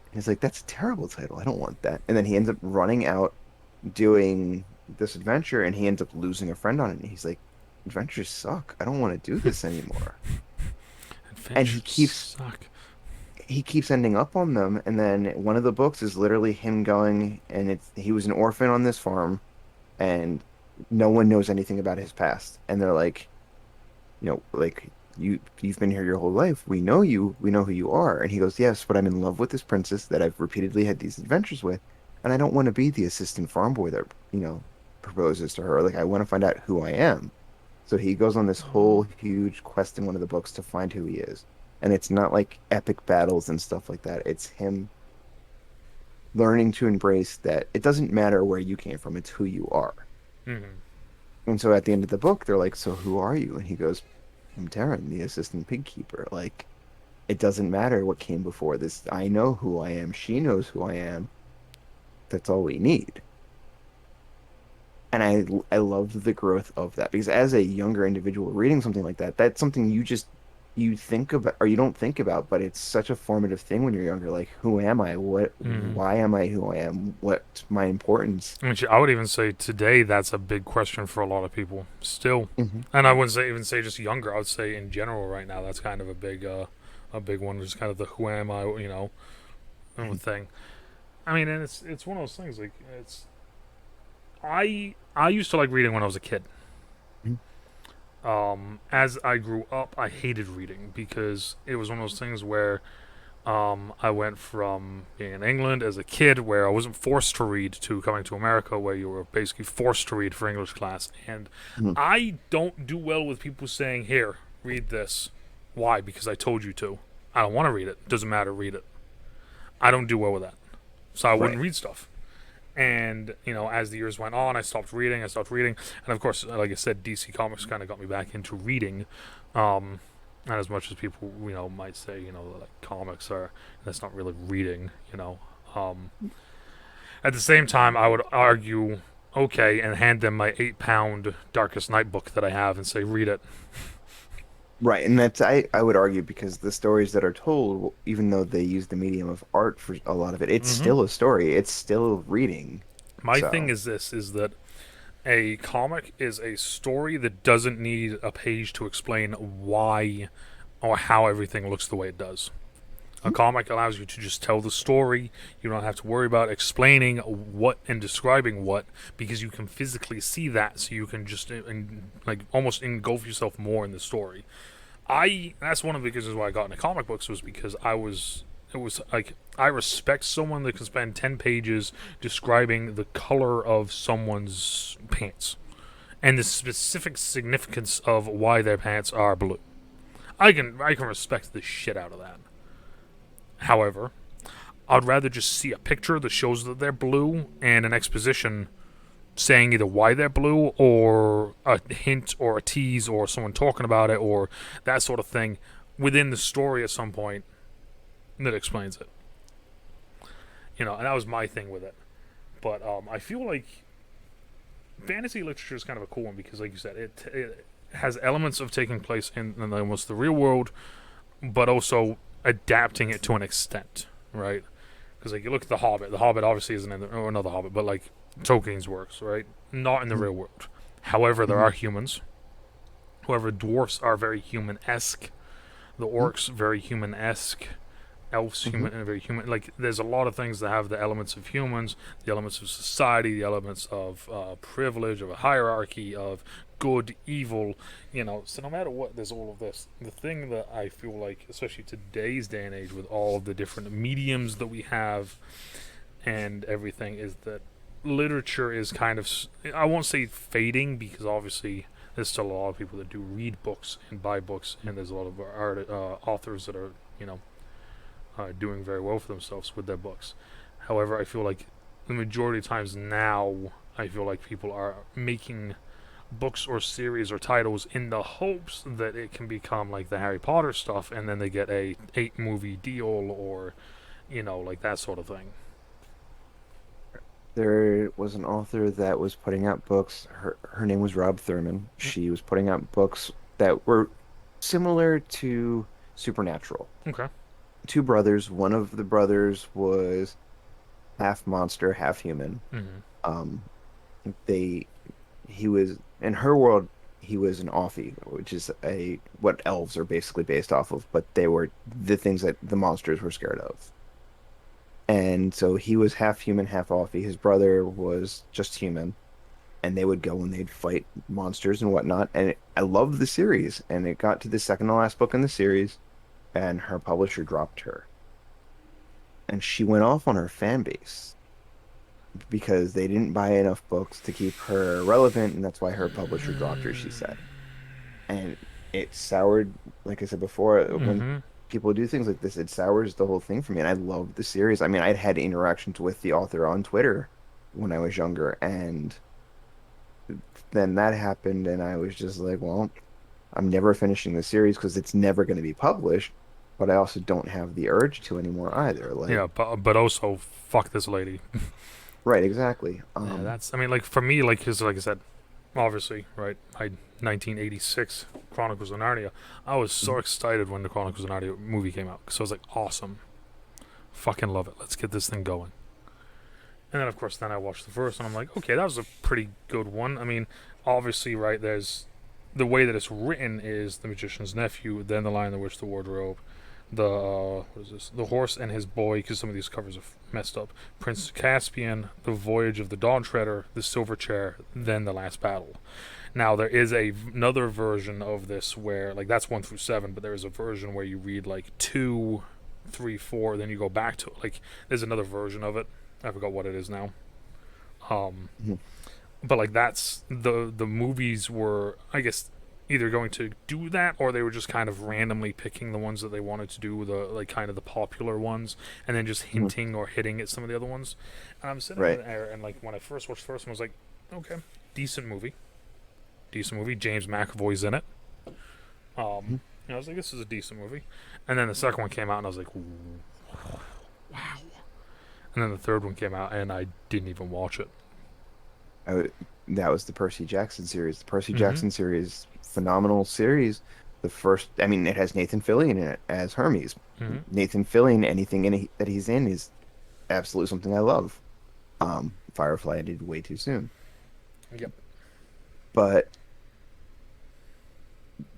And he's like, that's a terrible title. I don't want that. And then he ends up running out doing this adventure and he ends up losing a friend on it. And he's like, adventures suck. I don't want to do this anymore. And Adventures suck. he keeps ending up on them. And then one of the books is literally him going and he was an orphan on this farm and no one knows anything about his past. And they're like, like you've been here your whole life. We know who you are. And he goes, yes, but I'm in love with this princess that I've repeatedly had these adventures with, and I don't want to be the assistant farm boy that, proposes to her. Like I want to find out who I am. So he goes on this whole huge quest in one of the books to find who he is. And it's not like epic battles and stuff like that. It's him learning to embrace that it doesn't matter where you came from, it's who you are. Hmm. And so at the end of the book, they're like, so who are you? And he goes, I'm Taryn, the assistant pig keeper. Like, it doesn't matter what came before this. I know who I am. She knows who I am. That's all we need. And I love the growth of that because as a younger individual reading something like that, that's something you think about or you don't think about, but it's such a formative thing when you're younger. Like, who am I? Hmm. Why am I who I am? What's my importance? Which I would even say today that's a big question for a lot of people still, Hmm. and I wouldn't say even say just younger. I would say in general right now that's kind of a big one. Just kind of the who am I, thing. I mean, and it's one of those things like it's I used to like reading when I was a kid. As I grew up, I hated reading because it was one of those things where I went from being in England as a kid where I wasn't forced to read to coming to America where you were basically forced to read for English class. And Mhm. I don't do well with people saying, here, read this. Why? Because I told you to. I don't want to read it. Doesn't matter, read it. I don't do well with that. So I wouldn't Right. read stuff. And, as the years went on, I stopped reading. And of course, like I said, DC Comics kind of got me back into reading. Um, and as much as people, might say, like comics are, that's not really reading, Um, at the same time, I would argue, okay, and hand them my 8-pound Darkest Night book that I have and say, read it. Right, and that's I would argue because the stories that are told, even though they use the medium of art for a lot of it, it's Hmm. still a story. It's still reading. My thing So, is this, is that a comic is a story that doesn't need a page to explain why or how everything looks the way it does. A comic allows you to just tell the story. You don't have to worry about explaining what and describing what because you can physically see that, so you can just like almost engulf yourself more in the story. That's one of the reasons why I got into comic books was because it was like I respect someone that can spend 10 pages describing the color of someone's pants and the specific significance of why their pants are blue. I can respect the shit out of that. However, I'd rather just see a picture that shows that they're blue and an exposition saying either why they're blue or a hint or a tease or someone talking about it or that sort of thing within the story at some point that explains it. And that was my thing with it. But I feel like fantasy literature is kind of a cool one because, like you said, it has elements of taking place in almost the real world, but also adapting it to an extent, right? Because like you look at the Hobbit. The Hobbit obviously isn't in or not the Hobbit, but like Tolkien's works, right? Not in the real world. However, there mhm, are humans. However, dwarfs are very human-esque. The mhm, orcs very human-esque. Elves mhm, human and very human. Like there's a lot of things that have the elements of humans, the elements of society, the elements of privilege, of a hierarchy, of good, evil. So no matter what, there's all of this. The thing that I feel like, especially today's day and age, with all of the different mediums that we have and everything, is that literature is kind of, I won't say fading because obviously there's still a lot of people that do read books and buy books, and there's a lot of authors that are you know doing very well for themselves with their books. However, I feel like the majority of times now, I feel like people are making books or series or titles in the hopes that it can become like the Harry Potter stuff, and then they get a 8-movie deal or like that sort of thing. there was an author that was putting out books. Her name was Rob Thurman. She was putting out books that were similar to Supernatural. Okay. Two brothers. One of the brothers was half monster, half human. Hmm. Um, they he was in her world. He was an Offie, which is a what elves are basically based off of, but they were the things that the monsters were scared of. And so he was half human, half Offie. His brother was just human, and they would go and they'd fight monsters and whatnot. And I loved the series, and it got to the second to last book in the series, and her publisher dropped her, and she went off on her fan base because they didn't buy enough books to keep her relevant, and that's why her publisher dropped her, she said. And it soured, like I said before, when Hmm. people do things like this, it sours the whole thing for me. And I love the series. I mean, I'd had interactions with the author on Twitter when I was younger, and then that happened, and I was just like, well, I'm never finishing the series because it's never going to be published, but I also don't have the urge to anymore either. Like, Yeah, but also fuck this lady. right, exactly. Yeah, that's. I mean, like for me, cause like I said, obviously, right? 1986 Chronicles of Narnia. I was so Mhm. excited when the Chronicles of Narnia movie came out because I was like, awesome, fucking love it. Let's get this thing going. And then of course, then I watched the first, and I'm like, okay, that was a pretty good one. I mean, obviously, right? There's the way that it's written is the magician's nephew, then the Lion, the Witch, the Wardrobe, the what is this? The horse and his boy, because some of these covers are messed up. Prince Caspian, the Voyage of the Dawn Treader, the Silver Chair, then the Last Battle. Now there is another version of this where like that's 1 through 7, but there is a version where you read like 2 3, 4, then you go back to it. Like, there's another version of it. I forgot what it is now. Mhm. But like that's the movies were, I guess, either going to do that or they were just kind of randomly picking the ones that they wanted to do, the like kind of the popular ones, and then just Mhm. hinting or hitting at some of the other ones. And I'm sitting Right. there and like when I first watched the first one, I was like, okay, decent movie, decent movie. James McAvoy's in it. Mhm. I was like, this is a decent movie. And then the second one came out, and I was like, wow. And then the third one came out, and I didn't even watch it. I w that was the Percy Jackson series. The Percy Mm-hmm. Jackson series, phenomenal series. The first, I mean, it has Nathan Fillion in it as Hermes. Mm-hmm. Nathan Fillion, anything that he's in is absolutely something I love. Firefly I did way too soon, Yep. but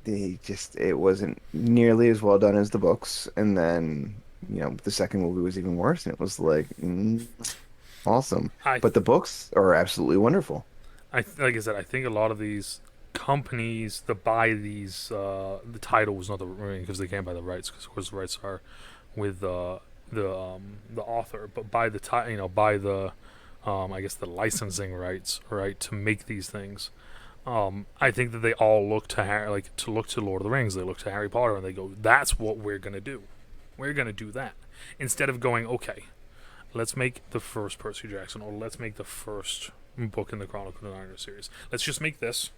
it wasn't nearly as well done as the books. And then, the second movie was even worse, and it was like, awesome. I But the books are absolutely wonderful. like I said, I think a lot of these companies that buy these the titles, not the because they can't buy the rights, because of course the rights are with the author, but buy the buy the I guess the licensing rights, right, to make these things. I think that they all look to look to Lord of the Rings. They look to Harry Potter, and they go, "That's what we're gonna do. We're gonna do that." Instead of going, "Okay, let's make the first Percy Jackson, or let's make the first book in the Chronicle of Narnia series. Let's just make this.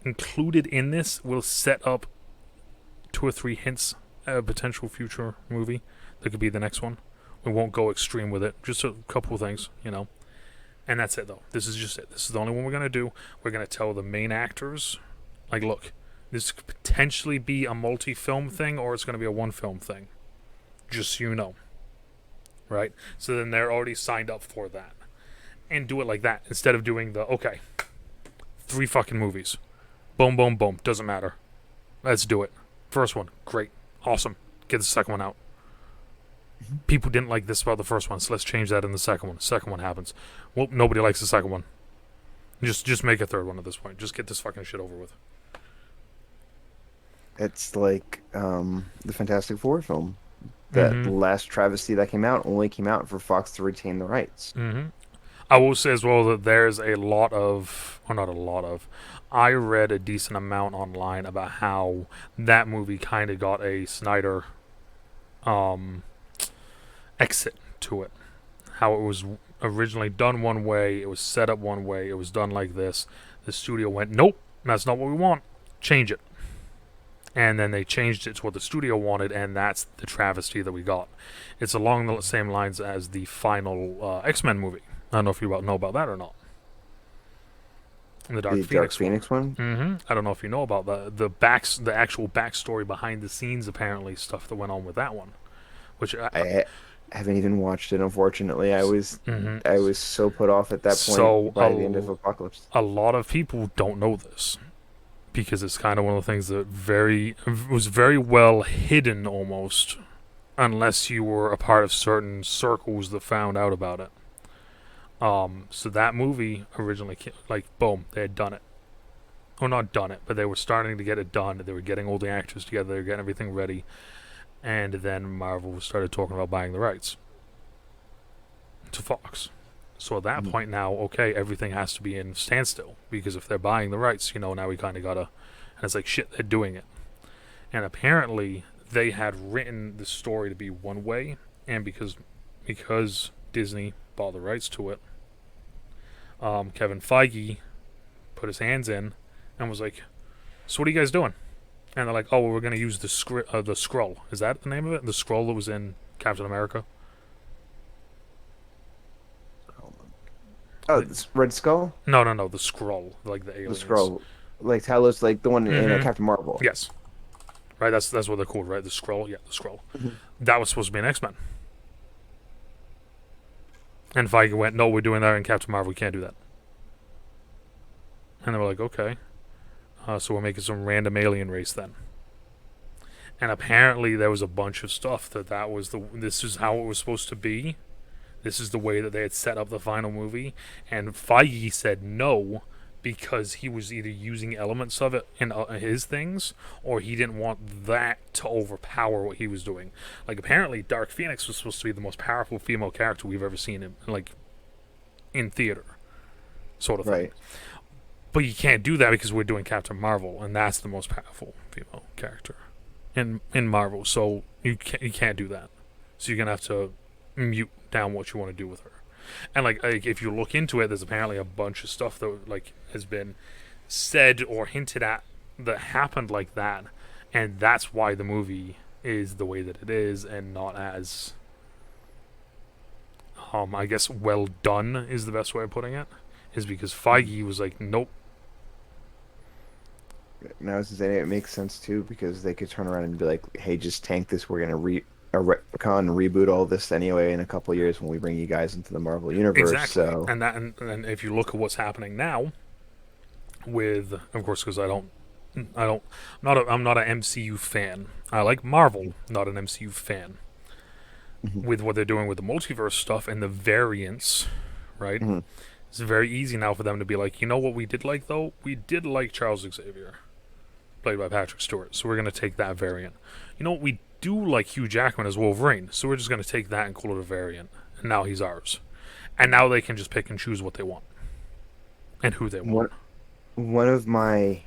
Included in this, we'll set up 2 or 3 hints at a potential future movie that could be the next one. We won't go extreme with it. Just a couple of things, And that's it, though. This is just it. This is the only one we're gonna do. We're gonna tell the main actors, like, look, this could potentially be a multi-film thing, or it's gonna be a one-film thing. Just so you know, right? So then they're already signed up for that, and do it like that instead of doing the okay, 3 fucking movies, boom, boom, boom. Doesn't matter. Let's do it. First one, great, awesome. Get the second one out. People didn't like this about the first one, so let's change that in the second one. Second one happens. Well, nobody likes the second one. Just make a third one at this point. Just get this fucking shit over with. It's like the Fantastic Four film. That Mm-hmm. last travesty that came out only came out for Fox to retain the rights. Mm-hmm. I will say as well that there's a lot of, or not a lot of, I read a decent amount online about how that movie kind of got a Snyder um, exit to it. How it was originally done one way, it was set up one way, it was done like this. The studio went, nope, that's not what we want. Change it. And then they changed it to what the studio wanted, and that's the travesty that we got. It's along the same lines as the final X-Men movie. I don't know if you know about that or not. The Dark The Dark Phoenix Phoenix one? Mm-hmm. I don't know if you know about the actual backstory behind the scenes, apparently stuff that went on with that one, which I haven't even watched it, unfortunately. mm-hmm. I was so put off at that point So by the end of Apocalypse. a lot of people don't know this because it's kind of one of the things that was very well hidden almost, unless you were a part of certain circles that found out about it. So that movie originally, like, boom, they had done it. Or not done it, but they were starting to get it done. They were getting all the actors together. They were getting everything ready. And then Marvel started talking about buying the rights to Fox. So at that point now, okay, everything has to be in standstill. Because if they're buying the rights, now we kind of gotta... And it's like, shit, they're doing it. And apparently, they had written the story to be one way. And because Disney bought the rights to it, Kevin Feige put his hands in and was like, so what are you guys doing? And they're like, oh, well, we're going to use the Skrull. Is that the name of it? The Skrull that was in Captain America? Oh, the Red Skull? No, the Skrull, like the The aliens. Skrull. Like Talos, like the one in Mhm. Captain Marvel. Yes. Right, that's what they're called, right? The Skrull? Yeah, the Skrull. Mhm. That was supposed to be an X-Men. And Feige went, no, we're doing that in Captain Marvel. We can't do that. And they were like, okay. So we're making some random alien race then. And apparently there was a bunch of stuff this is how it was supposed to be. This is the way that they had set up the final movie. And Feige said no because he was either using elements of it in his things, or he didn't want that to overpower what he was doing. Like apparently, Dark Phoenix was supposed to be the most powerful female character we've ever seen in theater, sort of thing. Right. But you can't do that because we're doing Captain Marvel, and that's the most powerful female character in Marvel. So you can't do that. So you're gonna have to mute down what you want to do with her. And like if you look into it, there's apparently a bunch of stuff that like has been said or hinted at that happened like that, and that's why the movie is the way that it is, and not as I guess well done is the best way of putting it. Is because Feige was like, nope. Now, as I say, it makes sense too because they could turn around and be like, "Hey, just tank this. We're gonna retcon and reboot all this anyway in a couple of years when we bring you guys into the Marvel universe." Exactly. So, And if you look at what's happening now, with of course because I'm not an MCU fan. I like Marvel, not an MCU fan. mhm, With what they're doing with the multiverse stuff and the variants, right? mhm. It's very easy now for them to be like, you know what we did like though? We did like Charles Xavier, played by Patrick Stewart. So we're gonna take that variant. You know what? We do like Hugh Jackman as Wolverine. So we're just gonna take that and call it a variant. And now he's ours. And now they can just pick and choose what they want and who they want. one one of my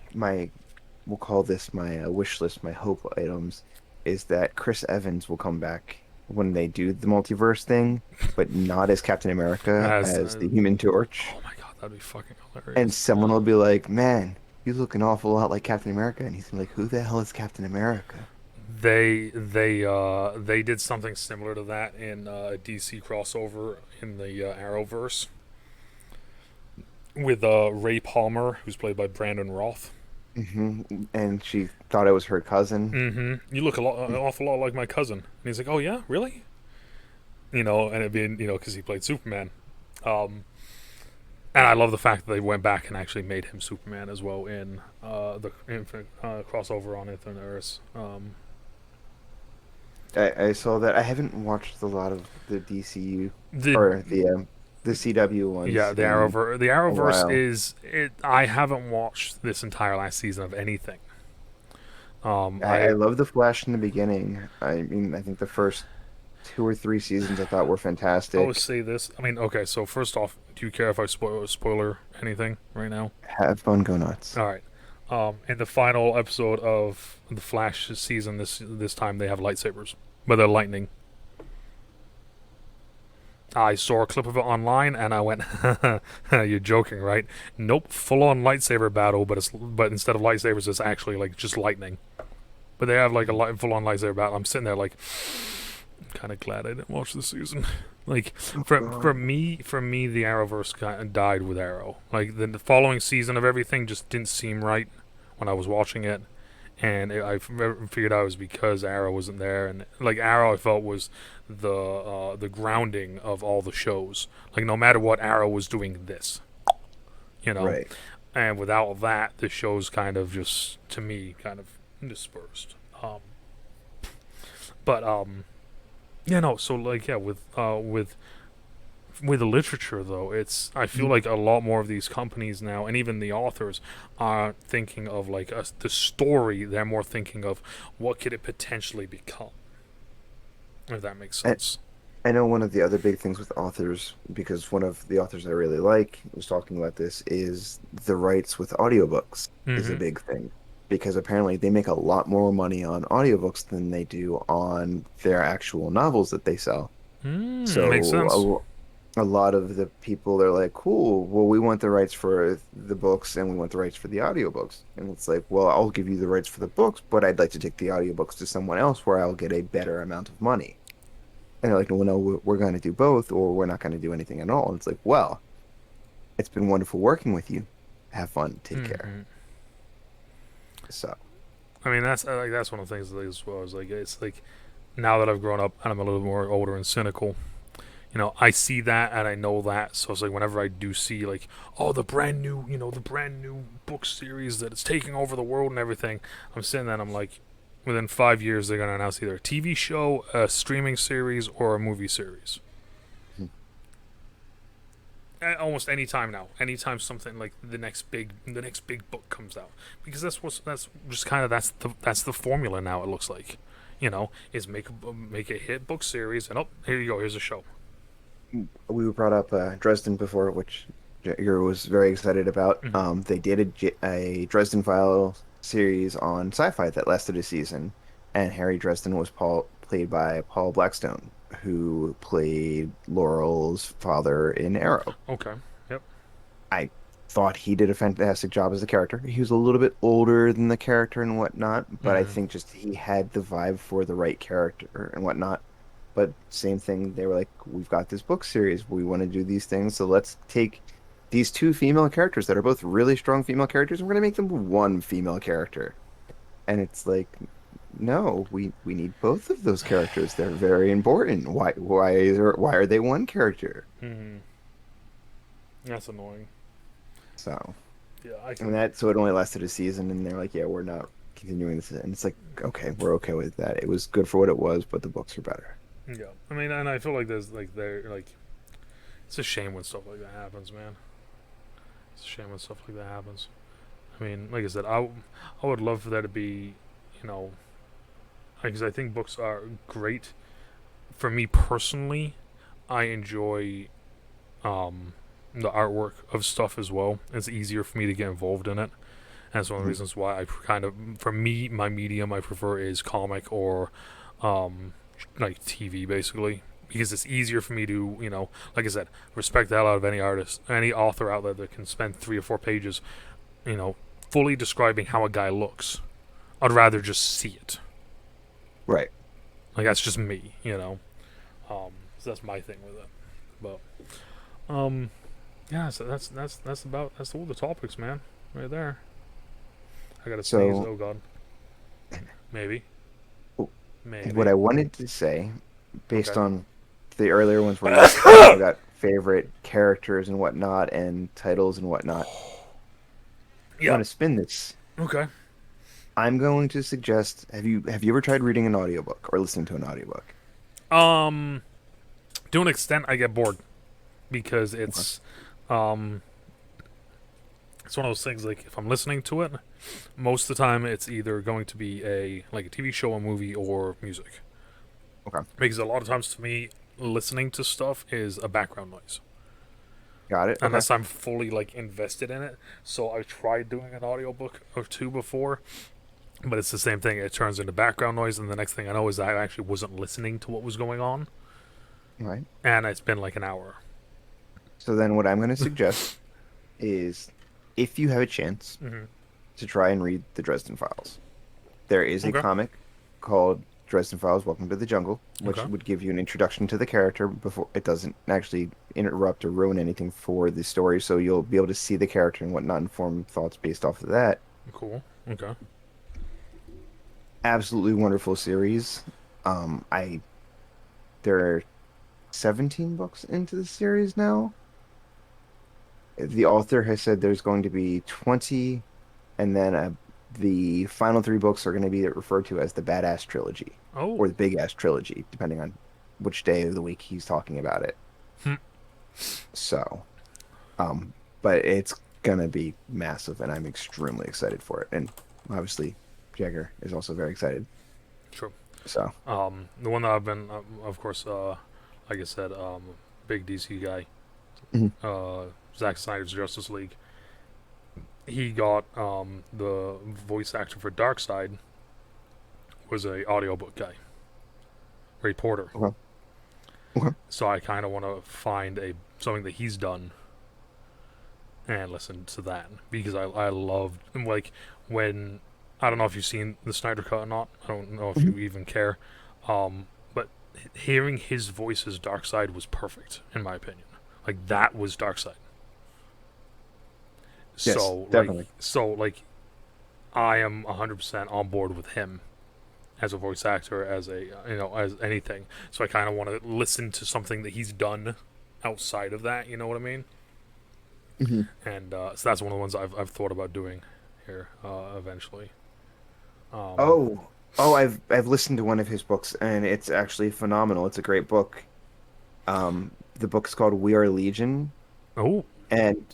we'll call this my wish list, my hope items, is that Chris Evans will come back when they do the multiverse thing, but not as Captain America, As as the Human Torch. oh my god, that'd be fucking And hilarious. someone will be like, "Man, you look an awful lot like Captain America," and he's gonna be like, "Who the hell is Captain America?" They did something similar to that in a DC crossover in the Arrowverse with Ray Palmer, who's played by Brandon Roth. And she thought it was her cousin. You look an awful lot like my cousin. And he's like, oh yeah, really? You know, and it being because he played Superman. Um, and I love the fact that they went back and actually made him Superman as well in the crossover on Infinite Earths. I saw that. I haven't watched a lot of the DCU The or the CW Yeah, ones the in Arrowverse. The a Arrowverse while. is it. I haven't watched this entire last season of anything. I love the Flash in the beginning. I mean, I think the first two or three seasons I thought were I always fantastic. say this. I mean, okay. So first off, do you care if I spoiler anything right now? Have fun, go nuts. All right. In the final episode of the Flash season, this time they have lightsabers, but they're lightning. I saw a clip of it online and I went, "You're joking, right?" Nope, full on lightsaber battle, but instead of lightsabers, it's actually like just lightning. But they have like a full on lightsaber battle. I'm sitting there like, I'm kind of glad I didn't watch the season. Like Oh for me, the Arrowverse kind of died with Arrow. Like the following season of everything just didn't seem right when I was watching it, and I figured out it was because Arrow wasn't there, and like Arrow I felt was the grounding of all the shows. Like no matter what, Arrow was doing this, you know, Right. and without that, the show's kind of just to me kind of dispersed. But yeah, no. So like yeah, with the literature though, it's I feel Mhm. like a lot more of these companies now, and even the authors are thinking of like the story. They're more thinking of what could it potentially become, if that makes I, sense. I know one of the other big things with authors, because one of the authors I really like was talking about this, is the rights with audiobooks is a Mm-hmm. big thing. Because apparently they make a lot more money on audiobooks than they do on their actual novels that they sell. Makes sense. So a lot of the people are like, cool, well, we want the rights for the books and we want the rights for the audiobooks. And it's like, well, I'll give you the rights for the books, but I'd like to take the audiobooks to someone else where I'll get a better amount of money. And they're like, well, no, we're going to do both, or we're not going to do anything at all. And it's like, well, it's been wonderful working with you. Have fun. Take care. hmm So, I mean, that's one of the things that as well is like it's like now that I've grown up and I'm a little more older and cynical, I see that and I know that. So it's like whenever I do see like, oh, the brand new book series that is taking over the world and everything, I'm sitting there and I'm like, within 5 years they're gonna announce either a TV show, a streaming series, or a movie series. almost any time now. Anytime something like the next big book comes out, because that's just kind of that's the formula now. It looks like, is make a hit book series, and here you go, here's a show. We brought up Dresden before, which Jagger was very excited about. Hmm. They did a Dresden Files series on Sci-Fi that lasted a season, and Harry Dresden was played by Paul Blackstone, who played Laurel's father in Arrow. Okay. Yep. I thought he did a fantastic job as the character. He was a little bit older than the character and whatnot, but I Hmm. think just he had the vibe for the right character and whatnot. But same thing, they were like, we've got this book series. We want to do these things. So let's take these two female characters that are both really strong female characters, and we're going to make them one female character. And it's like, no, we need both of those characters. They're very important. Why are they one character? Hmm. That's annoying. So Yeah, I and can. that so it only lasted a season, and they're like, yeah, we're not continuing this. And it's like, okay, we're okay with that. It was good for what it was, but the books are better. Yeah, I mean, and I feel like it's a shame when stuff like that happens, man. It's a shame when stuff like that happens. I mean, like I said, I would love for that to be, you know, because I think books are great. For me personally, I enjoy um, the artwork of stuff as well. It's easier for me to get involved in it. And that's one of the Mhm. reasons why for me, my medium I prefer is comic or um, like TV, basically. Because it's easier for me to, like I said, respect the hell out of any artist, any author out there that can spend 3 or 4 pages, you know, fully describing how a guy looks. I'd rather just see it. Right. Like, that's just me. So that's my thing with it. But yeah, so that's all the topics, man. Right there. I gotta sneeze. So Oh God. Maybe. what Maybe. I wanted to say, based Okay. on the earlier ones where you asked about favorite characters and whatnot and titles and whatnot, I want Yep. to spin this. Okay. I'm going to suggest, have you ever tried reading an audiobook or listening to an audiobook? Um, to an extent, I get bored because Okay. um, it's one of those things. Like if I'm listening to it, most of the time it's either going to be a TV show, a movie, or music. Okay. Because a lot of times to me, listening to stuff is a background noise Got it. Okay. unless I'm fully like invested in it. So I've tried doing an audiobook or two before, but it's the same thing. It turns into background noise, and the next thing I know is I actually wasn't listening to what was going on, All right. and it's been like an hour. So then what I'm going to suggest is if you have a chance Hmm. to try and read the Dresden Files. There is a Okay. comic called Dresden Files: Welcome to the Jungle, which Okay. would give you an introduction to the character before it doesn't actually interrupt or ruin anything for the story. So you'll be able to see the character and whatnot and form thoughts based off of that. Cool. Okay. Absolutely wonderful series. I There are 17 books into the series now. The author has said there's going to be 20, and then the final three books are going to be referred to as the Badass Trilogy Oh. or the Big Ass Trilogy, depending on which day of the week he's talking about it. Hmm. So, um, but it's gonna be massive, and I'm extremely excited for it. And obviously, Jagger is also very excited. True. So, The one that I've been, of course, like I said, big DC guy, mhm. uh, Zack Snyder's Justice League. He got the voice actor for Darkseid was a audiobook guy, Ray Porter. Okay. Okay. So I kind of want to find a something that he's done and listen to that because I loved like when I don't know if you've seen the Snyder Cut or not. I don't know if Mhm. you even care. But hearing his voice as Darkseid was perfect in my opinion. Like that was Darkseid. Yes, So like definitely. so like I am 100% on board with him as a voice actor, as a as anything. So I kind of want to listen to something that he's done outside of that. You know what I mean? Mhm. And so that's one of the ones I've thought about doing here eventually. Um, Oh, I've listened to one of his books, and it's actually phenomenal. It's a great book. The book's called We Are Legion, Oh, And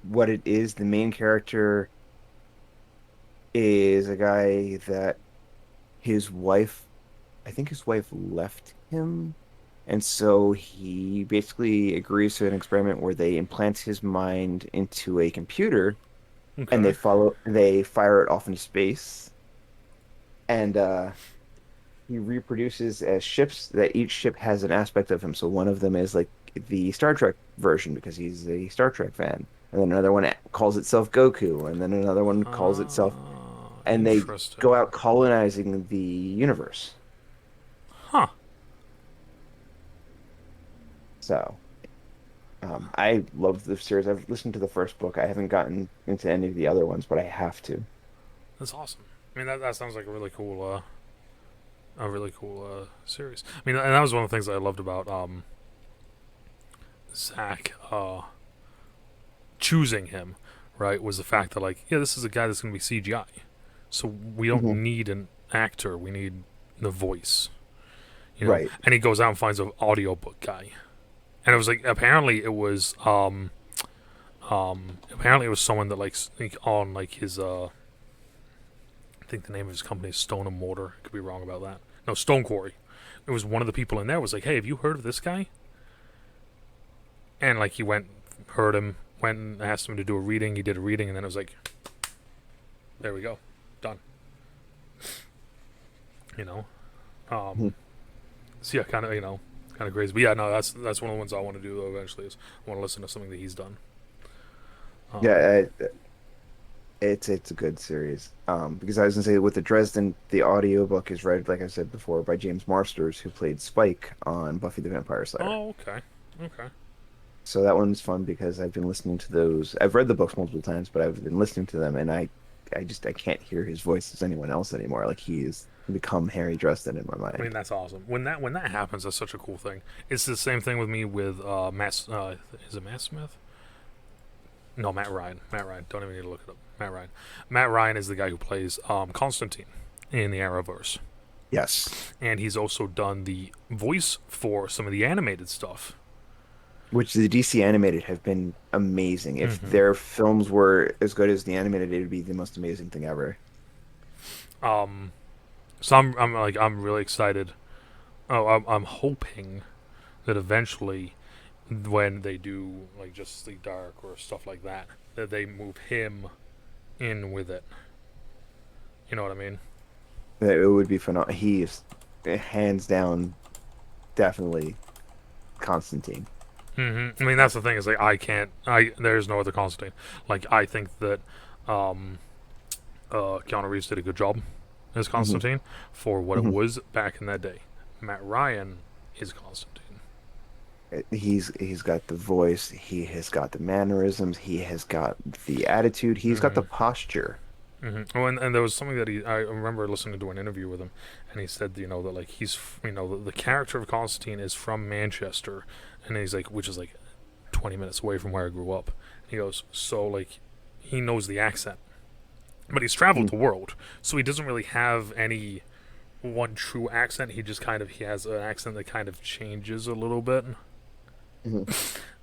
what it is, the main character is a guy that his wife, I think his wife left him. And so he basically agrees to an experiment where they implant his mind into a computer and okay. they fire it off into space. And he reproduces as ships that each ship has an aspect of him. So one of them is like the Star Trek version because he's a Star Trek fan. And then another one calls itself Goku, and then another one calls itself, and they go Interesting. out colonizing the universe. Huh. So, I love the series. I've listened to the first book. I haven't gotten into any of the other ones, but I have to. That's awesome. I mean, that sounds like a really cool series. I mean, and that was one of the things that I loved about Zach choosing him. Right, was the fact that like, yeah, this is a guy that's going to be CGI, so we don't Hmm. need an actor. We need the voice. Right. And he goes out and finds an audiobook guy, and it was like apparently it was someone that like on like his I think the name of his company is Stone and Mortar. I could be wrong about that. No, Stone Quarry. It was one of the people in there was like, hey, have you heard of this guy? And like he went, heard him, went and asked him to do a reading. He did a reading, and then it was like, there we go, done. You know, Mhm. so yeah, kind of crazy. But yeah, no, that's one of the ones I want to do though. Eventually, is I want to listen to something that he's done. Um, Yeah, it's a good series. Because I was gonna say with the Dresden, the audiobook is read, like I said before, by James Marsters, who played Spike on Buffy the Vampire Slayer. oh, okay, okay. So that one's fun because I've been listening to those. I've read the books multiple times, but I've been listening to them, and I can't hear his voice as anyone else anymore. Like he's become Harry Dresden in my I mean, mind. that's awesome. When that happens, that's such a cool thing. It's the same thing with me with Matt. Is it Matt Smith? No, Matt Ryan. Matt Ryan. Don't even need to look it up. Matt Ryan. Matt Ryan is the guy who plays Constantine in the Arrowverse, Yes. and he's also done the voice for some of the animated stuff. Which the DC animated have been amazing. If Mm-hmm. their films were as good as the animated, it would be the most amazing thing ever. So I'm really excited. Oh, I'm hoping that eventually, when they do like Justice League Dark or stuff like that, that they move him in with it. You know what I mean? It would be phenomenal. He is hands down definitely Constantine. I mean, that's the thing is like I can't. I there's no other Constantine. Like I think that um, Keanu Reeves did a good job as Hmm. Constantine for what it Hmm. was back in that day. Matt Ryan is Constantine. He's got the voice, he has got the mannerisms, he has got the attitude, he's got Mm-hmm. the posture. Oh, and there was something that I remember listening to an interview with him, and he said, that like the character of Constantine is from Manchester, and he's like, which is like 20 minutes away from where I grew up. He goes, so like, he knows the accent, but he's traveled the world, so he doesn't really have any one true accent. He has an accent that kind of changes a little bit. Mm-hmm.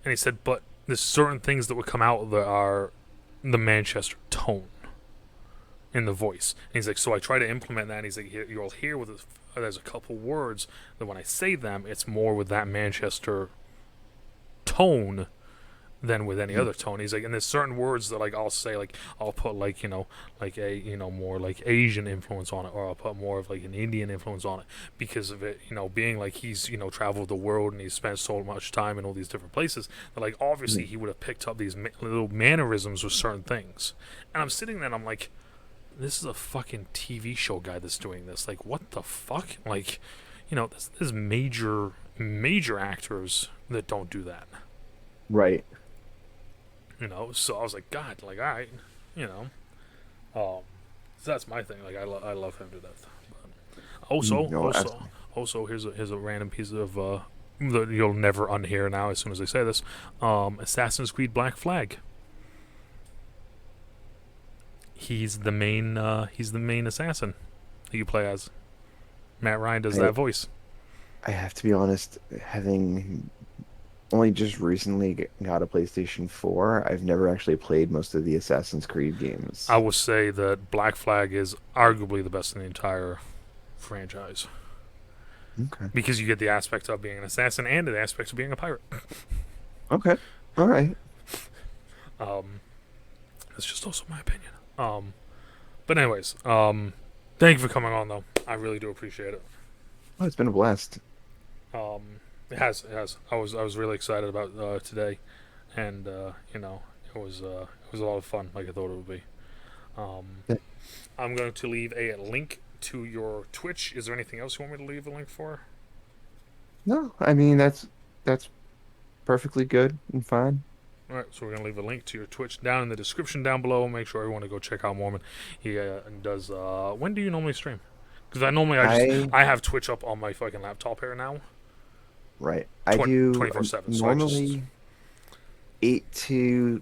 And he said, but there's certain things that would come out that are the Manchester tone in the voice. And he's like, so I try to implement that. And he's like, you'll hear there's a couple words that when I say them, it's more with that Manchester tone than with any other tone. He's like, and there's certain words that like I'll say, like I'll put like like a more like Asian influence on it, or I'll put more of like an Indian influence on it because of it, being like he's traveled the world and he's spent so much time in all these different places that like obviously he would have picked up these little mannerisms with certain things. And I'm sitting there and I'm like, this is a fucking TV show guy that's doing this. Like, what the fuck? Like, there's major actors that don't do that. Right. So I was like, God, like, all right, you know. Um, so that's my thing. Like, I love him to death. But No, also, here's a random piece of that you'll never unhear now. As soon as I say this, Assassin's Creed Black Flag. He's the main assassin that you play as. Matt Ryan does I that voice. I have to be honest, having only just recently got a PlayStation 4. I've never actually played most of the Assassin's Creed I games. will say that Black Flag is arguably the best in the entire franchise Okay. because you get the aspect of being an assassin and the aspect of being a pirate. Okay. All right. Um, that's just also my opinion. But anyways, thank you for coming on though. I really do appreciate it. Oh, it's been a blast. It has, it has. I was really excited about today, and it was a lot of fun, like I thought it would be. Um, Yeah. I'm going to leave a link to your Twitch. Is there anything else you want me to leave a link for? No, I mean that's perfectly good and fine. All right, so we're gonna leave a link to your Twitch down in the description down below. Make sure everyone to go check out Mormon. He does. When do you normally stream? Because I I have Twitch up on my fucking laptop here now, right. I do 24/7. So I just normally 8 to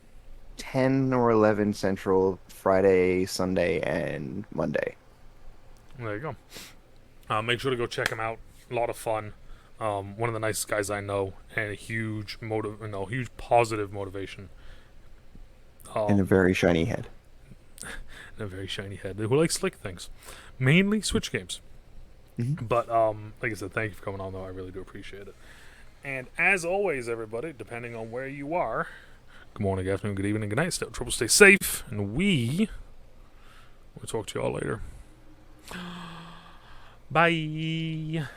10 or 11 Central, Friday, Sunday, and Monday. there you go. Make sure to go check him out. A lot of fun. One of the nicest guys I know, and a huge positive motivation. And a Um, very shiny head. and a very shiny head who likes slick things, mainly Switch games. Hmm. But like I said, thank you for coming on, though. I really do appreciate it. And as always, everybody, depending on where you are, good morning, good afternoon, good evening, good night. Stay out of trouble, stay safe, and we'll talk to you all later. Bye.